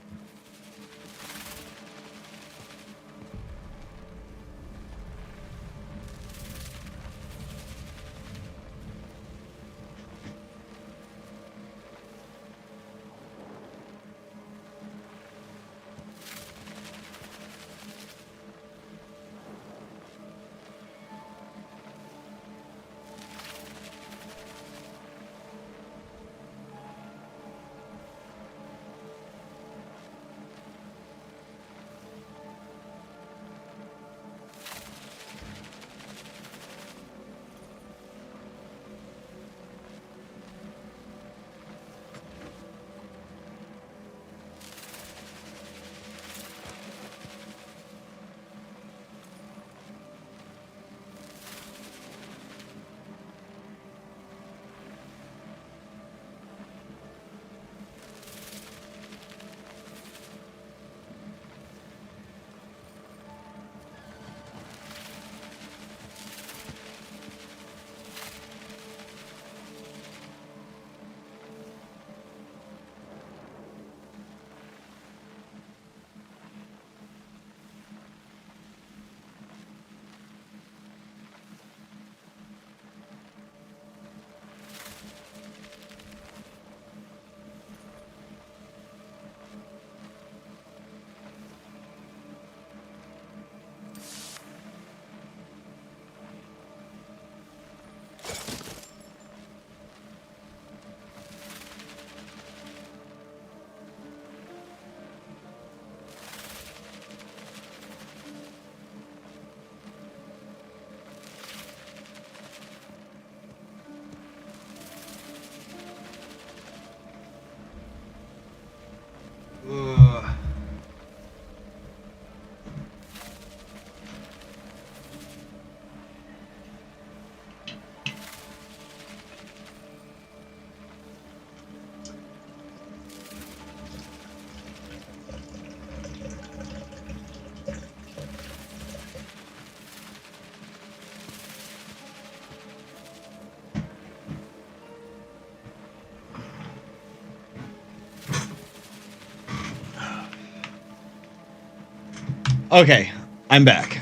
A: Okay, I'm back.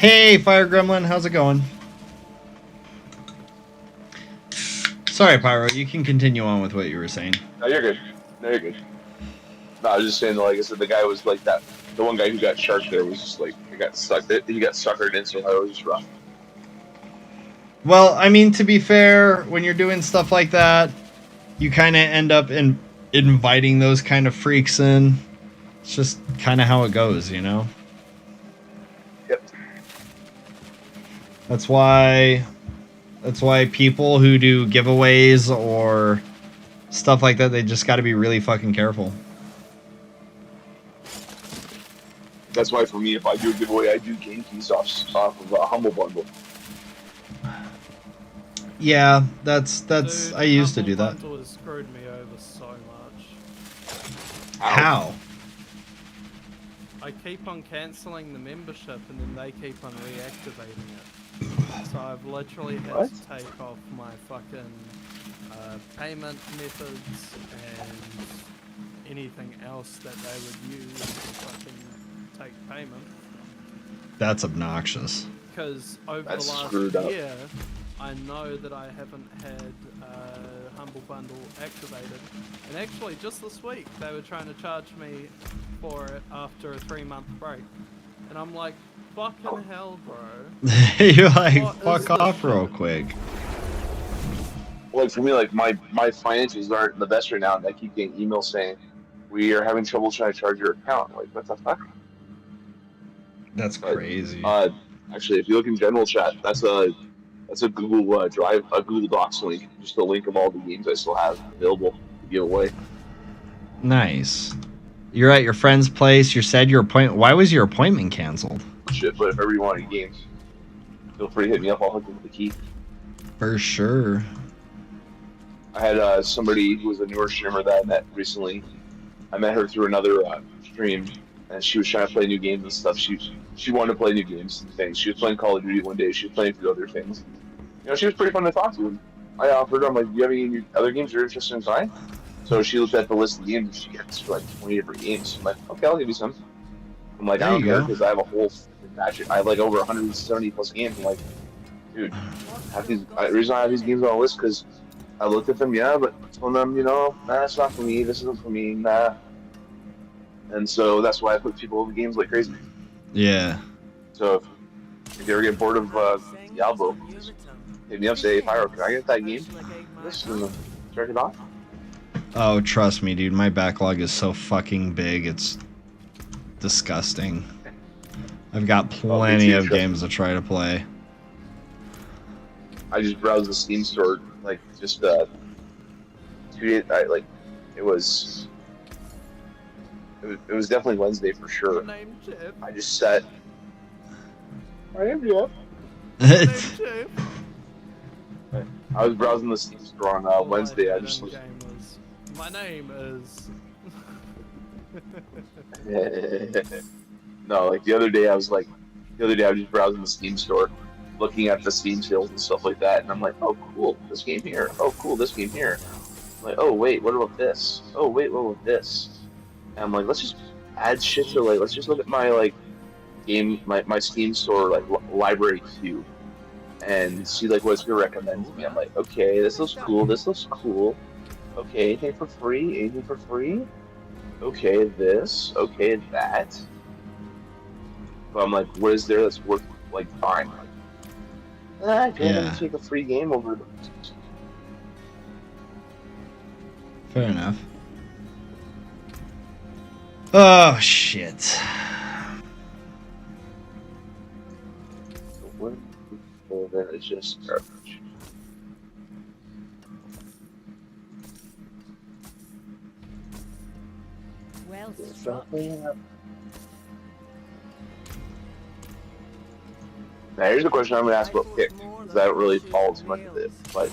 A: Hey, Fire Gremlin, how's it going? Sorry, Pyro, you can continue on with what you were saying.
E: No, you're good. No, you're good. No, I was just saying, like I said, the guy was like that. The one guy who got sharked there was just like he got sucked. He got suckered in, so it was just rough.
A: Well, I mean, to be fair, when you're doing stuff like that, you kind of end up inviting those kind of freaks in. It's just kind of how it goes, you know?
E: Yep.
A: That's why people who do giveaways or stuff like that, they just got to be really fucking careful.
E: That's why for me, if I do a giveaway, I do game keys off of a Humble Bundle.
A: Yeah, that's
G: Dude,
A: I used to do
G: Humble
A: that.
G: Bundle has screwed me over so much.
A: How?
G: I keep on cancelling the membership and then they keep on reactivating it. So I've literally had
E: What?
G: to take off my fucking payment methods and anything else that they would use to fucking take payment.
A: That's obnoxious.
G: Because over
E: That's
G: the
E: screwed
G: last
E: up.
G: year, I know that I haven't had Humble Bundle activated. And actually, just this week, they were trying to charge me for it after a 3-month break. And I'm like, fucking hell, bro.
A: You're like,
G: What is
A: fuck
G: this
A: off real
G: shit?
A: quick.
E: Like for me, like my finances aren't the best right now, and I keep getting emails saying we are having trouble trying to charge your account. I'm like, what the fuck?
A: That's
E: But,
A: crazy.
E: Actually, if you look in general chat, that's a Google Drive, a Google Docs link, just a link of all the games I still have available to give away.
A: Nice. You're at your friend's place. You said your appointment. Why was your appointment canceled?
E: Shit, but if ever you want any games, feel free to hit me up. I'll hook you with the key.
A: For sure.
E: I had somebody who was a newer streamer that I met recently. I met her through another stream, and she was trying to play new games and stuff. She wanted to play new games and things. She was playing Call of Duty one day. She was playing a few other things. You know, she was pretty fun to talk to. I offered her, I'm like, do you have any other games you're interested in trying? So she looked at the list of games, and she gets like 20 different games. I'm like, okay, I'll give you some. I'm like,
A: There
E: I don't
A: you
E: care
A: go.
E: because I have a whole batch. I have like over 170 plus games. I'm like, dude, the reason I have these games on the list because I looked at them, yeah, but told them, you know, nah, it's not for me. This isn't for me, nah. And so that's why I put people in the games like crazy.
A: Yeah.
E: So if you ever get bored of Diablo, just hit me up, say, hey, Pyro, can I get that game? This and check it off.
A: Oh, trust me, dude. My backlog is so fucking big. It's disgusting. I've got plenty
E: too,
A: of
E: trust
A: games to try to play.
E: I just browsed the Steam store, like, just 2 days, it was definitely Wednesday for sure.
G: Your name, Jeff.
E: I just sat. I am Jeff.
G: Your name, Jeff.
E: I was browsing the Steam store on
G: All
E: Wednesday. I
G: had
E: just
G: in game was, my name is.
E: no, like the other day I was just browsing the Steam store, looking at the Steam sales and stuff like that, and I'm like, oh cool, this game here. Oh cool, this game here. I'm like, oh wait, what about this? Oh wait, what about this? And I'm like, let's just add shit to let's just look at my my Steam store library queue and see what it's gonna recommend to me. I'm like, okay, this looks cool, this looks cool. Okay, anything for free? Anything for free? Okay, this. Okay, that. But I'm like, what is there that's worth buying? I can't take a free game over.
A: Fair enough. Oh, shit.
E: That is just garbage.
F: Well struck.
E: Now here's the question I'm going to ask about Kick, because I don't really follow too much of it. But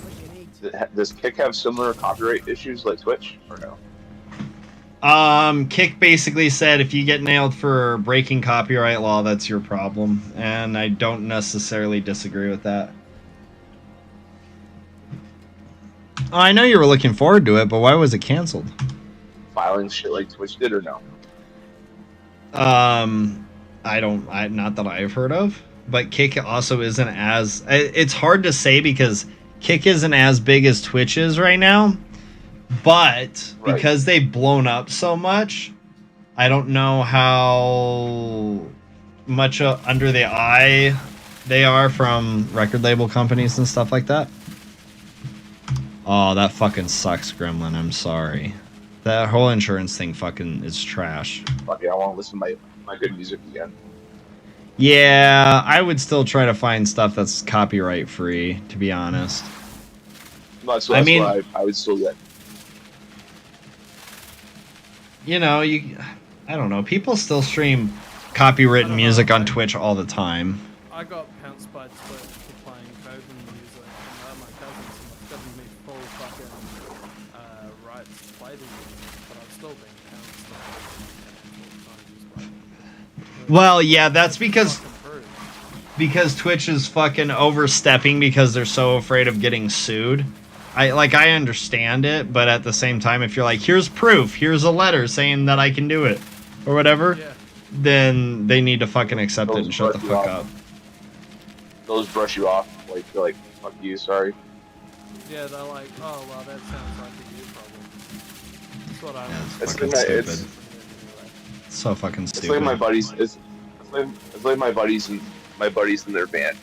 E: does Kick have similar copyright issues like Twitch, or no?
A: Kick basically said if you get nailed for breaking copyright law, that's your problem. And I don't necessarily disagree with that. Oh, I know you were looking forward to it, but why was it canceled?
E: Filing shit like Twitch did, or no?
A: Not that I've heard of. but Kick also isn't as. It's hard to say because Kick isn't as big as Twitch is right now, but
E: Right.
A: because they've blown up so much, I don't know how much under the eye they are from record label companies and stuff like that. Oh, that fucking sucks, Gremlin. I'm sorry. That whole insurance thing fucking is trash.
E: Fuck yeah, I want to listen to my good music again.
A: Yeah, I would still try to find stuff that's copyright free, to be honest.
E: So that's why I would still get.
A: You know, I don't know. People still stream copywritten music on Twitch all the time.
G: I got pounced by Twitch for playing Coven music, and my cousins have given me full fucking rights to play the music, but I've still been pounced.
A: Well, yeah, that's because Twitch is fucking overstepping because they're so afraid of getting sued. I understand it, but at the same time, if you're like, here's proof, here's a letter saying that I can do it, or whatever, then they need to fucking accept it and shut the fuck up.
E: Those brush you off, they're like, fuck you, sorry.
G: Yeah, they're like, oh, well, that sounds like a you problem. That's what I was.
A: It's fucking stupid. It's so fucking stupid.
E: It's like my buddies. It's like my buddies and their band.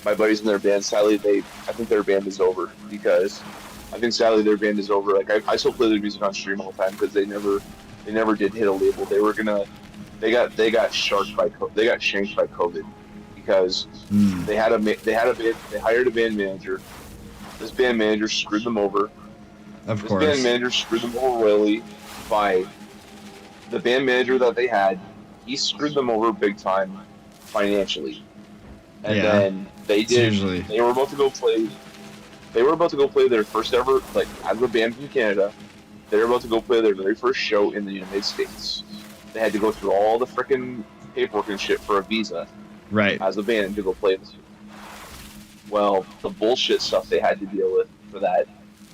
E: My buddies in their band, sadly, I think their band is over because I think sadly their band is over. Like I still play their music on stream all the time because they never did hit a label. They got shanked by COVID because they hired a band manager. This band manager screwed them over.
A: Of course.
E: This band manager screwed them over royally by the band manager that they had. He screwed them over big time financially. And then they were about to go play their first ever, as a band from Canada, they were about to go play their very first show in the United States. They had to go through all the frickin' paperwork and shit for a visa.
A: Right.
E: As a band to go play this. Well, the bullshit stuff they had to deal with for that,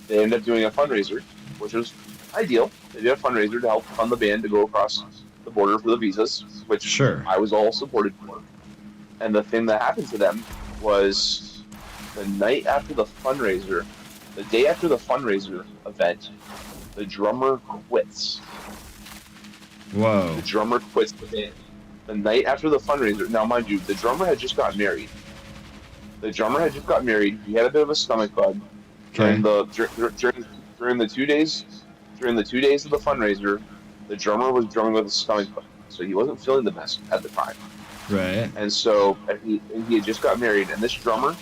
E: they ended up doing a fundraiser, which was ideal. They did a fundraiser to help fund the band to go across the border for the visas, which I was all supported for. And the thing that happened to them was the night after the fundraiser, the day after the fundraiser event, the drummer quits.
A: Whoa.
E: The drummer quits the band. The night after the fundraiser, now mind you, the drummer had just got married. He had a bit of a stomach bug.
A: Okay.
E: During the 2 days of the fundraiser, the drummer was drumming with a stomach bug, so he wasn't feeling the best at the time.
A: Right.
E: And so he had just got married, and this drummer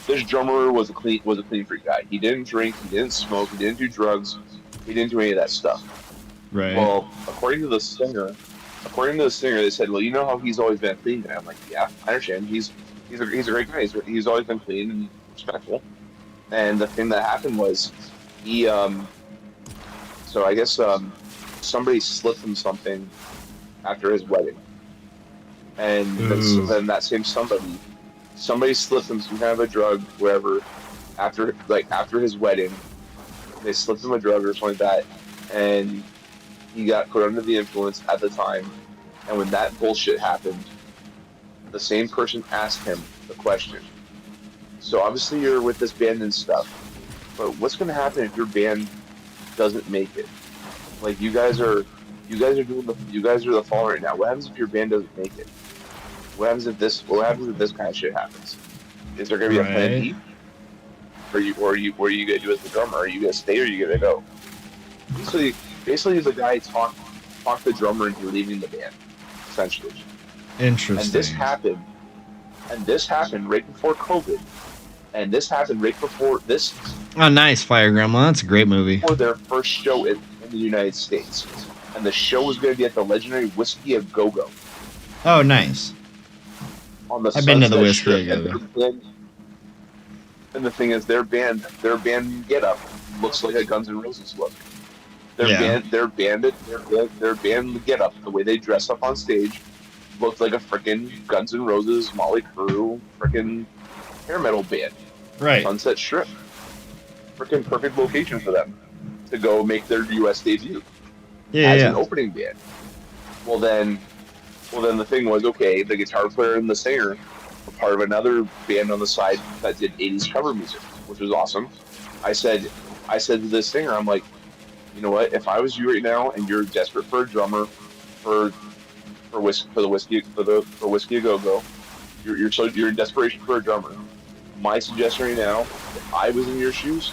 E: was a clean freak guy. He didn't drink, he didn't smoke, he didn't do drugs, he didn't do any of that stuff.
A: Right.
E: Well, according to the singer, they said, well, you know how he's always been a clean guy. I'm like, yeah, I understand. He's a great guy. He's always been clean and respectful. And the thing that happened was so I guess somebody slipped him something after his wedding. And then that same somebody slipped him some kind of a drug, whatever, after his wedding. They slipped him a drug or something like that, and he got put under the influence at the time. And when that bullshit happened, the same person asked him the question. So obviously you're with this band and stuff, but what's going to happen if your band doesn't make it? Like you guys are the fall right now. What happens if your band doesn't make it? What happens if this kind of shit happens? Is there gonna be a plan B? Or are you gonna do as the drummer? Are you gonna stay or are you gonna go? Basically the guy talked the drummer into leaving the band, essentially.
A: Interesting.
E: And this happened right before COVID. And this happened right before this.
A: Oh, nice, Fire Gremlin. That's a great movie.
E: For their first show in the United States. And the show was going to be at the legendary Whiskey a Go-Go.
A: Oh, nice. I've been to the Whiskey a Go-Go.
E: And the thing is, their band get-up looks like a Guns N' Roses look. Their band get-up, the way they dress up on stage, looked like a freaking Guns N' Roses, Motley Crue, freaking hair metal band.
A: Right.
E: Sunset Strip. Freaking perfect location for them to go make their U.S. debut as an opening band. Well, then Well, then the thing was, okay, the guitar player and the singer were part of another band on the side that did 80s cover music, which was awesome. I said, I said to this singer, I'm like, you know what? If I was you right now and you're desperate for a drummer for for whiskey a go go, you're in desperation for a drummer. My suggestion right now, if I was in your shoes,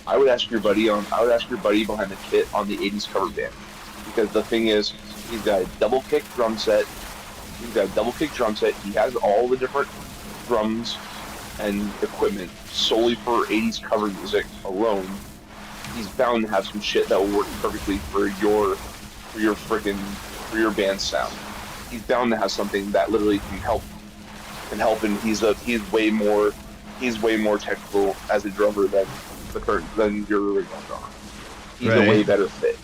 E: I would ask your buddy behind the kit on the 80s cover band, because the thing is, he's got a double kick drum set. He's got a double kick drum set. He has all the different drums and equipment solely for 80s cover music alone. He's bound to have some shit that will work perfectly for your band's sound. He's bound to have something that literally and he's way more technical as a drummer than your original drummer. He's a way better fit.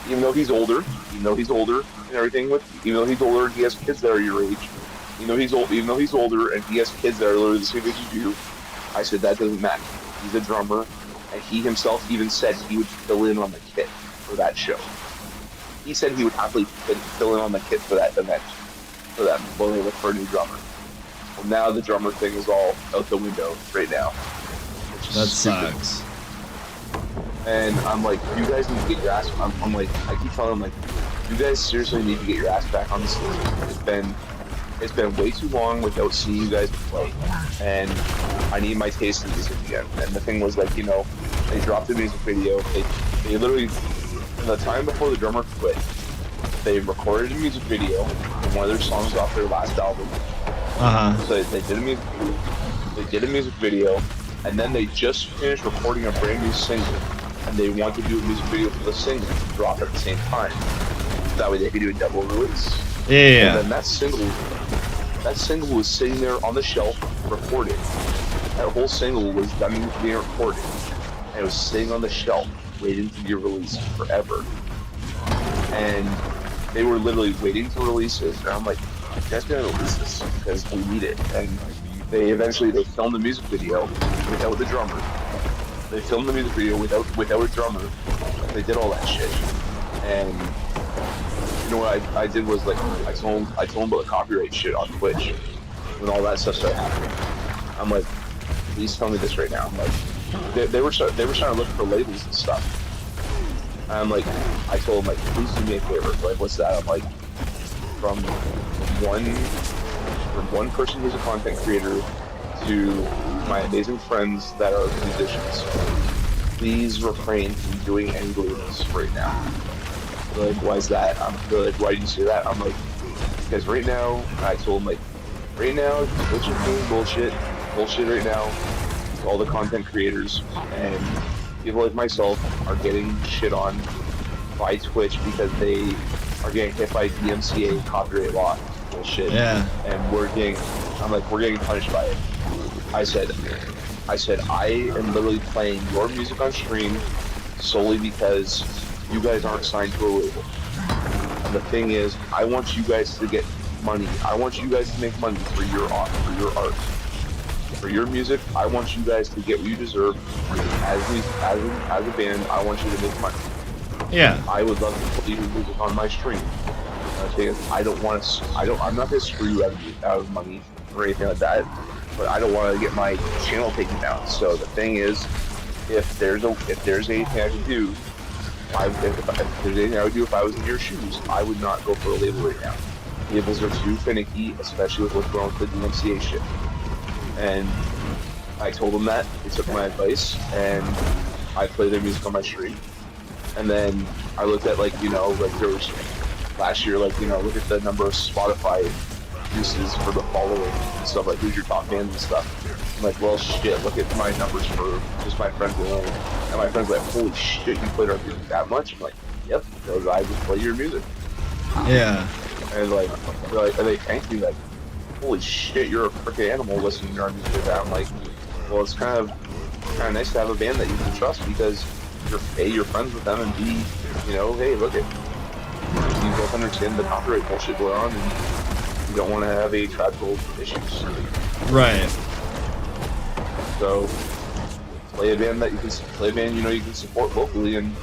E: Even though he's older, and everything even though he's older and he has kids that are your age, even though he's older and he has kids that are literally the same age as you, I said that doesn't matter. He's a drummer, and he himself even said he would fill in on the kit for that show. He said he would happily fill in on the kit for that event, when they look for a new drummer. Well, now the drummer thing is all out the window right now.
A: That sucks.
E: And I'm like, you guys need to get your ass. I'm like, I keep telling them, like, you guys seriously need to get your ass back on the stage. It's been way too long without seeing you guys play, and I need my taste in music again. And the thing was, like, they dropped the music video. They literally, in the time before the drummer quit, they recorded a music video of one of their songs off their last album. So they did a music video, and then they just finished recording a brand new single, and they want to do a music video for the single to drop at the same time. That way they could do a double release.
A: Yeah.
E: And then that single was sitting there on the shelf, recorded. That whole single was done being recorded, and it was sitting on the shelf, waiting to be released forever. And they were literally waiting to release it, and I'm like, you guys gotta release this because we need it. And they filmed the music video without the drummer. They filmed the music video without a drummer. They did all that shit. And you know what I did was, like, I told them about the copyright shit on Twitch when all that stuff started happening. I'm like, please tell me this right now. I'm like, they were trying to look for labels and stuff. And I'm like, I told them, like, please do me a favor. Like, what's that? I'm like, from one person who's a content creator to my amazing friends that are musicians, please refrain from doing any labels right now. They're like, why is that? They're like, why do you say that? I'm like, because right now, I told them, like, right now, Twitch is doing bullshit right now, all the content creators, and people like myself are getting shit on by Twitch because they are getting hit by DMCA copyright law bullshit.
A: Yeah.
E: And we're getting punished by it. I said, I am literally playing your music on stream solely because you guys aren't signed to a label. And the thing is, I want you guys to get money. I want you guys to make money for your art, for your music. I want you guys to get what you deserve. As a band, I want you to make money.
A: Yeah.
E: I would love to put your music on my stream. The thing is, I'm not gonna screw you out of money or anything like that, but I don't want to get my channel taken down. So the thing is, if there's anything I can do, if there's anything I would do if I was in your shoes, I would not go for a label right now. Labels are too finicky, especially with what's going on with the DMCA shit. And I told them that. They took my advice, and I played their music on my stream. And then I looked at, like, there was last year, like, look at the number of Spotify uses for the following and stuff, like who's your top bands and stuff. I'm like, well, shit, look at my numbers for just my friends alone. And my friends are like, holy shit, you played our music that much? I'm like, yep, because I just play your music.
A: Yeah.
E: And they thank me, like, holy shit, you're a freaking animal listening to our music like that. I'm like, well, it's kind of nice to have a band that you can trust because you're friends with them, and B, hey, look at, you both understand the copyright bullshit going on, and you don't want to have any tribal issues.
A: Right.
E: So play a band you can support locally, and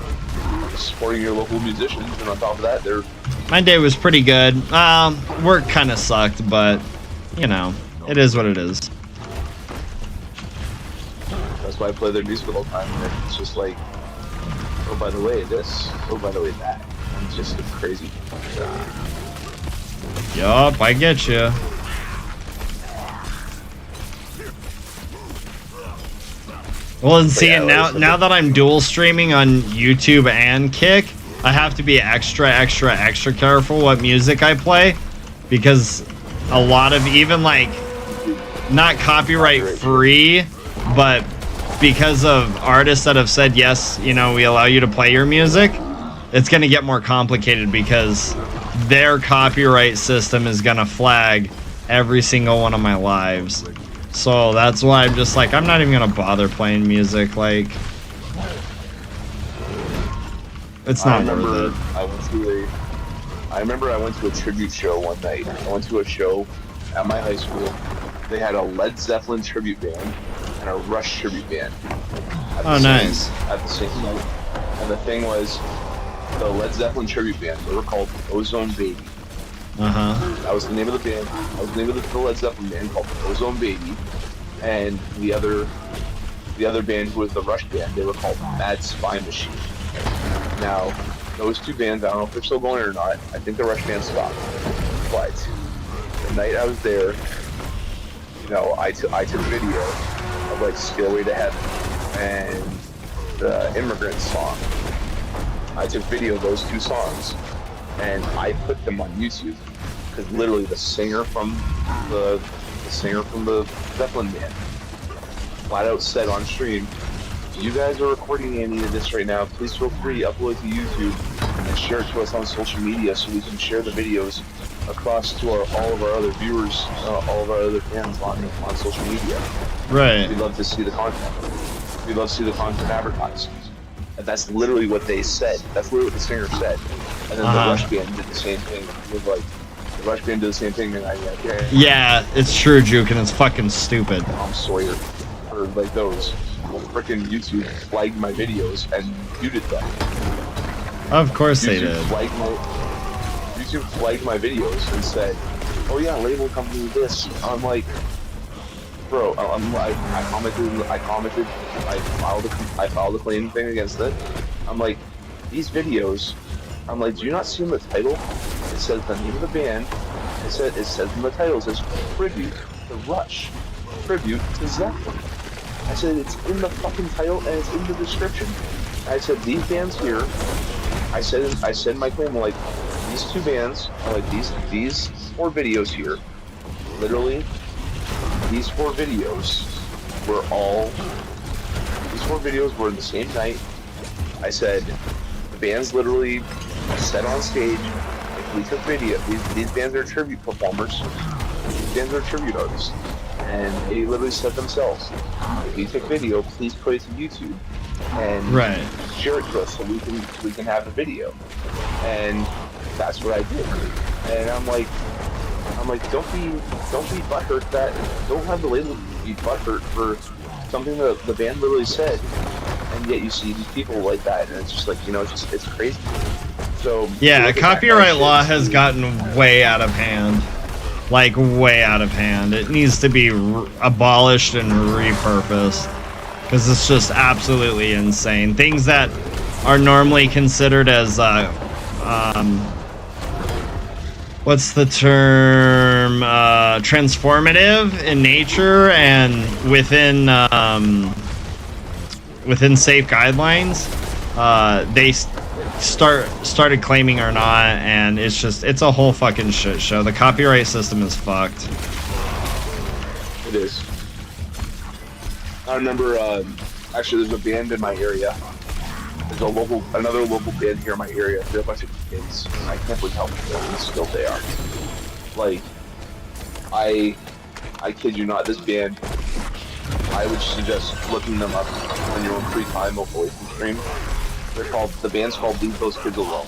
E: supporting your local musicians, and on top of that, they're
A: My day was pretty good. Work kind of sucked, but you know, it is what it is.
E: That's why I play their music all the time. And it's just like, oh, by the way, this. Oh, by the way, that. And it's just crazy.
A: Yup, I get you. Well, and see,
E: yeah,
A: now that I'm dual streaming on YouTube and Kick, I have to be extra careful what music I play, because a lot of, even like, not copyright free, but because of artists that have said yes, you know, we allow you to play your music, it's gonna get more complicated because their copyright system is gonna flag every single one of my lives. So that's why I'm just like, I'm not even gonna bother playing music. Like, it's not worth it.
E: I remember I went to a tribute show one night. I went to a show at my high school. They had a Led Zeppelin tribute band and a Rush tribute band.
A: Oh, nice.
E: At the same night. And the thing was, the Led Zeppelin tribute band, they were called Ozone Baby. That was the name of the band. That was the name of the Led Zeppelin band, called Ozone Baby. And the other band, who was the Rush band, they were called Mad Spy Machine. Now, those two bands, I don't know if they're still going or not. I think the Rush band stopped. But the night I was there, you know, I took video of like Stairway to Heaven and the Immigrant song. I took video of those two songs and I put them on YouTube, because literally the singer from the Zeppelin band flat out said on stream, if you guys are recording any of this right now, please feel free to upload to YouTube and share it to us on social media so we can share the videos across to all of our other viewers, all of our other fans on social media.
A: Right.
E: We'd love to see the content. We'd love to see the content advertised. And that's literally what they said. That's literally what the singer said. And then the Rush band did the same thing. It was like, the Rush band did the same thing, and
A: yeah, it's true, Juke, and it's fucking stupid.
E: Tom Sawyer, or like those. Freaking YouTube flagged my videos and muted them.
A: Of course they did.
E: YouTube flagged my videos and said, "Oh yeah, label company this." I'm like, bro, I commented, I filed a claim thing against it. I'm like, these videos, I'm like, do you not see in the title? It says the name of the band. It says in the title, it says tribute to Rush, tribute to Zeppelin. I said it's in the fucking title and it's in the description. I said these bands here. I said in my claim, like, these two bands are like these 4 videos here. Literally, these 4 videos were in the same night. I said the bands literally said on stage, if we took video, these bands are tribute performers. These bands are tribute artists. And they literally said themselves, if you take video, please put it to YouTube and share it to us so we can have the video. And that's what I did. And I'm like, don't be butthurt that. Don't have the label be butthurt for something that the band literally said. And yet you see these people like that, and it's just like, you know, it's crazy. So
A: yeah, copyright law has gotten way out of hand. Like, way out of hand. It needs to be abolished and repurposed, because it's just absolutely insane. Things that are normally considered as what's the term, transformative in nature and within safe guidelines, they started claiming or not, and it's a whole fucking shit show. The copyright system is fucked.
E: It is. I remember, actually, there's a band in my area. There's another local band here in my area. They're a bunch of kids. I can't believe how fucking skilled they are. Like, I kid you not, this band, I would suggest looking them up when you're on free time, hopefully from stream. The band's called Leave Those Kids Alone.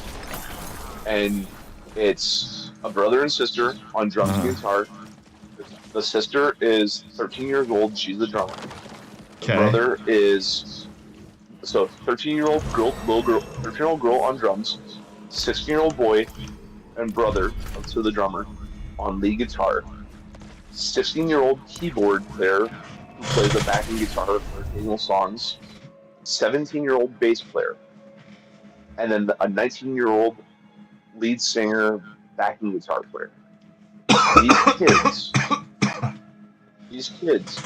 E: And it's a brother and sister on drums and guitar. The sister is 13 years old, she's the drummer. The brother is, 13-year-old girl on drums, 16-year-old boy, and brother to the drummer on lead guitar, 16-year-old keyboard player who plays the backing guitar for occasional songs, 17-year-old bass player, and then a 19-year-old lead singer backing guitar player. These kids,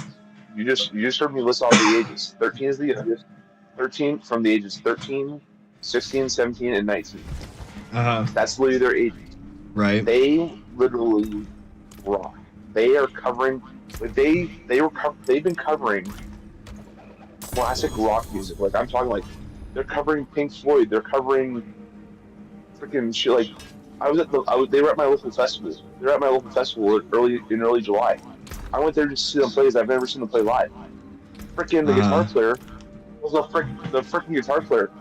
E: you just heard me list all the ages. 13 is the youngest. 13 from the ages 13, 16, 17, and 19. That's literally their ages.
A: Right.
E: They literally rock. They are covering. They've been covering classic rock music. Like I'm talking like they're covering Pink Floyd. They're covering freaking shit. Like they were at my local festival. They're at my local festival in early July. I went there to see them play because I've never seen them play live. Freaking the guitar player pulls out the freaking guitar player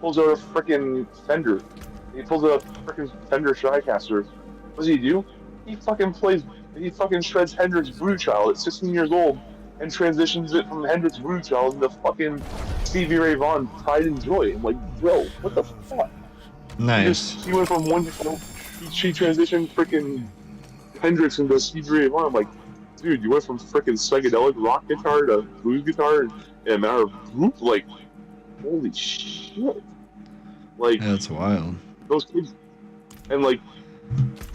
E: pulls out a freaking Fender. He pulls out a freaking Fender Stratocaster. What does he do? He fucking shreds Hendrix Voodoo Child at 16 years old and transitions it from Hendrix Voodoo Child into fucking Stevie Ray Vaughan Pride and Joy. I'm like, bro, what the fuck?
A: Nice.
E: He went from she transitioned freaking Hendrix into Stevie Ray Vaughan. I'm like, dude, you went from freaking psychedelic rock guitar to blues guitar in a matter of group. Like, holy shit! Like,
A: that's wild.
E: Those kids, and like,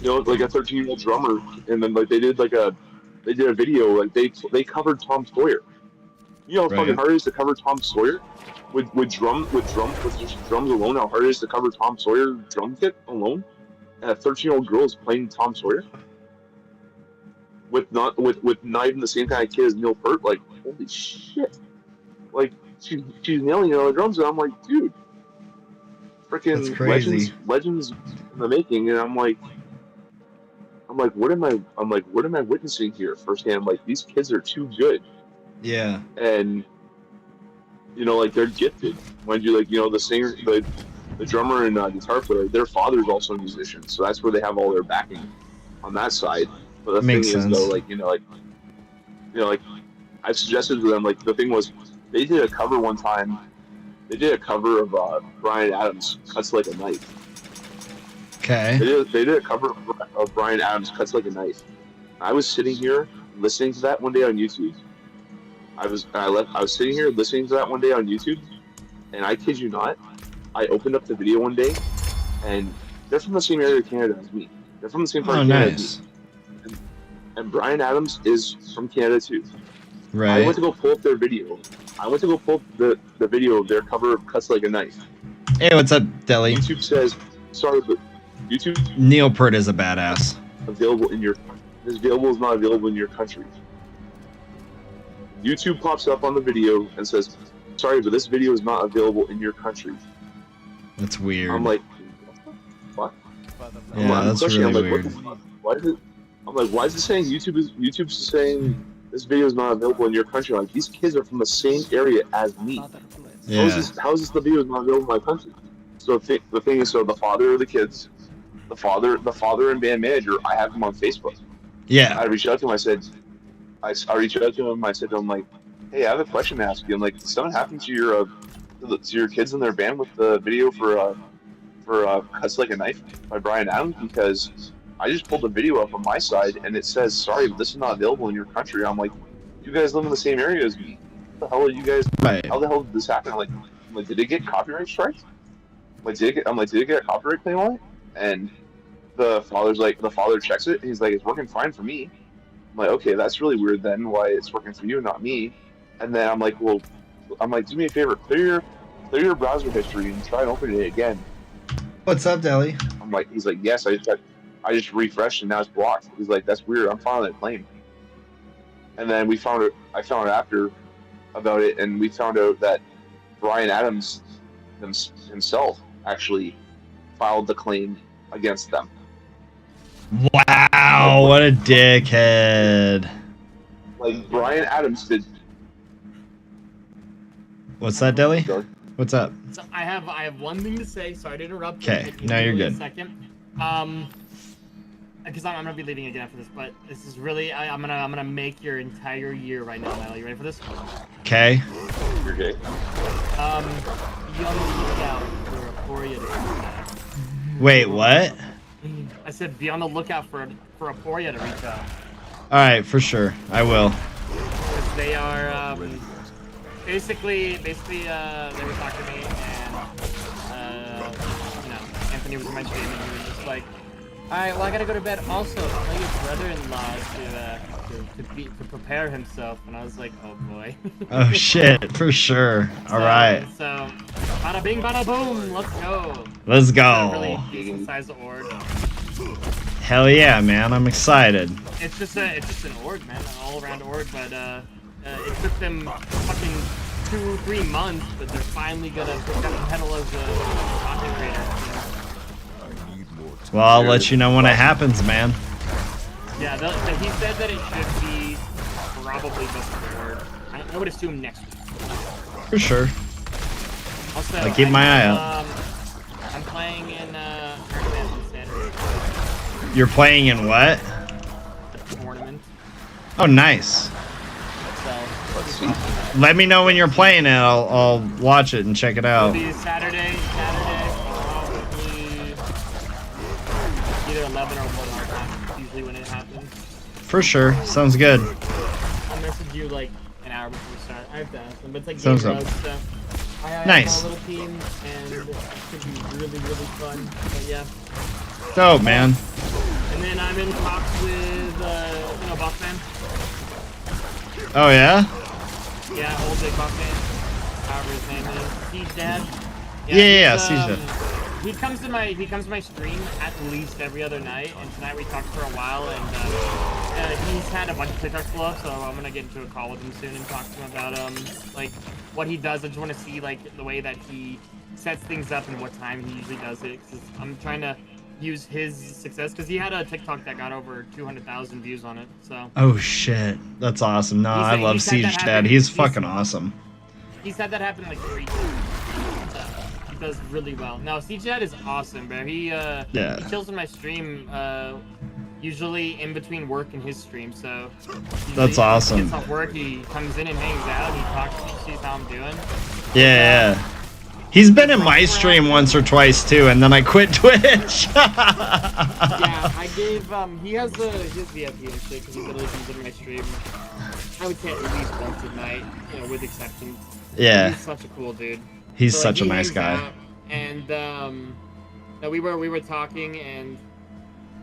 E: you know, like a 13-year-old drummer, and then like they did a video, like they covered Tom Sawyer. You know how fucking hard it is to cover Tom Sawyer with just drums alone. How hard it is to cover Tom Sawyer drum kit alone, and a 13-year-old girl is playing Tom Sawyer with not even the same kind of kid as Neil Peart. Like, holy shit! Like she's nailing it on the drums, and I'm like, dude, freaking legends in the making. And I'm like, what am I witnessing here firsthand? Like, these kids are too good.
A: Yeah.
E: And you know, like, they're gifted. Mind you, like, you know, the singer, the drummer and guitar player, their father's also a musician, so that's where they have all their backing on that side. But the
A: Makes
E: thing
A: sense.
E: is, though, like, I suggested to them, like, the thing was, they did a cover one time. They did a cover of Bryan Adams' "Cuts Like a Knife."
A: Okay.
E: They did a cover of Bryan Adams' "Cuts Like a Knife." I was sitting here listening to that one day on YouTube. I was sitting here listening to that one day on YouTube, and I kid you not, I opened up the video one day, and they're from the same area of Canada as me. They're from the same part of Canada as me. And Bryan Adams is from Canada too.
A: Right.
E: I went to go pull up their video. I went to go pull up the video of their cover of "Cuts Like a Knife."
A: Hey, what's up, Deli?
E: YouTube says, sorry, but YouTube
A: Neil Peart is a badass.
E: This available is not available in your country. YouTube pops up on the video and says, sorry, but this video is not available in your country.
A: That's weird.
E: I'm like, what?
A: Yeah, that's really weird.
E: Why is it? I'm like, why is it saying YouTube's saying this video is not available in your country? Like, these kids are from the same area as me.
A: Yeah.
E: How is this the video is not available in my country? So the thing is, so the father of the kids, the father and band manager, I have him on Facebook.
A: Yeah.
E: I reached out to him. I reached out to him. I said to him, like, hey, I have a question to ask you. I'm like, did something happen to your kids in their band with the video for "Cuts Like a Knife" by Bryan Adams? Because I just pulled the video up on my side and it says, sorry, but this is not available in your country. I'm like, you guys live in the same area as me. What the hell are you guys?
A: Right.
E: How the hell did this happen? I'm like, did it get copyright strikes? Did it get a copyright claim on it? And the father checks it and he's like, it's working fine for me. I'm like, okay, that's really weird then, why it's working for you, not me. And then I'm like, do me a favor, clear your browser history and try and open it again.
A: What's up, Deli?
E: He's like, yes, I just refreshed and now it's blocked. He's like, that's weird, I'm filing a claim. And then I found out after about it, and we found out that Bryan Adams himself actually filed the claim against them.
A: Wow, what a dickhead.
E: Like, Bryan Adams did.
A: What's that, Deli? What's up?
H: So I have one thing to say. Sorry to interrupt.
A: Okay, no, you're good.
H: A second. Because I'm gonna be leaving again after this, but this is really I'm gonna make your entire year right now, Metal. You ready for this?
A: Okay.
E: You're gay.
H: Be on the lookout for a Korea.
A: Wait, what?
H: said be on the lookout for a Poria to reach out.
A: All right, for sure. I will.
H: Because they are basically they were talking to me and Anthony was in my stream and he was just like, all right, well I gotta go to bed. Also, tell your brother-in-law to prepare himself. And I was like, oh boy.
A: Oh shit, for sure. All right.
H: So, bada bing, bada boom. Let's go.
A: Let's
H: It's a
A: go.
H: really decent sized org.
A: Hell yeah, man. I'm excited.
H: It's just an org, man, an all-around org. But it took them fucking 2-3 months, but they're finally gonna put that pedal as a content creator.
A: Well, I'll let you know when it happens, man.
H: Yeah, he said that it should be probably just forward. I would assume next week.
A: For sure.
H: Also,
A: I'll keep my eye out.
H: I'm playing in tournament on Saturday.
A: You're playing in what?
H: A tournament.
A: Oh, nice.
H: So
A: Let me know when you're playing it. I'll watch it and check it
H: it'll
A: out.
H: be Saturday, probably either 11 or 1 our time. Usually when it happens.
A: For sure. Sounds good.
H: I'll message you like an hour before we start. I have to ask them, but it's like
A: Sounds
H: game
A: good.
H: road stuff. I have
A: Nice.
H: a little team, and it should be really, really fun. But yeah.
A: Dope, man.
H: And then I'm in talks with, Bossman.
A: Oh, yeah?
H: Yeah, old big Bossman. However his name is. Siege Dad.
A: Yeah,
H: he's,
A: Siege Dad.
H: He comes to my stream at least every other night, and tonight we talked for a while, and he's had a bunch of TikToks below, so I'm gonna get into a call with him soon and talk to him about like what he does. I just want to see like the way that he sets things up and what time he usually does it. Cause I'm trying to use his success because he had a TikTok that got over 200,000 views on it. So.
A: Oh, shit. That's awesome. No, I love
H: he's had that
A: Siege Dad.
H: happen.
A: He's fucking awesome.
H: He's had that happen like 3 times. He does really well. No, Siege Dad is awesome, bro. He chills in my stream usually in between work and his stream. So
A: That's awesome.
H: He gets off work, he comes in and hangs out. He talks to me, sees how I'm doing.
A: Yeah. He's been in my stream once or twice too, and then I quit Twitch.
H: Yeah, I gave he has the VIP and shit because he literally comes in my stream. I would say at least once a night, with exceptions.
A: Yeah.
H: He's such a cool dude.
A: He's
H: So,
A: such a
H: he
A: nice
H: hangs
A: guy.
H: out, and no, we were talking, and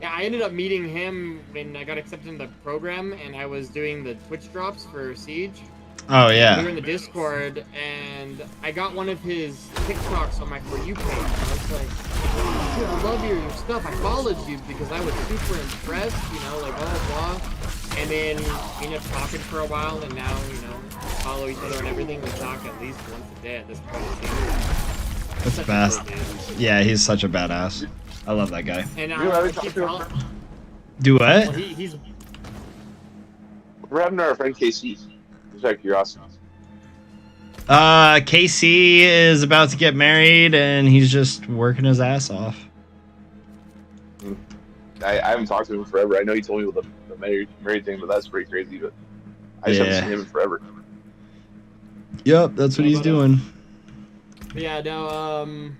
H: yeah, I ended up meeting him when I got accepted in the program, and I was doing the Twitch drops for Siege.
A: Oh,
H: We were
A: yeah.
H: in the Discord, and I got one of his TikToks on my For You page. And I was like, dude, I love your stuff. I followed you because I was super impressed, like blah, blah, blah. And then we ended up talking for a while, and now, follow each other and everything. We talk at least once a day at this point.
A: That's
H: Such a
A: best.
H: cool dude.
A: Yeah, he's such a badass. I love that guy.
H: And
E: You know, I
H: I
E: was
H: keep
E: talking
H: telling...
A: Do
H: Well,
A: what?
H: he's...
E: We're having our friend KC. Just out of curiosity.
A: KC is about to get married, and he's just working his ass off.
E: I haven't talked to him in forever. I know he told me about the married thing, but that's pretty crazy. But I just haven't
A: Yeah.
E: seen him in forever.
A: Yep, that's what he's doing.
H: But yeah, no,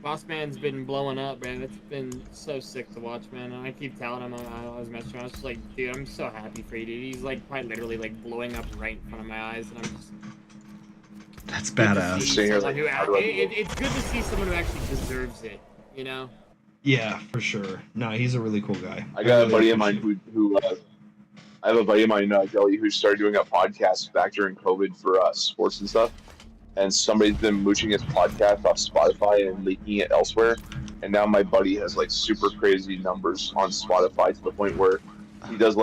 H: Boss Man's been blowing up, man. It's been so sick to watch, man. And I keep telling him, I was messaging him, I was just like, dude, I'm so happy for you, dude. He's like quite literally like blowing up right in front of my eyes, and I'm just
A: That's
H: good to
A: badass.
H: see
E: Sitting here
H: someone
E: like,
H: who
E: how do I do
H: it's good to see someone who actually deserves it,
A: Yeah, for sure. No, he's a really cool guy.
E: I got a buddy of mine who I have a buddy of mine, Jelly, who started doing a podcast back during COVID for sports and stuff. And somebody's been mooching his podcast off Spotify and leaking it elsewhere. And now my buddy has like super crazy numbers on Spotify to the point where he does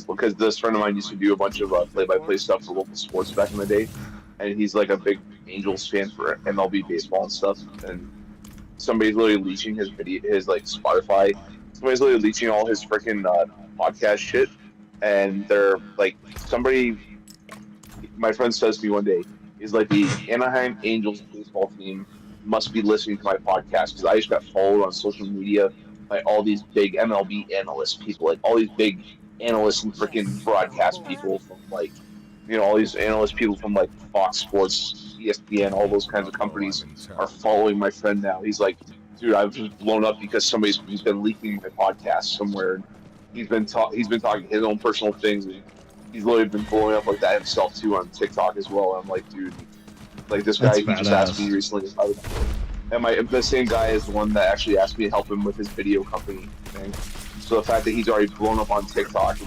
E: because this friend of mine used to do a bunch of play-by-play stuff for local sports back in the day. And he's like a big Angels fan for MLB baseball and stuff. And somebody's literally leeching his Spotify. Somebody's literally leeching all his freaking podcast shit. And they're like, my friend says to me one day, he's like, the Anaheim Angels baseball team must be listening to my podcast because I just got followed on social media by all these big MLB analyst people, like all these big analysts and freaking broadcast people from like, all these analyst people from like Fox Sports, ESPN, all those kinds of companies are following my friend now. He's like, dude, I've just blown up because he's been leaking my podcast somewhere. He's been talking his own personal things. And he's literally been blowing up like that himself too on TikTok as well. I'm like, dude, like this
A: That's
E: guy, he just asked me
A: badass.
E: recently if I would. And the same guy is the one that actually asked me to help him with his video company thing. So the fact that he's already blown up on TikTok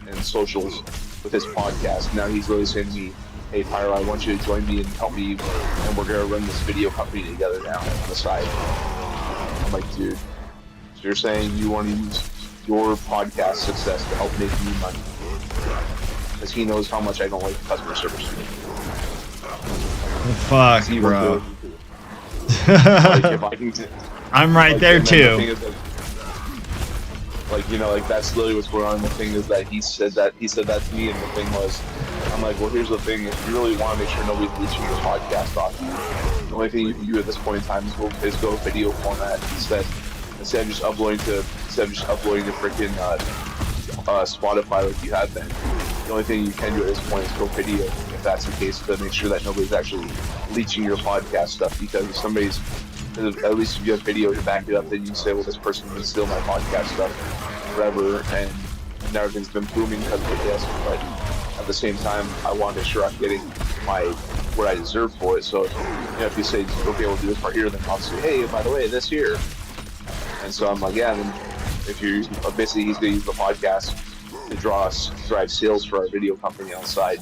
E: and socials with his podcast, now he's literally saying to me, "Hey, Pyro, I want you to join me and help me, and we're gonna run this video company together now on the side." I'm like, dude, so you're saying you want to use your podcast success to help make me money? Because he knows how much I don't like customer service.
A: Fuck,
E: See,
A: bro.
E: like if I can,
A: I'm right
E: like,
A: there
E: and then the
A: too.
E: thing is, like, you know, like that's literally what's going on. The thing is that he said that to me, and the thing was, I'm like, well, here's the thing: if you really want to make sure nobody's leeching your podcast off you, the only thing you can do at this point in time is go video format instead of just uploading to freaking Spotify like you have been. The only thing you can do at this point is go video, if that's the case, to make sure that nobody's actually leeching your podcast stuff. Because if somebody's, at least if you have video to back it up, then you can say, well, this person can steal my podcast stuff forever, and everything's been booming because of this. But at the same time, I want to make sure I'm getting what I deserve for it. So, you know, if you say, okay, we'll do this part here, then I'll say, hey, by the way, this here. And so I'm like, yeah, then if you're basically, he's going to use the podcast to drive sales for our video company on the side.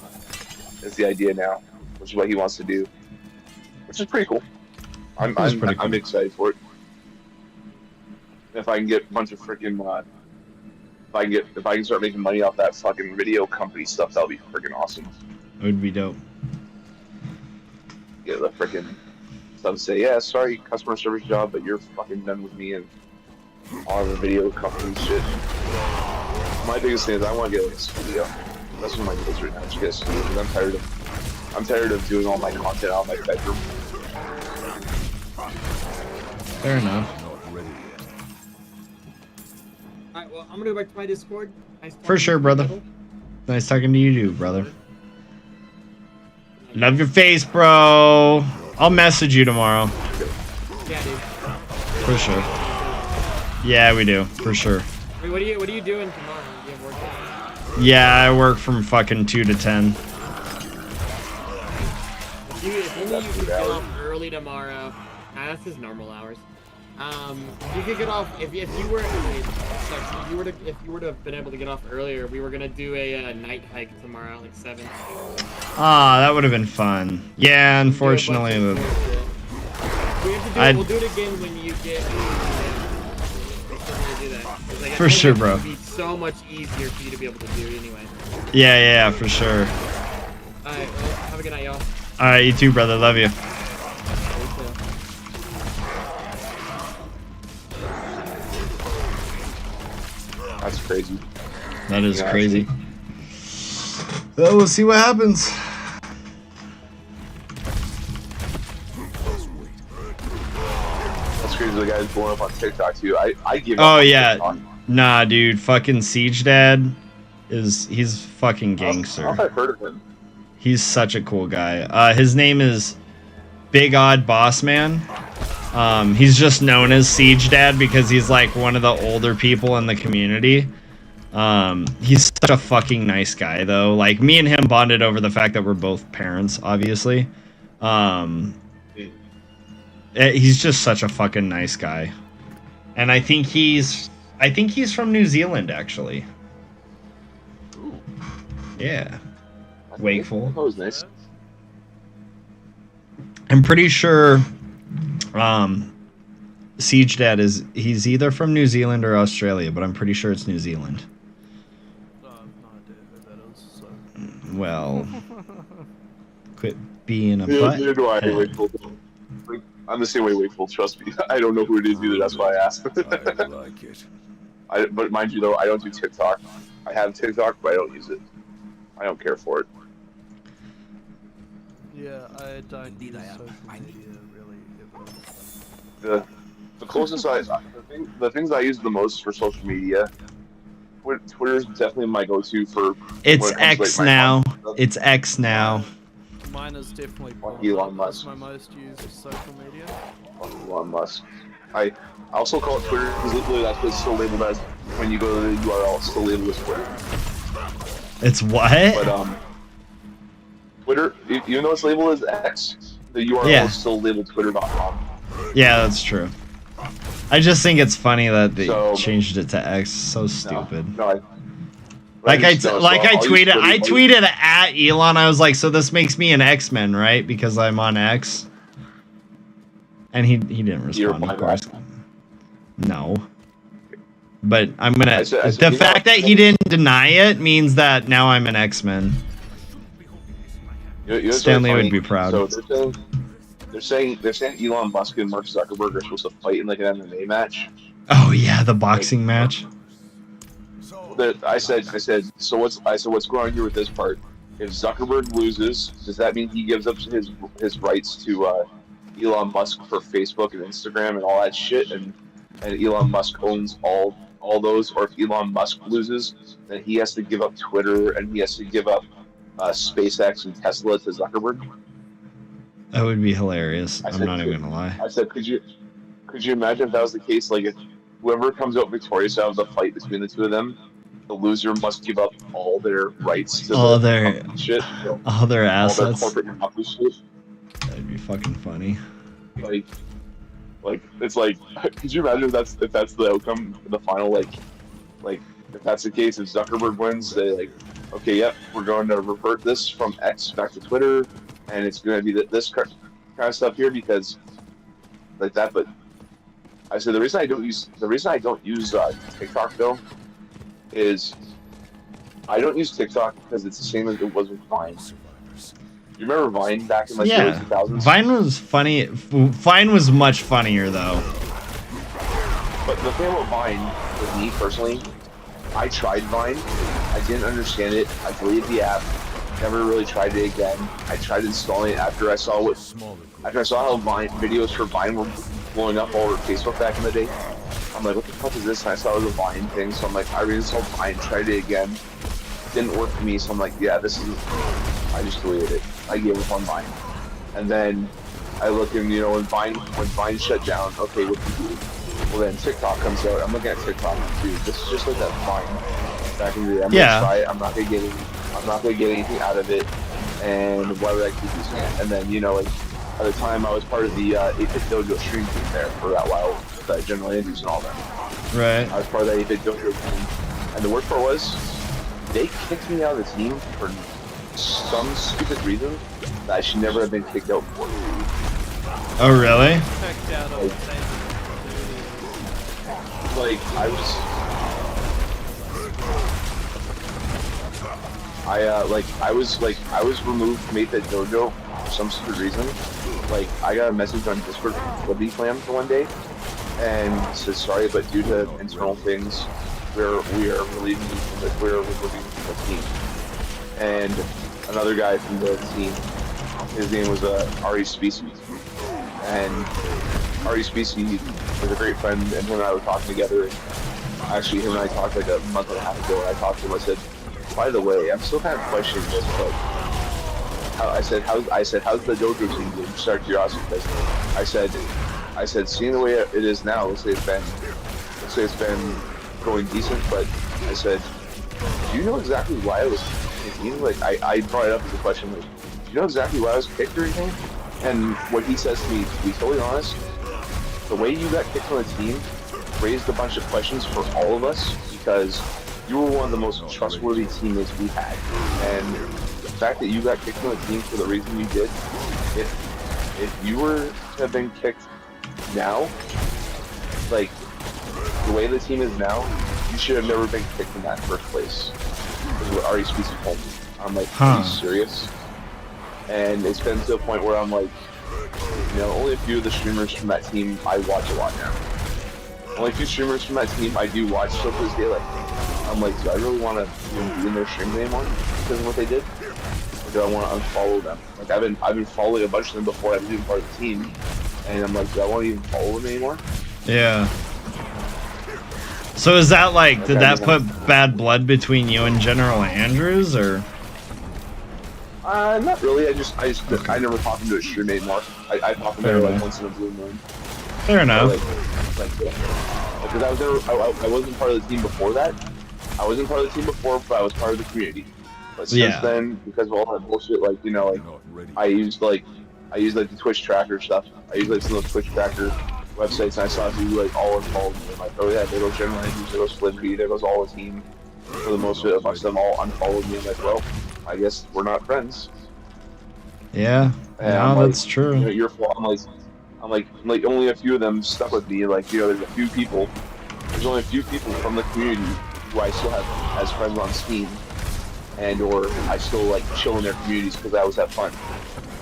E: Is the idea now, which is what he wants to do, which is pretty cool. I'm excited for it. If I can get a bunch of freaking, if I can start making money off that fucking video company stuff, that'll be freaking awesome.
A: It would be dope.
E: Get the freaking stuff, say, yeah, sorry, customer service job, but you're fucking done with me and all the video company shit. My biggest thing is I want to get like a studio. That's what my goal is right now. Just get a studio. Because I'm tired of doing all my content out of my bedroom.
A: Fair enough.
H: Alright, well, I'm gonna go back to my Discord. Nice
A: For sure, brother. Nice talking to you too, brother. Love your face, bro. I'll message you tomorrow.
H: Yeah, dude.
A: For sure. Yeah, we do. For sure.
H: Wait, what are you doing tomorrow? Do you have work?
A: Yeah, I work from fucking 2 to 10.
H: If only you could get off early tomorrow. Nah, that's his normal hours. You could get off if you were to have been able to get off earlier. We were gonna do a night hike tomorrow, like 7.
A: Ah, that would have been fun. Yeah, unfortunately.
H: We'll do it again when you get. Do that. Like,
A: For sure, bro.
H: It would be so much easier for you to be able to do anyway.
A: Yeah, for sure.
H: Alright, well, have a good night, y'all.
A: Alright, you too, brother. Love you.
E: That's crazy.
A: That is crazy. Well, we'll see what happens.
E: That's crazy. The guy's blowing up on TikTok too. I give up
A: Oh
E: on
A: yeah.
E: TikTok.
A: Nah, dude. Fucking Siege Dad he's fucking gangster.
E: I've heard of him.
A: He's such a cool guy. His name is Big Odd Boss Man. He's just known as Siege Dad because he's like one of the older people in the community. He's such a fucking nice guy though. Like me and him bonded over the fact that we're both parents, obviously. He's just such a fucking nice guy. And I think he's from New Zealand actually. Yeah. Wakeful.
E: That was nice.
A: I'm pretty sure Siege Dad he's either from New Zealand or Australia, but I'm pretty sure it's New Zealand.
G: I have no idea who that is, so.
A: Well, quit being a
E: Neither
A: butt.
E: do I. Wakeful. Like, I'm the same way, Wakeful. Trust me. I don't know who it is either. That's why I asked.
B: I like it.
E: But mind you, though, I don't do TikTok. I have TikTok, but I don't use it. I don't care for it.
G: Yeah, I don't use social media really ever.
E: The closest the things I use the most for social media, Twitter is definitely my go-to for.
A: It's
E: when it comes to,
A: X
E: like, my
A: now.
E: content stuff.
A: It's X now.
G: Mine is definitely
E: Elon Musk.
G: That's my most used social media.
E: Elon Musk. I also call it Twitter because literally that's what it's still labeled as when you go to the URL. It's still labeled as Twitter.
A: It's what?
E: But Twitter, even though it's labeled as X, the URL is still labeled Twitter.com.
A: Yeah, that's true. I just think it's funny that they changed it to X. So stupid.
E: No,
A: I tweeted at Elon. I was like, so this makes me an X-Men, right? Because I'm on X. And he didn't respond, of course. No. But I'm gonna. The fact that he didn't deny it means that now I'm an X-Men. Stanley would be proud.
E: So they're saying Elon Musk and Mark Zuckerberg are supposed to fight in like an MMA match.
A: Oh yeah, the boxing match.
E: I said, so what's going on here with this part? If Zuckerberg loses, does that mean he gives up his rights to Elon Musk for Facebook and Instagram and all that shit, and Elon Musk owns all those? Or if Elon Musk loses, then he has to give up Twitter and he has to give up SpaceX and Tesla to Zuckerberg?
A: That would be hilarious. I'm not even gonna lie.
E: I said, could you imagine if that was the case? Like, if whoever comes out victorious out of the fight between the two of them, the loser must give up all their rights to
A: all their
E: shit,
A: all their assets.
E: All their corporate monopoly shit.
A: That'd be fucking funny.
E: Like it's like, could you imagine if that's the outcome, the final, like if that's the case, if Zuckerberg wins, they like, okay, yep, we're going to revert this from X back to Twitter, and it's going to be this kind of stuff here because like that. But I said the reason I don't use TikTok though is I don't use TikTok because it's the same as it was with Vine. You remember Vine back in like the early 2000s?
A: Vine was funny. Vine was much funnier though.
E: But the thing about Vine, with me personally, I tried Vine. I didn't understand it. I deleted the app. Never really tried it again. I tried installing it after I saw how Vine videos for Vine were blowing up all over Facebook back in the day. I'm like, what the fuck is this? And I saw it was a Vine thing, so I'm like, I reinstalled Vine, tried it again. Didn't work for me, so I'm like, yeah, this is. I just deleted it. I gave up on Vine. And then I look and, when Vine shut down, okay, what do you do? Well, then TikTok comes out. I'm looking at TikTok too. This is just like that Vine back in the day. I'm gonna try it. I'm not gonna get anything out of it. And why would I keep using it? And then, like at the time I was part of the 8-Bit Dojo stream team there for that while with General Andrews and all that.
A: Right.
E: I was part of that 8-Bit Dojo team. And the worst part was they kicked me out of the team for some stupid reason that I should never have been kicked out for.
A: Oh really?
E: I was removed from 8-Bit Dojo for some stupid reason. Like, I got a message on Discord from Libby Clan for one day, and it says, sorry, but due to internal things, we are relieving you from the team. And another guy from the team, his name was Ari Species, and Ari Species was a great friend, and him and I were talking together. And actually, him and I talked like a month and a half ago, and I talked to him. I said, by the way, I'm still kind of questioning this, but how's the dojo team doing? Just out of curiosity, I said, seeing the way it is now, let's say it's been going decent, but I said, do you know exactly why I was kicked? Like, I brought it up as a question, like, do you know exactly why I was kicked or anything? And what he says to me, to be totally honest, the way you got kicked on the team raised a bunch of questions for all of us, because you were one of the most trustworthy teammates we had. And the fact that you got kicked on the team for the reason you did, if you were to have been kicked now, like, the way the team is now, you should have never been kicked in that first place. Is what Ari Species told me. I'm like, are you serious? And it's been to a point where I'm like, only a few of the streamers from that team I watch a lot now. Only a few streamers from that team I do watch still to this day. Like, I'm like, do I really want to be in their streams anymore because of what they did? Or do I want to unfollow them? Like, I've been following a bunch of them before I've been part of the team, and I'm like, do I want to even follow them anymore?
A: Yeah. So is that like, did that put bad blood between you and General Andrews, or?
E: Not really. I never talk to a streammate anymore. I talk to her like once in a blue moon.
A: Fair enough.
E: Because I wasn't part of the team before that. I wasn't part of the team before, but I was part of the community. But since then, because of all that bullshit, like, you know, like, I used like the Twitch tracker stuff. I used like some of those Twitch tracker websites, and I saw people like all involved. And like, oh yeah, there goes General Andrews, there goes Flimby, there goes all the team. For the most of it, a bunch of them all unfollowed me. I'm like, well, I guess we're not friends.
A: Yeah.
E: And
A: No,
E: I'm like,
A: that's true.
E: You know, your fault. I'm like only a few of them stuck with me. Like, you know, there's a few people. There's only a few people from the community who I still have as friends on Steam, and or I still like chill in their communities because I always have fun.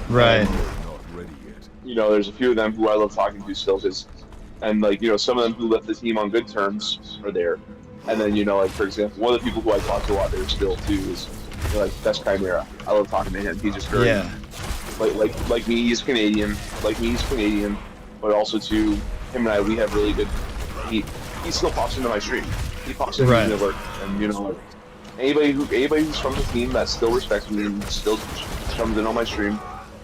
A: Right.
E: And, you know, there's a few of them who I love talking to still, and like, you know, some of them who left the team on good terms are there. And then, you know, like, for example, one of the people who I talk to a lot there still too is, you know, like, Best Chimera. I love talking to him. He's just very like me, he's Canadian. Like me, he's Canadian. But also too, him and I, we have really good. He still pops into my stream. He pops into my work, and you know, like, anybody who's from the team that still respects me and still comes in on my stream,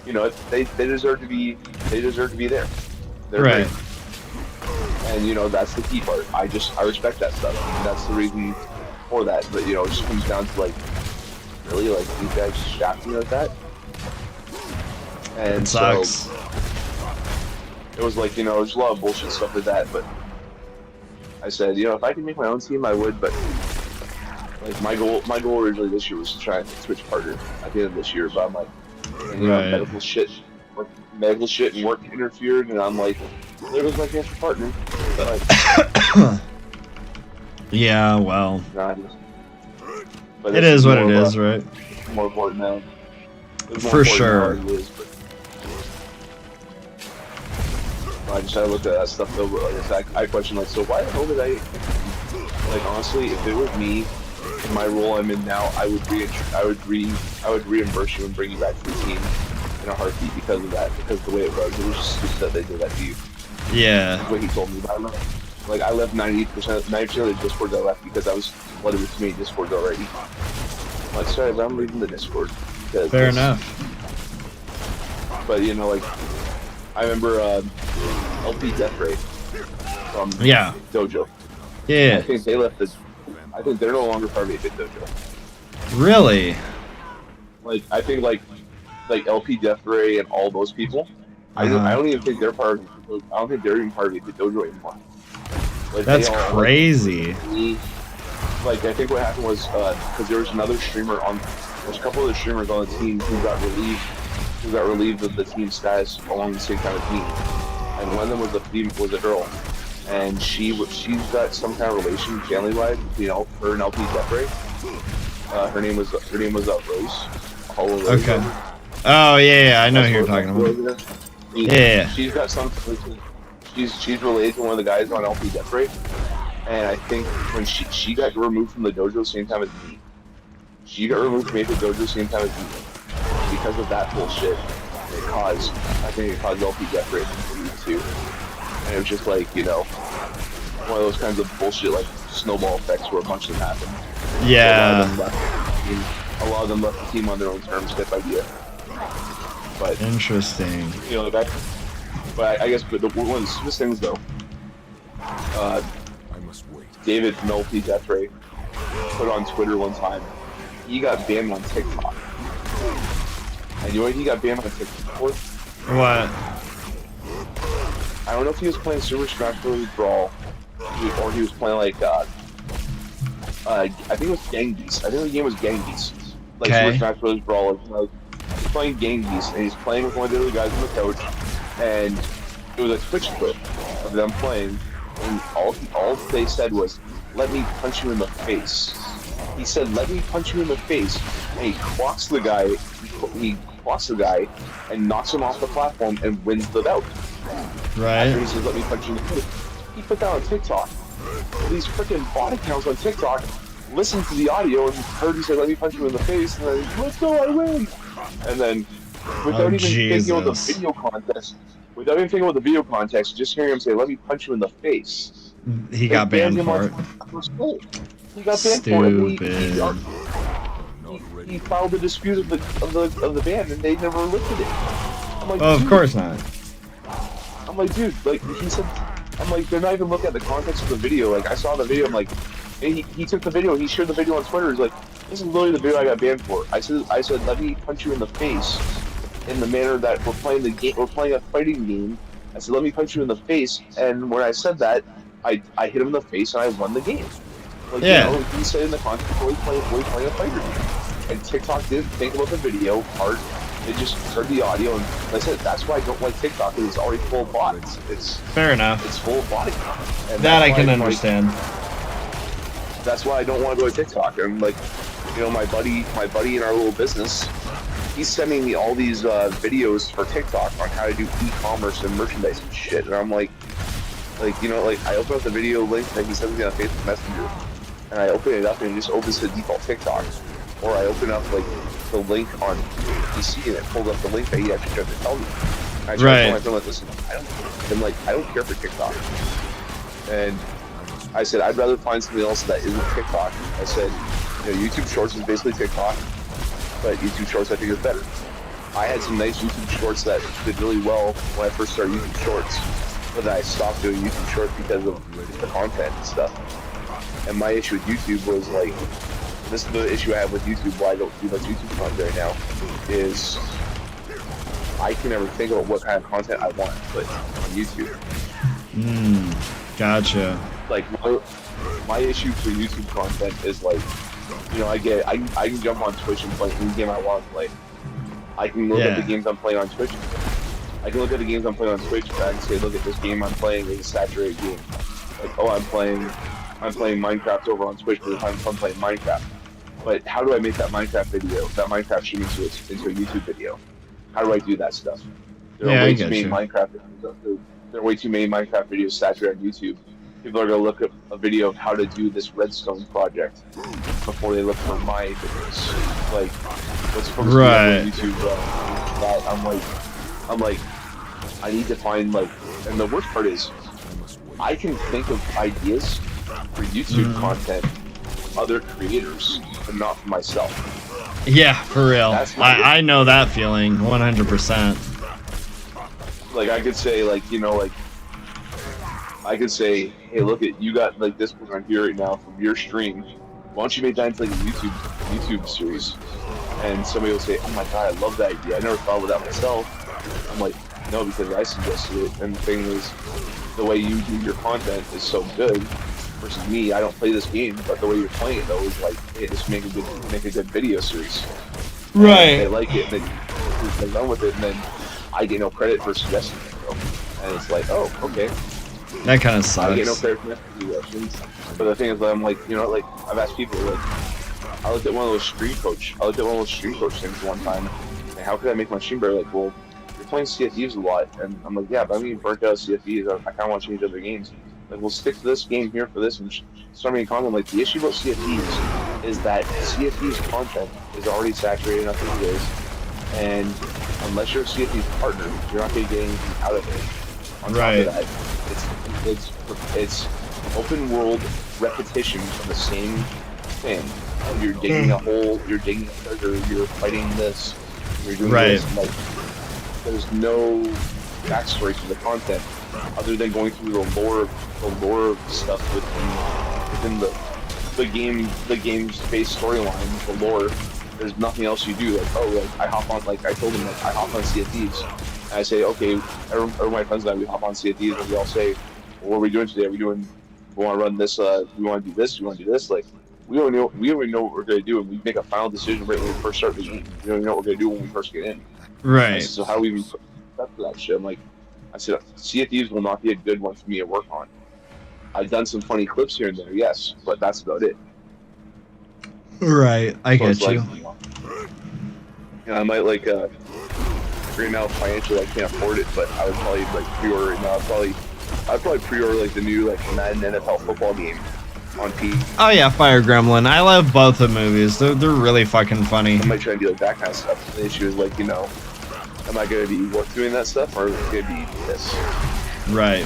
E: you know, they deserve to be there. They're
A: right.
E: great. And you know, that's the key part. I respect that stuff. And that's the reason for that. But you know, it just comes down to like, really, like, these guys shaft me like that. And
A: it sucks.
E: So it was like, you know, there's a lot of bullshit stuff with that. But I said, you know, if I can make my own team, I would. But like my goal originally this year was to try and switch partner at the end of this year. But I'm like, and, you know, medical shit and work interfered, and I'm like, there goes my chance for partner. Like,
A: yeah, well,
E: but
A: it is what it is, right?
E: More important now.
A: For sure.
E: I just had to look at that stuff though. Like, I question, like, so why the hell did I? Like, honestly, if it was me in my role I'm in now, I would reimburse you and bring you back to the team in a heartbeat because of that. Because the way it was just stupid that they did that to you.
A: Yeah.
E: That's what he told me. Like, I left 90% of the Discord I left because I was flooded with too many Discords already. I'm like, sorry, but I'm leaving the Discord.
A: Fair enough.
E: But you know, like, I remember LP Death Ray from Dojo.
A: Yeah.
E: I think they left I think they're no longer part of 8-Bit Dojo.
A: Really?
E: Like, I think like LP Death Ray and all those people. I don't even think they're part of. I don't think they're even part of 8-Bit Dojo anymore. Like,
A: that's crazy.
E: Like, I think what happened was because there was another streamer there's a couple of the streamers on the team who got relieved of the team status along the same time as me, and one of them was a girl, and she's got some kind of relation family-wise, you know, her and LP Death Ray. Her name was Rose.
A: Okay. Oh yeah, I know who you're talking about. Yeah.
E: She's got some. She's related to one of the guys on LP Death Ray, and I think when she got removed from the dojo the same time as me. She got removed from the dojo the same time as me. Because of that bullshit, I think it caused LP Death Ray to leave too. And it was just like, you know, one of those kinds of bullshit, like, snowball effects where a bunch of them happened.
A: Yeah.
E: So a lot of them left the team on their own terms, good idea. But
A: interesting.
E: You know, but I guess one of the stupidest things though, David from LP Death Ray put on Twitter one time, he got banned on TikTok. And you know what he got banned on TikTok for?
A: What?
E: I don't know if he was playing Super Smash Bros. Brawl, or he was playing like, I think it was Gang Beast. I think the game was Gang Beast. Like Super Smash Bros. Brawl. Like, he's playing Gang Beast, and he's playing with one of the other guys on the couch, and it was a Twitch clip of them playing, and all they said was, "Let me punch you in the face." He said, "Let me punch you in the face," and he clocks the guy. He clocks the guy and knocks him off the platform and wins the bout.
A: Right.
E: After he says, "Let me punch you in the face," he put that on TikTok. These freaking bot accounts on TikTok listened to the audio and heard him say, "Let me punch you in the face," and then, "Let's go, I win!" And then, without even thinking of the video context, just hearing him say, "Let me punch you in the face,"
A: he got banned for it.
E: He got banned for it. He filed a dispute of the ban, and they never lifted it. I'm like,
A: oh, of course not.
E: I'm I'm like, dude, like he said, I'm like, they're not even looking at the context of the video. Like I saw the video, I'm like, and he took the video, he shared the video on Twitter. He's like, this is literally the video I got banned for. I said, let me punch you in the face in the manner that we're playing the game. We're playing a fighting game. I said, let me punch you in the face. And when I said that, I hit him in the face and I won the game. Like,
A: Yeah.
E: you know, he said in the context, we're playing a fighter game. And TikTok didn't think about the video part. They just heard the audio, and like I said, that's why I don't like TikTok, because it's already full of bots. It's
A: Fair enough.
E: It's full of body. And
A: That I
E: that's
A: can
E: why,
A: understand.
E: That's why I don't want to go to TikTok. And like, you know, my buddy in our little business, he's sending me all these videos for TikTok on how to do e-commerce and merchandise and shit. And I'm like, you know, like I open up the video link that he sends me on Facebook Messenger, and I open it up and it just opens the default TikTok. Or I open up like the link on PC and it pulls up the link that he actually tried to tell me. And I try to tell my friend, like, listen, I don't care for TikTok. And I said, I'd rather find something else that isn't TikTok. I said, you know, YouTube Shorts is basically TikTok, but YouTube Shorts I think is better. I had some nice YouTube Shorts that did really well when I first started YouTube Shorts, but then I stopped doing YouTube Shorts because of the content and stuff. And my issue with YouTube was like, this is the issue I have with YouTube, why I don't do much YouTube content right now, is I can never think about what kind of content I want to put on YouTube.
A: Gotcha.
E: Like, my issue for YouTube content is like, you know, I can jump on Twitch and play any game I want to play. I can look at the games I'm playing on Twitch. I can look at the games I'm playing on Twitch and I can say, look at this game I'm playing, it's a saturated game. Like, oh, I'm playing Minecraft over on Twitch because I'm playing Minecraft. But how do I make that Minecraft video, that Minecraft stream into a YouTube video? How do I do that stuff? There are way too many Minecraft videos. There are way too many Minecraft videos saturated on YouTube. People are gonna look at a video of how to do this redstone project before they look for my videos. Like, what's supposed to be on YouTube? That I'm like, I need to find like, and the worst part is, I can think of ideas for YouTube content, other creators, but not for myself.
A: Yeah, for real. I know that feeling 100%.
E: Like I could say, like, you know, like I could say, hey, look at, you got like this book on here right now from your stream. Why don't you make that into like a YouTube series? And somebody will say, oh my god, I love that idea. I never thought of that myself. I'm like, no, because I suggested it. And the thing is, the way you do your content is so good. Versus me, I don't play this game, but the way you're playing it though is like, hey, just make a good video series.
A: Right.
E: And they like it, and they're done with it, and then I get no credit for suggesting it. Bro. And it's like, oh, okay.
A: That kind of sucks.
E: I get no credit for suggestions. But the thing is, I'm like, you know, like I've asked people, like, I looked at one of those stream coach things one time. And how could I make my stream better? Like, well, you're playing CFDs a lot, and I'm like, yeah, but I'm getting burnt out of CFDs. I kind of want to change other games. Like, we'll stick to this game here for this and start making content. Like, the issue about CFDs is that CFD's content is already saturated enough as it is, and unless you're a CFD's partner, you're not going to get anything out of it. On top of that, it's open world repetition of the same thing. You're digging a hole, you're digging a treasure, you're fighting this, you're doing this. Like, there's no backstory to the content other than going through the lore stuff within the game's base storyline, the lore. There's nothing else you do. Like, oh, like I hop on, like I told him, like I hop on CFDs, and I say, okay, everyone, my friends and I, we hop on CFDs, and we all say, well, what are we doing today? We want to run this, we want to do this, we want to do this. Like, we already know what we're going to do, and we make a final decision right when we first start the game. We don't even know what we're going to do when we first get in.
A: Right.
E: So how do we even prep for that shit? I'm like, I said, CFDs will not be a good one for me to work on. I've done some funny clips here and there, yes, but that's about it.
A: Right, I get you.
E: I might like, right now financially I can't afford it, but I would probably like pre-order it now. I'd probably pre-order like the new like Madden NFL football game on P.
A: Oh yeah, Fire Gremlin. I love both the movies. They're really fucking funny.
E: I might try and do like that kind of stuff. The issue is like, you know, am I going to be doing that stuff, or is it going to be this?
A: Right.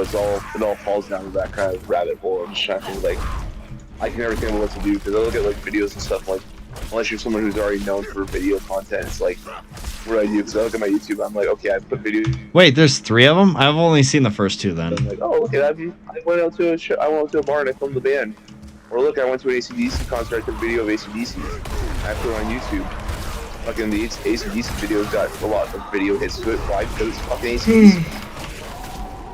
E: So it all falls down to that kind of rabbit hole. I'm just trying to think, like, I can never think of what to do, because I look at like videos and stuff, like, unless you're someone who's already known for video content, it's like, what I do because I look at my YouTube. I'm like, okay, I put video.
A: Wait, there's 3 of them? I've only seen the first 2
E: I'm
A: then.
E: like, oh, okay, I went out to a show, I went out to a bar and I filmed the band. Or look, I went to an ACDC concert. I took a video of ACDC. I put it on YouTube. Fucking the ACDC videos got a lot of video hits to it. Why? Because it's fucking ACDC.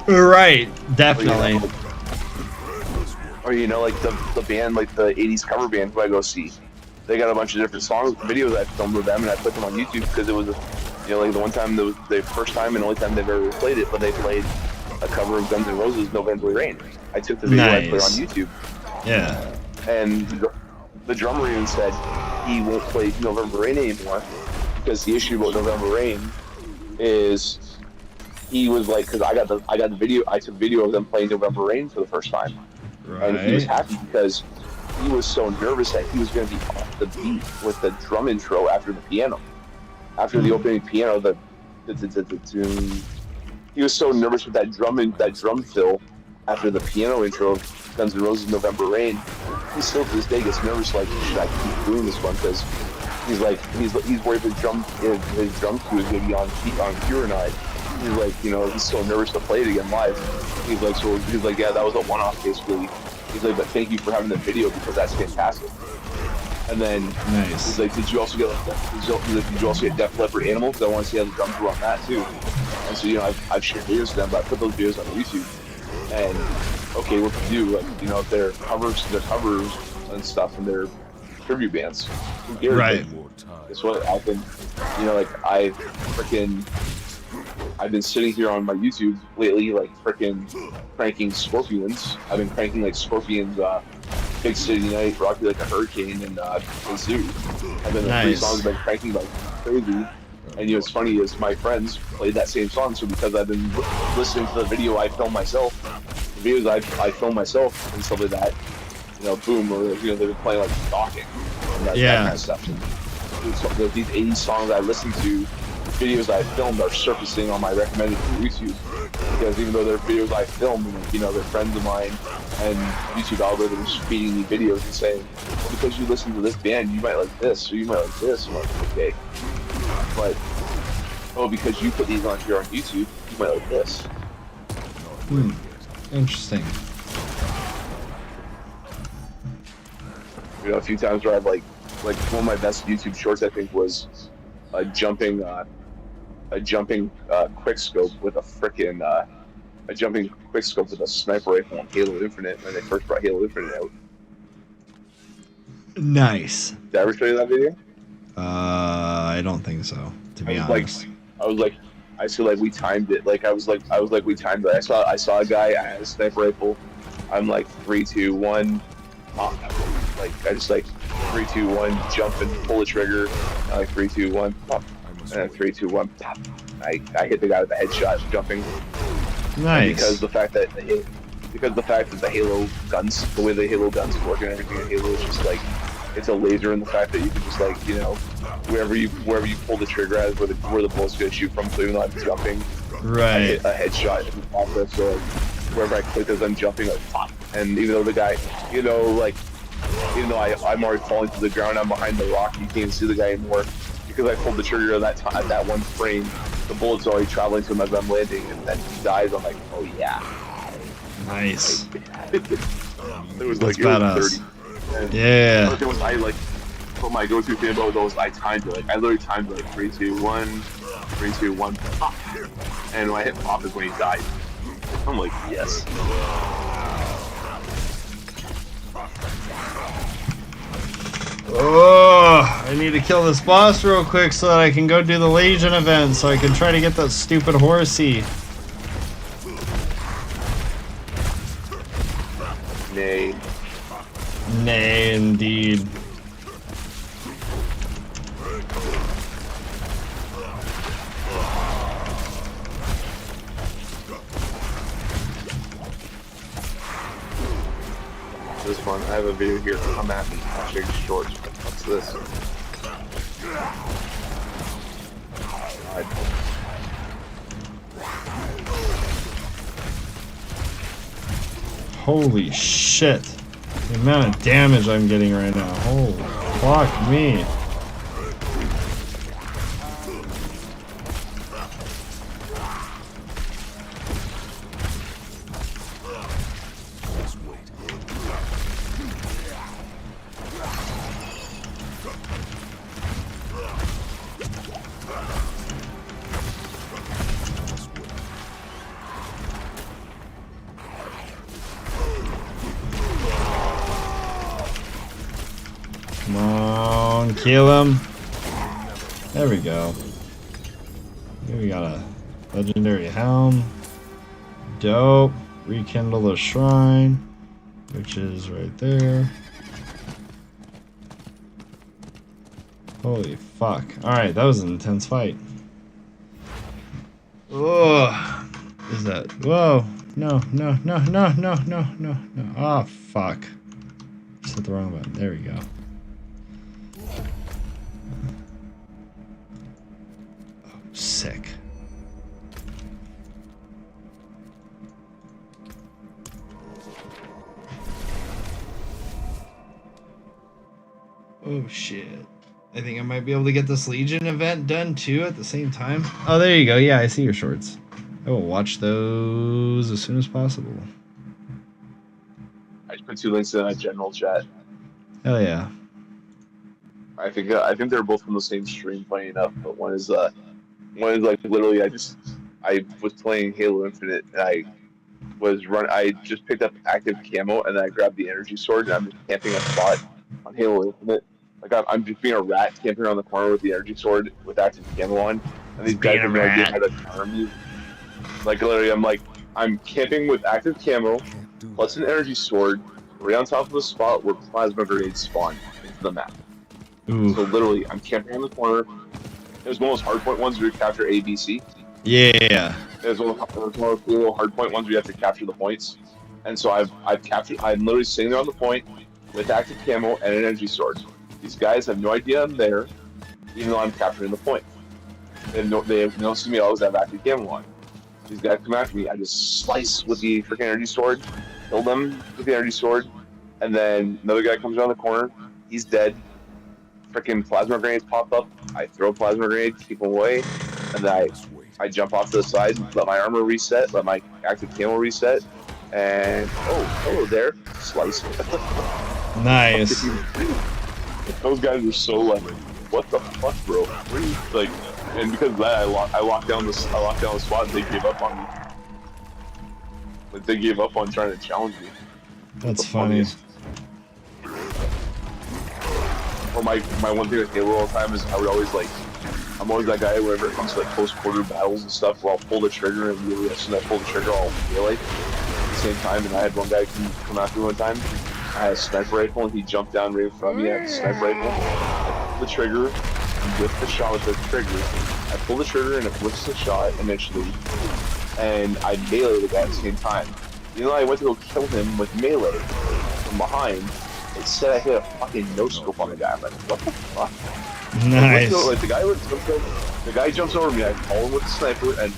A: Right, definitely.
E: Or you know, like the band, like the '80s cover band who I go see. They got a bunch of different songs, videos I filmed with them, and I put them on YouTube because it was, you know, like the one time that was the first time and only time they've ever played it, but they played a cover of Guns N' Roses' "November Rain." I took the video I put on YouTube.
A: Yeah.
E: And the drummer even said he won't play November Rain anymore because the issue about November Rain is he was like, because I got the video, I took video of them playing November Rain for the first time, and he was happy because he was so nervous that he was going to be off the beat with the drum intro after the piano, after the opening piano. He was so nervous with that drum fill after the piano intro of Guns N' Roses' November Rain. He still to this day gets nervous, like, should I keep doing this one? Because he's like, he's worried his drum cue is going to be on cue or not. He's like, you know, he's so nervous to play it again live. He's like, yeah, that was a one-off basically. He's like, but thank you for having the video because that's fantastic. And then he's like, did you also get Def Leppard Animal? Because I want to see how the drums were on that too. And so, you know, I've shared videos of them, but I put those videos on YouTube. And okay, what to do? Like, you know, if they're covers and stuff, and they're tribute bands. Who cares?
A: Right.
E: It's what I've been, you know, like I've been sitting here on my YouTube lately, like freaking cranking Scorpions. I've been cranking like Scorpions, Big City Night, Rock You Like a Hurricane, and Zoo. I've been the 3 songs I've been cranking like crazy. And you know, what's funny is my friends played that same song, so because I've been listening to the video I filmed myself, the videos I filmed myself and stuff like that, you know, boom, or you know, they've been playing like stalking and that kind of stuff. And these 80s songs I listen to, videos I filmed are surfacing on my recommended for YouTube, because even though they're videos I filmed, and, you know, they're friends of mine, and YouTube algorithms feeding me videos and saying, well, because you listen to this band, you might like this, or you might like this. I'm like, okay. But, oh, because you put these on here on YouTube, you might like this.
A: Interesting.
E: You know, a few times where I've like one of my best YouTube shorts, I think, was a jumping quick scope with a frickin' sniper rifle on Halo Infinite when they first brought Halo Infinite out.
A: Nice.
E: Did I ever show you that video?
A: I don't think so, to be honest.
E: We timed it. We timed it. I saw a guy, I had a sniper rifle. I'm like 3, 2, 1, pop. Like I just like 3, 2, 1, jump and pull the trigger. Like 3, 2, 1, pop. And then 3, 2, 1, pop. I hit the guy with a headshot jumping.
A: Nice.
E: And because the fact that the Halo guns, the way the Halo guns work and everything in Halo is just like, it's a laser, and the fact that you can just, like, you know, wherever you pull the trigger at is where the bullet's gonna shoot from. So even though I'm jumping, I hit a headshot in the process. So like, wherever I click as I'm jumping, like pop. And even though the guy, you know, like, even though I'm already falling to the ground, I'm behind the rock, you can't even see the guy anymore, because I pulled the trigger at that one frame. The bullet's already traveling to him as I'm landing, and then he dies. I'm like, oh yeah.
A: Nice.
E: It was
A: That's
E: like,
A: badass.
E: it was 30. And
A: Yeah.
E: I like, what my go-to thing about those, I timed it. Like, I literally timed it like 3, 2, 1, 3, 2, 1, pop. And when I hit pop is when he died. I'm like, yes.
A: Oh, I need to kill this boss real quick so that I can go do the Legion event, so I can try to get that stupid horsey.
E: Nay.
A: Nay, indeed.
E: This one, I have a video here. I'm at watching shorts. What's this?
A: Holy shit. The amount of damage I'm getting right now. Holy fuck me. down. Kill him. There we go. Here we got a legendary helm. Dope. Rekindle the shrine, which is right there. Holy fuck. Alright, that was an intense fight. Ugh. Is that? Whoa. No, no, no, no, no, no, no, no. Oh, fuck. Just hit the wrong button. There we go. Oh, sick. Oh, shit. I think I might be able to get this Legion event done too at the same time. Oh, there you go. Yeah, I see your shorts. I will watch those as soon as possible.
E: I just put 2 links in a general chat.
A: Hell yeah.
E: I think they're both from the same stream, funny enough. But one is like literally I was playing Halo Infinite and I just picked up active camo and then I grabbed the energy sword and I'm just camping a spot on Halo Infinite. Like I'm just being a rat camping around the corner with the energy sword with active camo on, and these guys have no idea how to harm you. Like literally, I'm camping with active camo plus an energy sword right on top of the spot where plasma grenades spawn into the map.
A: Ooh.
E: So literally, I'm camping in the corner. There's one of those hardpoint ones where you capture A, B, C.
A: Yeah.
E: There's one of those little hardpoint ones where you have to capture the points. And so I'm literally sitting there on the point with active camo and an energy sword. These guys have no idea I'm there, even though I'm capturing the point. They don't see me always have active camo on. These guys come after me, I just slice with the freaking energy sword, kill them with the energy sword, and then another guy comes around the corner, he's dead. Freaking plasma grenades pop up, I throw a plasma grenade, keep them away, and then I jump off to the side, let my armor reset, let my active camo reset, and oh, hello there, slice.
A: Nice.
E: Those guys are so like, what the fuck, bro? What are you, like, and because of that, I locked down the spot and they gave up on me. Like, they gave up on trying to challenge me.
A: That's funny.
E: Or my one thing with Halo all the time is I would always like, I'm always that guy whenever it comes to like close quarter battles and stuff where I'll pull the trigger and really as soon as I pull the trigger I'll melee at the same time. And I had one guy come after me one time. I had a sniper rifle and he jumped down right in front of me. I had a sniper rifle. I pulled the trigger and whipped the shot with the trigger. I pulled the trigger and it whips the shot initially. And I meleeed the guy at the same time. You know, I went to go kill him with melee from behind. It said I hit a fucking no-scope on the guy. I'm like, what the fuck?
A: Nice.
E: Like, the guy jumps over me, I call him with the sniper and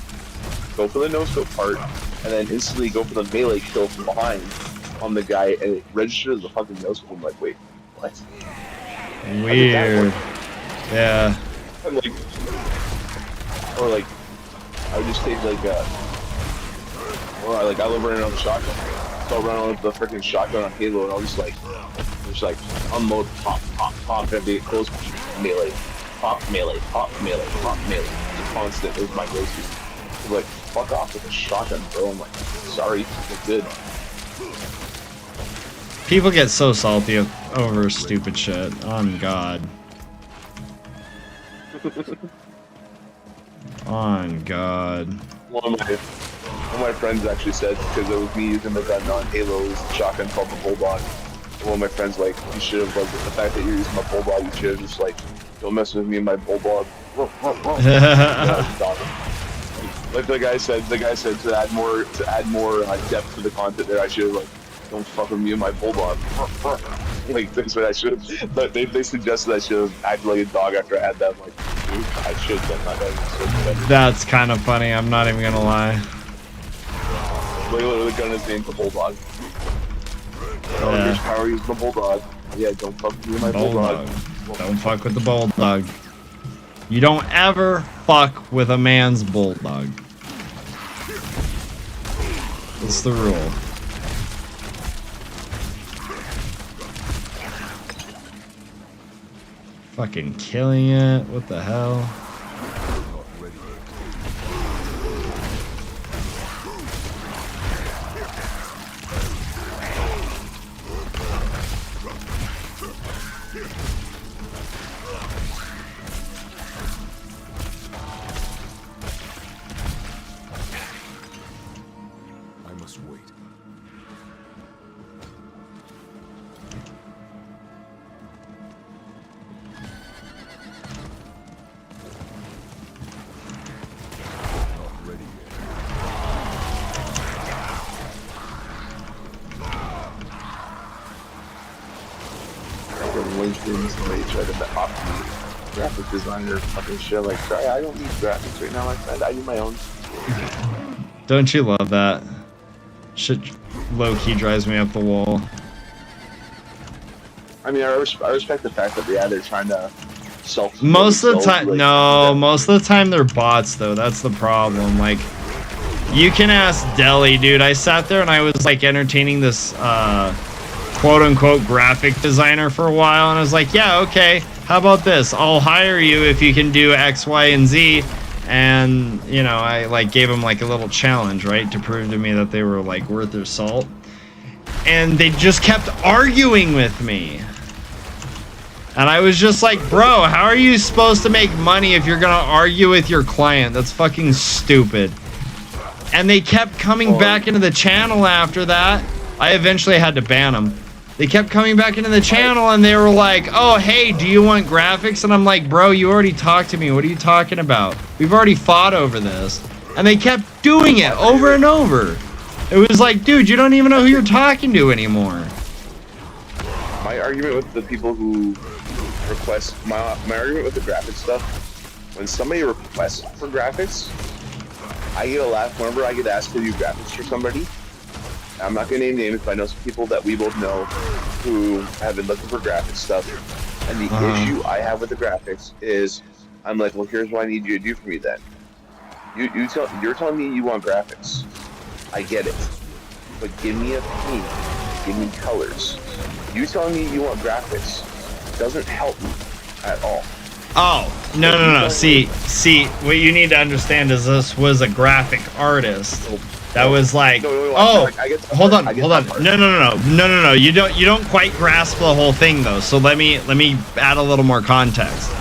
E: go for the no-scope part, and then instantly go for the melee kill from behind on the guy, and it registers the fucking no-scope. I'm like, wait, what?
A: Weird. Yeah.
E: And like, or like, I would just take like, or like I live running on the shotgun. So I'll run on with the freaking shotgun on Halo, and I'll just like unload, pop, pop, pop, and be close melee, pop, melee, pop, melee, pop, melee. Just constant is my go-to. Like, fuck off with the shotgun, bro. I'm like, sorry, it's good.
A: People get so salty over stupid shit. On God. On God.
E: One of my friends actually said, because it was me using the gun on Halo's shotgun called the Bulldog. One of my friends, like, you should have, like, the fact that you're using my Bulldog, you should have just, like, don't mess with me and my Bulldog. Like the guy said to add more depth to the content there, I should have, like, don't fuck with me and my Bulldog. Like, that's what I should have. But they suggested I should have acted like a dog after I had that. I'm like, dude, I should have done that.
A: That's kind of funny, I'm not even gonna lie.
E: Literally, the gun is named the Bulldog. Oh, here's power, use the Bulldog. Yeah, don't fuck with me and my Bulldog.
A: Don't fuck with the Bulldog. You don't ever fuck with a man's Bulldog. That's the rule. Fucking killing it. What the hell?
E: somebody tried to offer me graphic designer fucking shit. Like, sorry, I don't need graphics right now, my friend. I do my own.
A: Don't you love that? Shit low-key drives me up the wall.
E: I mean, I respect the fact that they're trying to self.
A: Most of the time,
E: like,
A: no. Most of the time they're bots, though. That's the problem. Like, you can ask Deli, dude. I sat there and I was like entertaining this quote-unquote graphic designer for a while, and I was like, yeah, okay. How about this? I'll hire you if you can do X, Y, and Z. And you know, I like gave him like a little challenge, right, to prove to me that they were like worth their salt. And they just kept arguing with me. And I was just like, bro, how are you supposed to make money if you're gonna argue with your client? That's fucking stupid. And they kept coming back into the channel after that. I eventually had to ban them. They kept coming back into the channel and they were like, oh, hey, do you want graphics? And I'm like, bro, you already talked to me. What are you talking about? We've already fought over this. And they kept doing it over and over. It was like, dude, you don't even know who you're talking to anymore.
E: My argument with the people who request, my argument with the graphics stuff, when somebody requests for graphics, I get a laugh whenever I get asked to do graphics for somebody. I'm not going to name names, but I know some people that we both know who have been looking for graphics stuff. And the issue I have with the graphics is, I'm like, well, here's what I need you to do for me then. You're telling me you want graphics. I get it. But give me a theme. Give me colors. You telling me you want graphics doesn't help me at all.
A: Oh, no. See, what you need to understand is this was a graphic artist. That was like, hold on. No. You don't quite grasp the whole thing though. So let me add a little more context.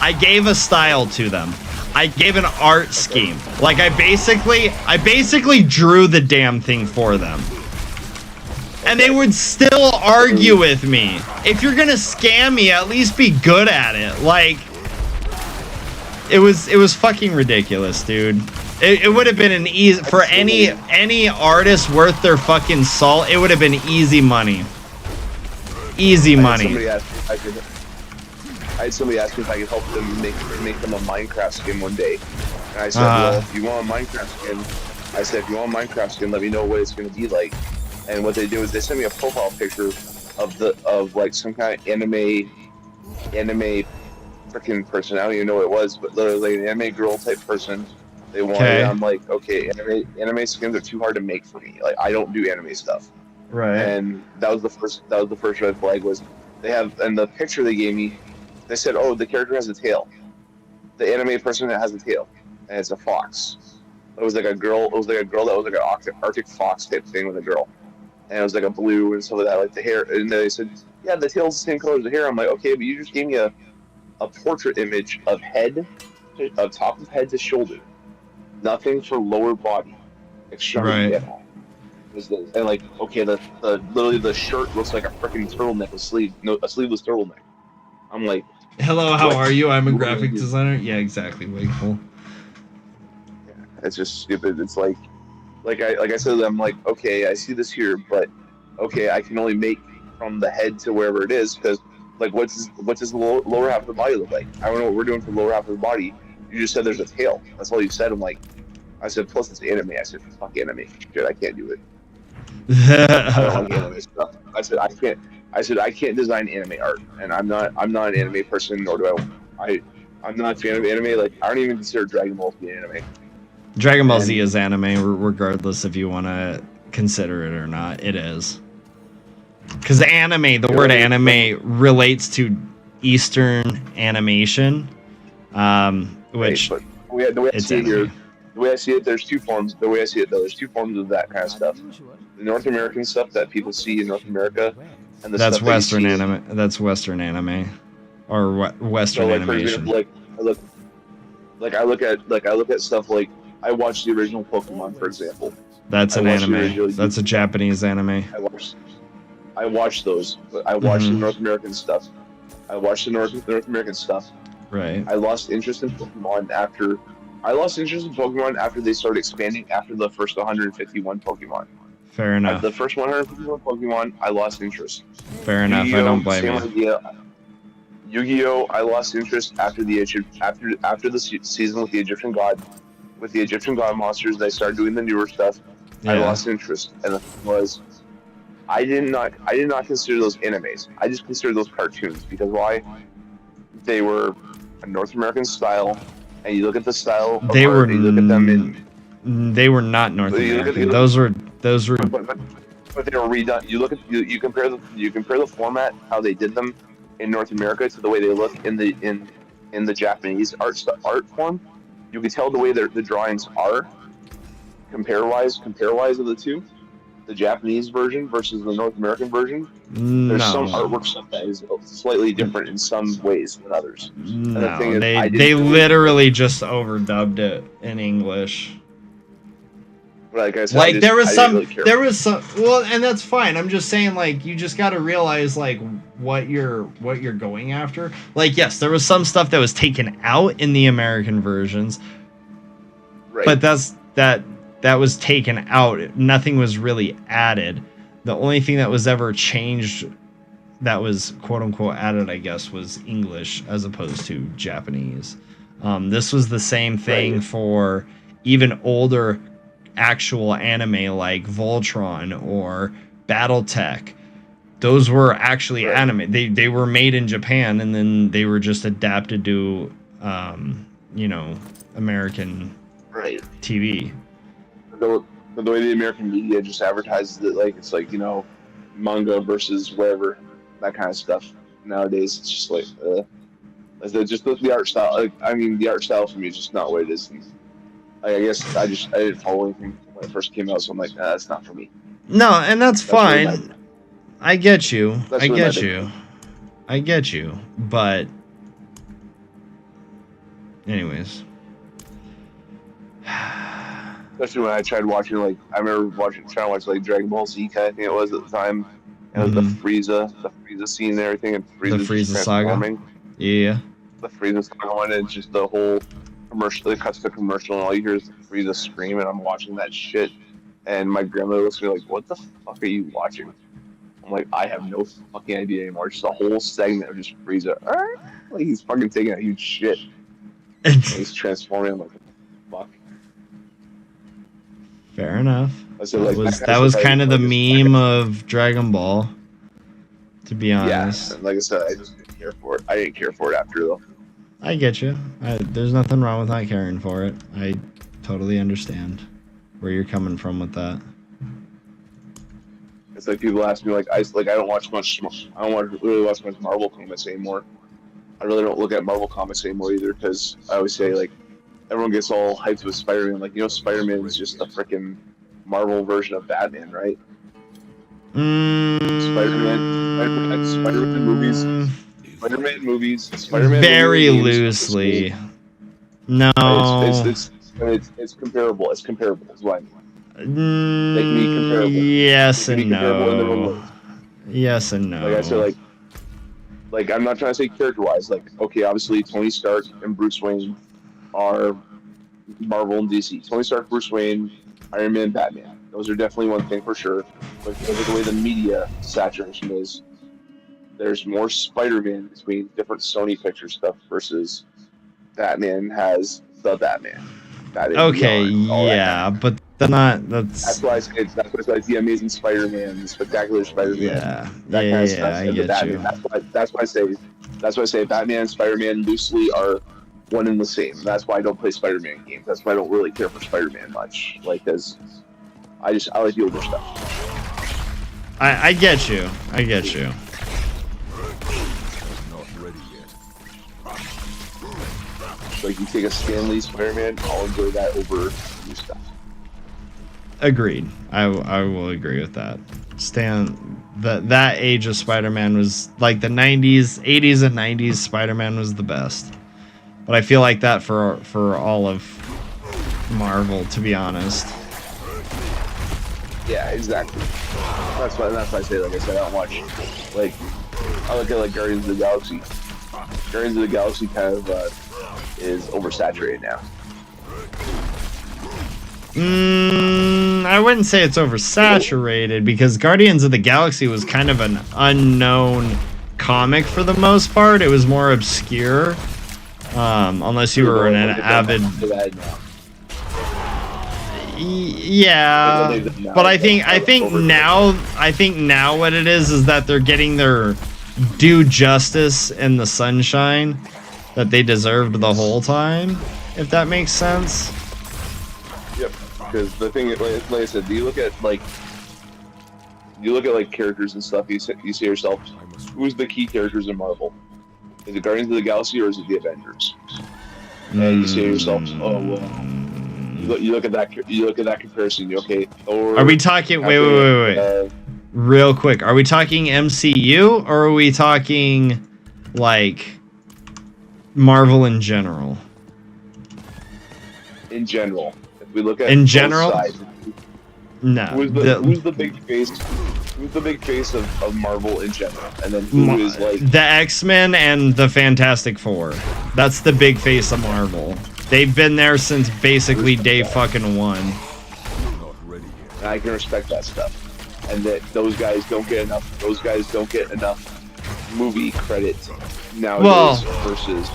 A: I gave a style to them. I gave an art scheme. Like I basically drew the damn thing for them. And they would still argue with me. If you're gonna scam me, at least be good at it. Like, it was fucking ridiculous, dude. It would have been an easy for any artist worth their fucking salt. It would have been easy money. Easy money.
E: I had somebody ask me if I could help them make them a Minecraft skin one day, and I said, well, if you want a Minecraft skin, if you want a Minecraft skin, let me know what it's going to be like. And what they do is they send me a profile picture of like some kind of anime freaking person. I don't even know what it was, but literally an anime girl type person. They wanted. Okay. I'm like, okay, anime skins are too hard to make for me. Like, I don't do anime stuff.
A: Right.
E: And that was the first red flag was they have, and the picture they gave me, they said, oh, the character has a tail. The anime person that has a tail, and it's a fox. It was like a girl. It was like a girl that was like an Arctic fox type thing with a girl, and it was like a blue and stuff like that, like the hair. And they said, yeah, the tail's the same color as the hair. I'm like, okay, but you just gave me a portrait image of top of head to shoulder. Nothing for lower body, extremity at all. And like, okay, the literally the shirt looks like a freaking turtleneck, a sleeveless turtleneck. I'm like,
A: hello, how are you? I'm a graphic designer. Yeah, exactly. Way cool.
E: Yeah, it's just stupid. It's like I said, I'm like, okay, I see this here, but okay, I can only make from the head to wherever it is because, like, what's his lower half of the body look like? I don't know what we're doing for the lower half of the body. You just said there's a tail. That's all you said. I'm like, I said, plus it's anime. I said, fuck anime. Shit, I can't do it. I don't like anime stuff. I said, I can't design anime art, and I'm not an anime person, nor do I'm not a fan of anime. Like, I don't even consider Dragon Ball to be anime.
A: Dragon Ball Z is anime, regardless if you want to consider it or not. It is. Because anime, the word anime relates to Eastern animation. Which
E: the way I see it here, the way I see it, there's two forms. The way I see it, though, there's two forms of that kind of stuff. The North American stuff that people see in North America, and the
A: that's
E: stuff
A: Western
E: that
A: anime. That's Western anime, or Western animation.
E: For example, I look at stuff like I watched the original Pokemon, for example.
A: That's an anime. That's a Japanese anime.
E: I watched those, but I watched the North American stuff. Right. I lost interest in Pokemon after they started expanding after the first 151 Pokemon.
A: Fair enough.
E: The first 151 Pokemon, I lost interest.
A: Fair enough. I don't blame you.
E: Yu-Gi-Oh! I lost interest after the season with the Egyptian god, monsters. They started doing the newer stuff. I
A: Yeah.
E: lost interest, and the thing was, I did not consider those animes. I just considered those cartoons because why? They were a North American style, and you look at the style of
A: They
E: art,
A: were
E: you look at them in.
A: they were not North
E: You look at-
A: American.
E: you look
A: Those were
E: but they were redone. You compare the format, how they did them in North America to the way they look in the Japanese art form. You can tell the way the drawings are compare wise of the two, the Japanese version versus the North American version. There's some artwork stuff that is slightly different in some ways than others. And the thing
A: No,
E: is,
A: they literally just overdubbed it in English.
E: like I said,
A: Like there was
E: really
A: some well, and that's fine. I'm just saying, like, you just got to realize like what you're going after. Like, yes, there was some stuff that was taken out in the American versions,
E: right.
A: but that was taken out. Nothing was really added. The only thing that was ever changed that was quote unquote added, I guess, was English as opposed to Japanese. This was the same thing for even older actual anime like Voltron or Battletech. Those were actually anime. They were made in Japan and then they were just adapted to American TV.
E: The way the American media just advertises it, like it's like, manga versus whatever, that kind of stuff. Nowadays, it's just like the art style. Like, I mean, the art style for me is just not what it is. And I guess I didn't follow anything when it first came out, so I'm like, that's not for me.
A: No, and that's fine.
E: Really
A: I get you.
E: I
A: get you. But anyways.
E: Especially when I tried watching, like, I remember trying to watch like Dragon Ball Z kind of thing it was at the time. And it was the Frieza scene and everything, and
A: The Frieza saga. Yeah.
E: The Frieza saga one, and just the whole commercial. It cuts to commercial, and all you hear is Frieza scream, and I'm watching that shit. And my grandmother looks at me like, "What the fuck are you watching?" I'm like, "I have no fucking idea anymore." Just a whole segment of just Frieza, like he's fucking taking a huge shit. And he's transforming. I'm like, "Fuck."
A: Fair enough.
E: So, like,
A: that was kind of the meme of Dragon Ball, to be honest.
E: Yeah, and like I said, I just didn't care for it. I didn't care for it after, though.
A: I get you. There's nothing wrong with not caring for it. I totally understand where you're coming from with that.
E: It's like people ask me, like, I don't watch much. I don't really watch much Marvel comics anymore. I really don't look at Marvel comics anymore either, because I always say, like, everyone gets all hyped with Spider-Man. Like, Spider-Man is just a freaking Marvel version of Batman, right? Spider-Man movies.
A: Very loosely. No.
E: It's comparable. It's comparable. Is what I mean. Make me comparable.
A: Yes and no. Yes and no.
E: Like I said, like I'm not trying to say character-wise. Like, okay, obviously Tony Stark and Bruce Wayne are Marvel and DC. Tony Stark, Bruce Wayne, Iron Man, Batman. Those are definitely one thing for sure. But because of the way the media saturation is, there's more Spider-Man between different Sony picture stuff versus Batman has the Batman.
A: Okay, yeah, but that's
E: why I say it's the Amazing Spider-Man, the Spectacular Spider-Man.
A: Yeah,
E: that kind of stuff.
A: I get you.
E: That's why I say Batman and Spider-Man loosely are one and the same. That's why I don't play Spider-Man games. That's why I don't really care for Spider-Man much. Like, because I like the older stuff.
A: I get you. I get you.
E: Like, you take a Stan Lee Spider-Man, I'll enjoy that over new stuff.
A: Agreed. I will agree with that. That age of Spider-Man was like the 80s and 90s. Spider-Man was the best. But I feel like that for all of Marvel, to be honest.
E: Yeah, exactly. That's why I say, like I said, I don't watch, like, I look at like Guardians of the Galaxy. Guardians of the Galaxy kind of is oversaturated now.
A: I wouldn't say it's oversaturated because Guardians of the Galaxy was kind of an unknown comic for the most part. It was more obscure. Unless you were an avid... Yeah, but I think now what it is that they're getting their due justice in the sunshine that they deserved the whole time, if that makes sense.
E: Yep, because the thing, like I said, you look at like characters and stuff. You say yourself, who's the key characters in Marvel? Is it Guardians of the Galaxy or is it the Avengers? And you say to yourself, oh well. You look at that comparison. Okay, Thor.
A: Are we talking? Wait. Real quick, are we talking MCU or are we talking like Marvel in general?
E: In general, if we look at
A: in general,
E: sides,
A: no.
E: Who's the big face? Who's the big face of Marvel in general? And then who is like
A: the X-Men and the Fantastic Four? That's the big face of Marvel. They've been there since basically day fucking one.
E: I can respect that stuff, and that those guys don't get enough. Those guys don't get enough movie credit nowadays versus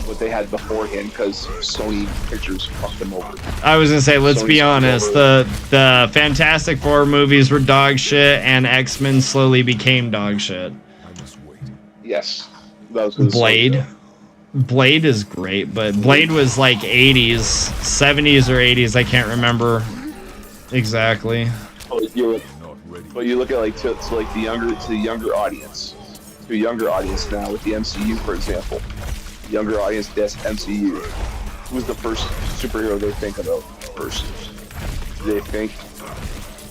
E: what they had beforehand because Sony Pictures fucked them over.
A: I was gonna say, let's be honest. The Fantastic Four movies were dog shit, and X-Men slowly became dog shit.
E: Yes,
A: Blade. Blade is great, but Blade was like 80s, 70s or 80s. I can't remember exactly.
E: But you look at like to the younger audience, now with the MCU, for example. Younger audience, that's MCU. Who's the first superhero they think about first? Do they think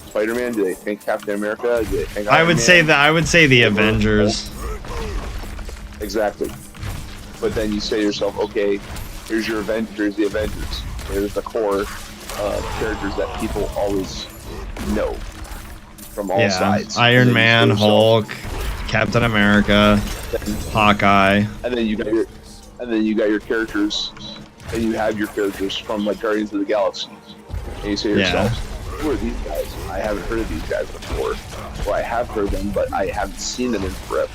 E: Spider-Man? Do they think Captain America? Do they think Iron Man?
A: I would say the Avengers.
E: Exactly. But then you say to yourself, okay, here's the Avengers. There's the core characters that people always know from all sides.
A: Iron Man, Hulk, Captain America, Hawkeye.
E: And then you got your characters, and you have your characters from like Guardians of the Galaxy. And you say to yourself, who are these guys? I haven't heard of these guys before. Or I have heard them, but I haven't seen them in forever.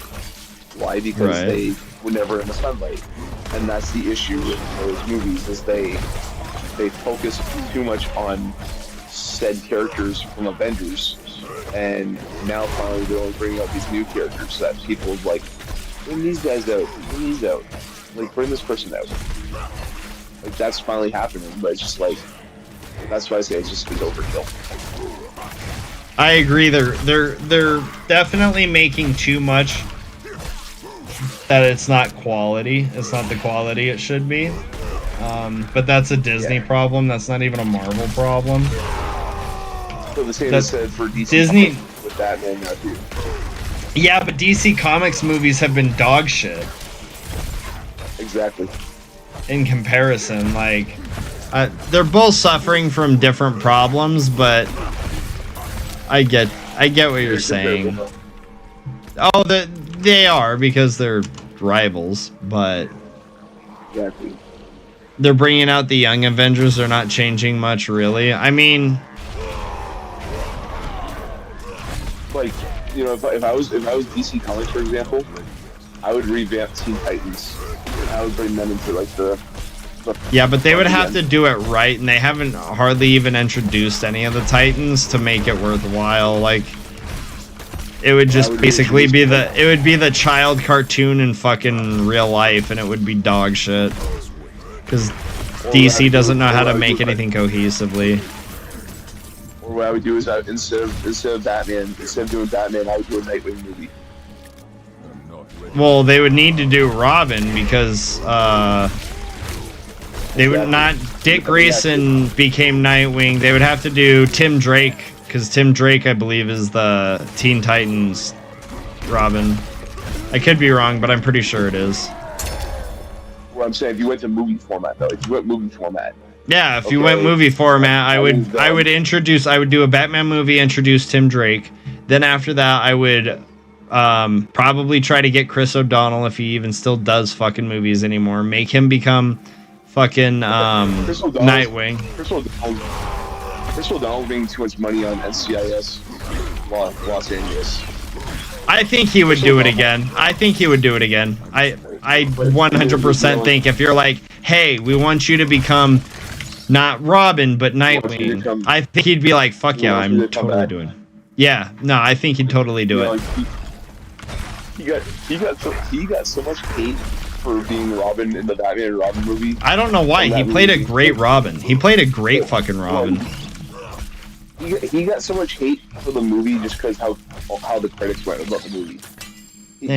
E: Why? Because they were never in the sunlight. And that's the issue with those movies, is they focus too much on said characters from Avengers, and now finally they're bringing out these new characters that people like, bring these guys out, bring these out, like bring this person out. Like that's finally happening, but it's just like, that's why I say it's overkill.
A: I agree. They're definitely making too much. That it's not quality. It's not the quality it should be. But that's a Disney problem. That's not even a Marvel problem.
E: So the same is said for DC
A: Disney
E: with Batman now too.
A: Yeah, but DC Comics movies have been dog shit.
E: Exactly.
A: In comparison, like, they're both suffering from different problems, but I get what you're saying. Oh, they are, because they're rivals, but
E: exactly.
A: They're bringing out the Young Avengers. They're not changing much, really. I mean,
E: like, you know, if I was DC Comics, for example, I would revamp Teen Titans. I would bring them into like the
A: yeah, but they would have to do it right, and they haven't hardly even introduced any of the Titans to make it worthwhile. Like, it would just basically be the child cartoon in fucking real life, and it would be dog shit. Because DC doesn't know how to make anything cohesively.
E: Or what I would do is instead of doing Batman, I would do a Nightwing movie.
A: Well, they would need to do Robin, because they would not. Dick Grayson became Nightwing. They would have to do Tim Drake, because Tim Drake, I believe, is the Teen Titans Robin. I could be wrong, but I'm pretty sure it is.
E: Well, I'm saying if you went to movie format, though,
A: Yeah, if you went movie format, I would do a Batman movie, introduce Tim Drake. Then after that, I would probably try to get Chris O'Donnell, if he even still does fucking movies anymore. Make him become fucking Nightwing.
E: Chris O'Donnell's making too much money on NCIS Los Angeles.
A: I think he would do it again. I think he would do it again. I 100% think if you're like, hey, we want you to become not Robin but Nightwing, I think he'd be like, fuck yeah, I'm totally doing it. Yeah, no, I think he'd totally do it.
E: He got so much hate for being Robin in the Batman and Robin movie.
A: I don't know why. He played a great Robin. He played a great fucking Robin.
E: He got so much hate for the movie just because how the critics went about the movie. He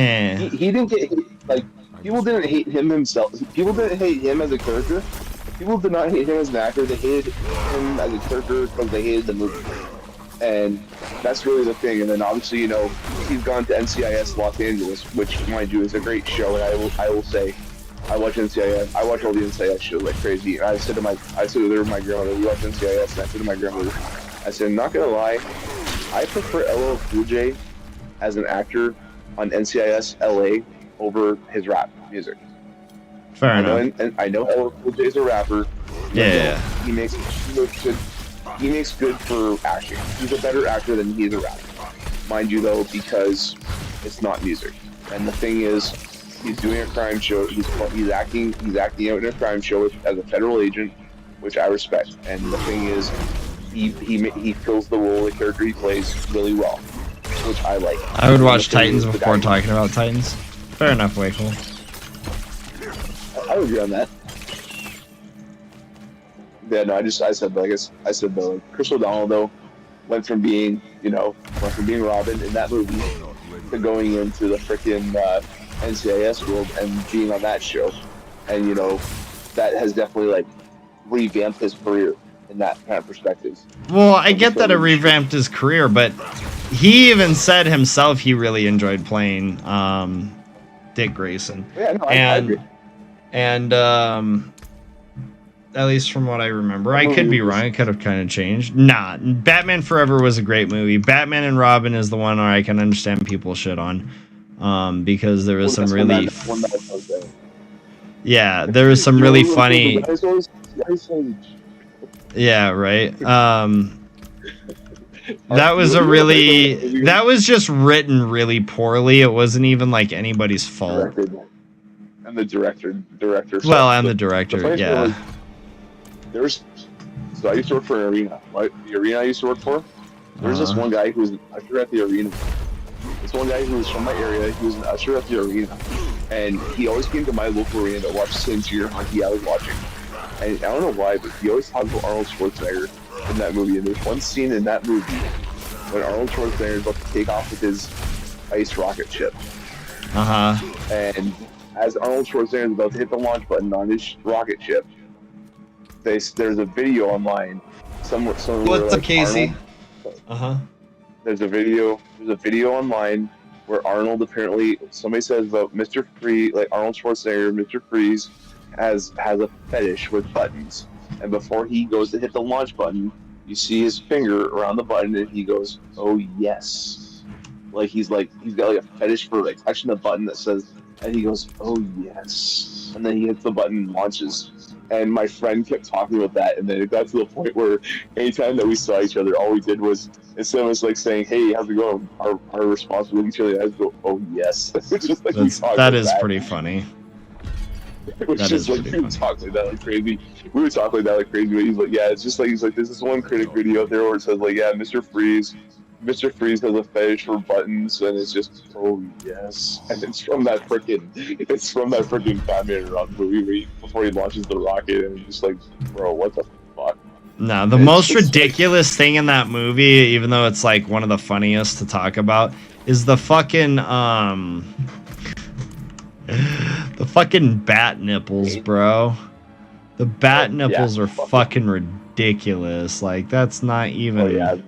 E: didn't get hate, like, people didn't hate him himself. People didn't hate him as a character. People did not hate him as an actor. They hated him as a character because they hated the movie. And that's really the thing. And then obviously, you know, he's gone to NCIS Los Angeles, which, mind you, is a great show. And I will say, I watch NCIS. I watch all the NCIS shows like crazy. And I said to my grandmother, we watch NCIS, and I said to my grandmother, I said, I'm not gonna lie, I prefer LL Cool J as an actor on NCIS LA over his rap music.
A: Fair enough.
E: And I know LL Cool J is a rapper.
A: Yeah.
E: He makes good for acting. He's a better actor than he is a rapper. Mind you, though, because it's not music. And the thing is, he's doing a crime show. He's acting out in a crime show as a federal agent, which I respect. And the thing is, he fills the role, the character he plays really well, which I like.
A: I would watch Titans before talking about Titans. Fair enough, way cool.
E: I would agree on that. Yeah, no, I said though, Chris O'Donnell though went from being Robin in that movie to going into the freaking NCIS world and being on that show, and you know that has definitely like revamped his career in that kind of perspective.
A: Well, I get that it revamped his career, but he even said himself he really enjoyed playing Dick Grayson.
E: Yeah, no, I agree.
A: And at least from what I remember, I could be wrong. It could have kind of changed. Nah, Batman Forever was a great movie. Batman and Robin is the one where I can understand people shit on, because there was some really, yeah, there was some really funny. Yeah, right. That was that was just written really poorly. It wasn't even like anybody's fault.
E: And the director.
A: Well, and the director, yeah.
E: So I used to work for an arena, right? The arena I used to work for, there's this one guy who was an usher at the arena. This one guy who was from my area, he was an usher at the arena. And he always came to my local arena to watch the same cheer hockey I was watching. And I don't know why, but he always talked about Arnold Schwarzenegger in that movie. And there's one scene in that movie when Arnold Schwarzenegger is about to take off with his ice rocket ship. And as Arnold Schwarzenegger is about to hit the launch button on his rocket ship, there's a video online. What's
A: up, Casey?
E: There's a video online where Arnold apparently, somebody says about Mr. Freeze, like Arnold Schwarzenegger, Mr. Freeze has a fetish with buttons, and before he goes to hit the launch button, you see his finger around the button, and he goes, "Oh yes," he's got like a fetish for like touching the button that says, and he goes, "Oh yes," and then he hits the button and launches. And my friend kept talking about that, and then it got to the point where anytime that we saw each other, all we did was, instead of us like saying, "Hey, how's it going?" our response would look at each other and go, "Oh yes." Just like
A: that is pretty funny.
E: It was just like we would talk like that like crazy. We would talk like that like crazy. But he's like, yeah, it's just like he's like, there's this one critic video out there where it says like, yeah, Mr. Freeze has a fetish for buttons, and it's just, oh yes, and it's from that freaking Batman and Robin movie before he launches the rocket, and he's just like, bro, what the fuck?
A: No, the most ridiculous thing in that movie, even though it's like one of the funniest to talk about, is the fucking the fucking bat nipples, bro. The bat nipples are fucking ridiculous. Like, that's not even.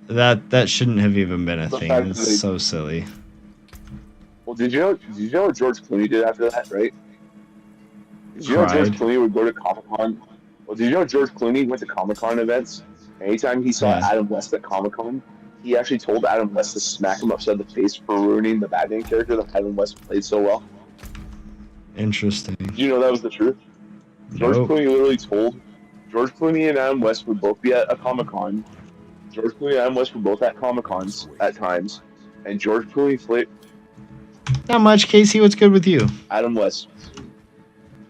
A: That shouldn't have even been a thing. It's so silly.
E: Well, did you know what George Clooney did after that, right? Did you know George Clooney would go to Comic-Con? Well, did you know George Clooney went to Comic-Con events? Anytime he saw Adam West at Comic-Con, he actually told Adam West to smack him upside the face for ruining the Batman character that Adam West played so well.
A: Interesting.
E: Did you know that was the truth? George Clooney literally told George Clooney and Adam West would both be at a Comic-Con, George Clooney and Adam West were both at Comic Cons at times, and George Clooney flipped
A: Not much, Casey. What's good with you?
E: Adam West.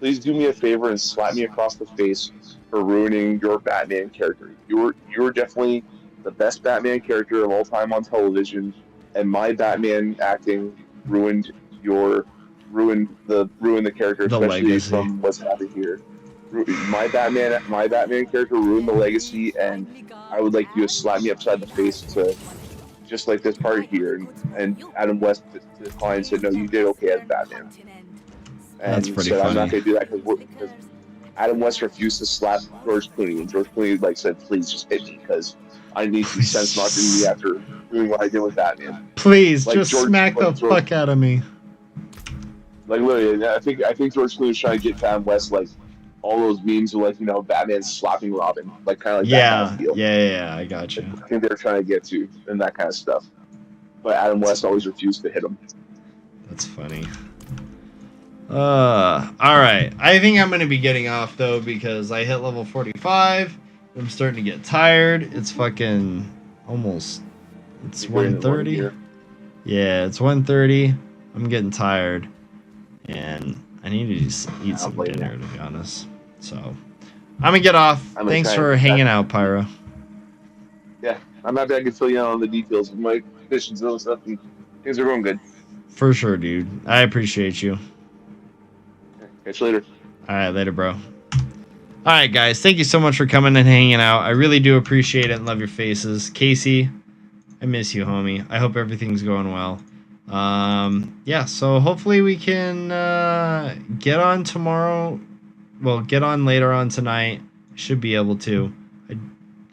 E: Please do me a favor and slap me across the face for ruining your Batman character. You're definitely the best Batman character of all time on television, and my Batman acting ruined the character,
A: The
E: especially
A: legacy.
E: from what's happening here. My Batman character ruined the legacy, and I would like you to slap me upside the face to just like this part here. And Adam West declined and said, "No, you did okay as Batman." And
A: That's pretty
E: said, "I'm not
A: funny.
E: going to do that because Adam West refused to slap George Clooney, and George Clooney like said, "Please just hit me because I need to be sense knocked in me after doing what I did with Batman."
A: Please,
E: Like
A: just smack the fuck out of me.
E: Like literally, I think George Clooney was trying to get to Adam West like all those memes of like Batman slapping Robin, like kind of like that kind of feel.
A: Yeah, I got you.
E: I think they were trying to get to and that kind of stuff. But Adam West always refused to hit him.
A: That's funny. Alright. I think I'm gonna be getting off though because I hit level 45. I'm starting to get tired. It's fucking almost it's 1:30. Yeah, it's 1:30. I'm getting tired. And I need to just eat some dinner to be honest. So I'm gonna get off. Thanks for hanging out, Pyro.
E: Yeah, I'm happy I can fill you in on the details of my missions and stuff, and things are going good.
A: For sure, dude. I appreciate you.
E: Catch you later.
A: Alright, later, bro. Alright, guys. Thank you so much for coming and hanging out. I really do appreciate it and love your faces. Casey, I miss you, homie. I hope everything's going well. Yeah, so hopefully we can get on tomorrow. Well, get on later on tonight. Should be able to.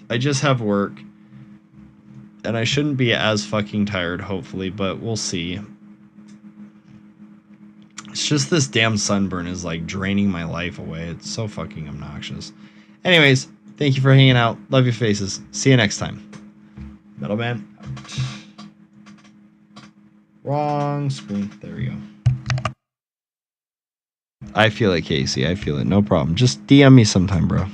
A: I just have work. And I shouldn't be as fucking tired, hopefully, but we'll see. It's just this damn sunburn is like draining my life away. It's so fucking obnoxious. Anyways, thank you for hanging out. Love your faces. See you next time. Metal Man out. Wrong screen. There we go. I feel it, Casey. I feel it. No problem. Just DM me sometime, bro.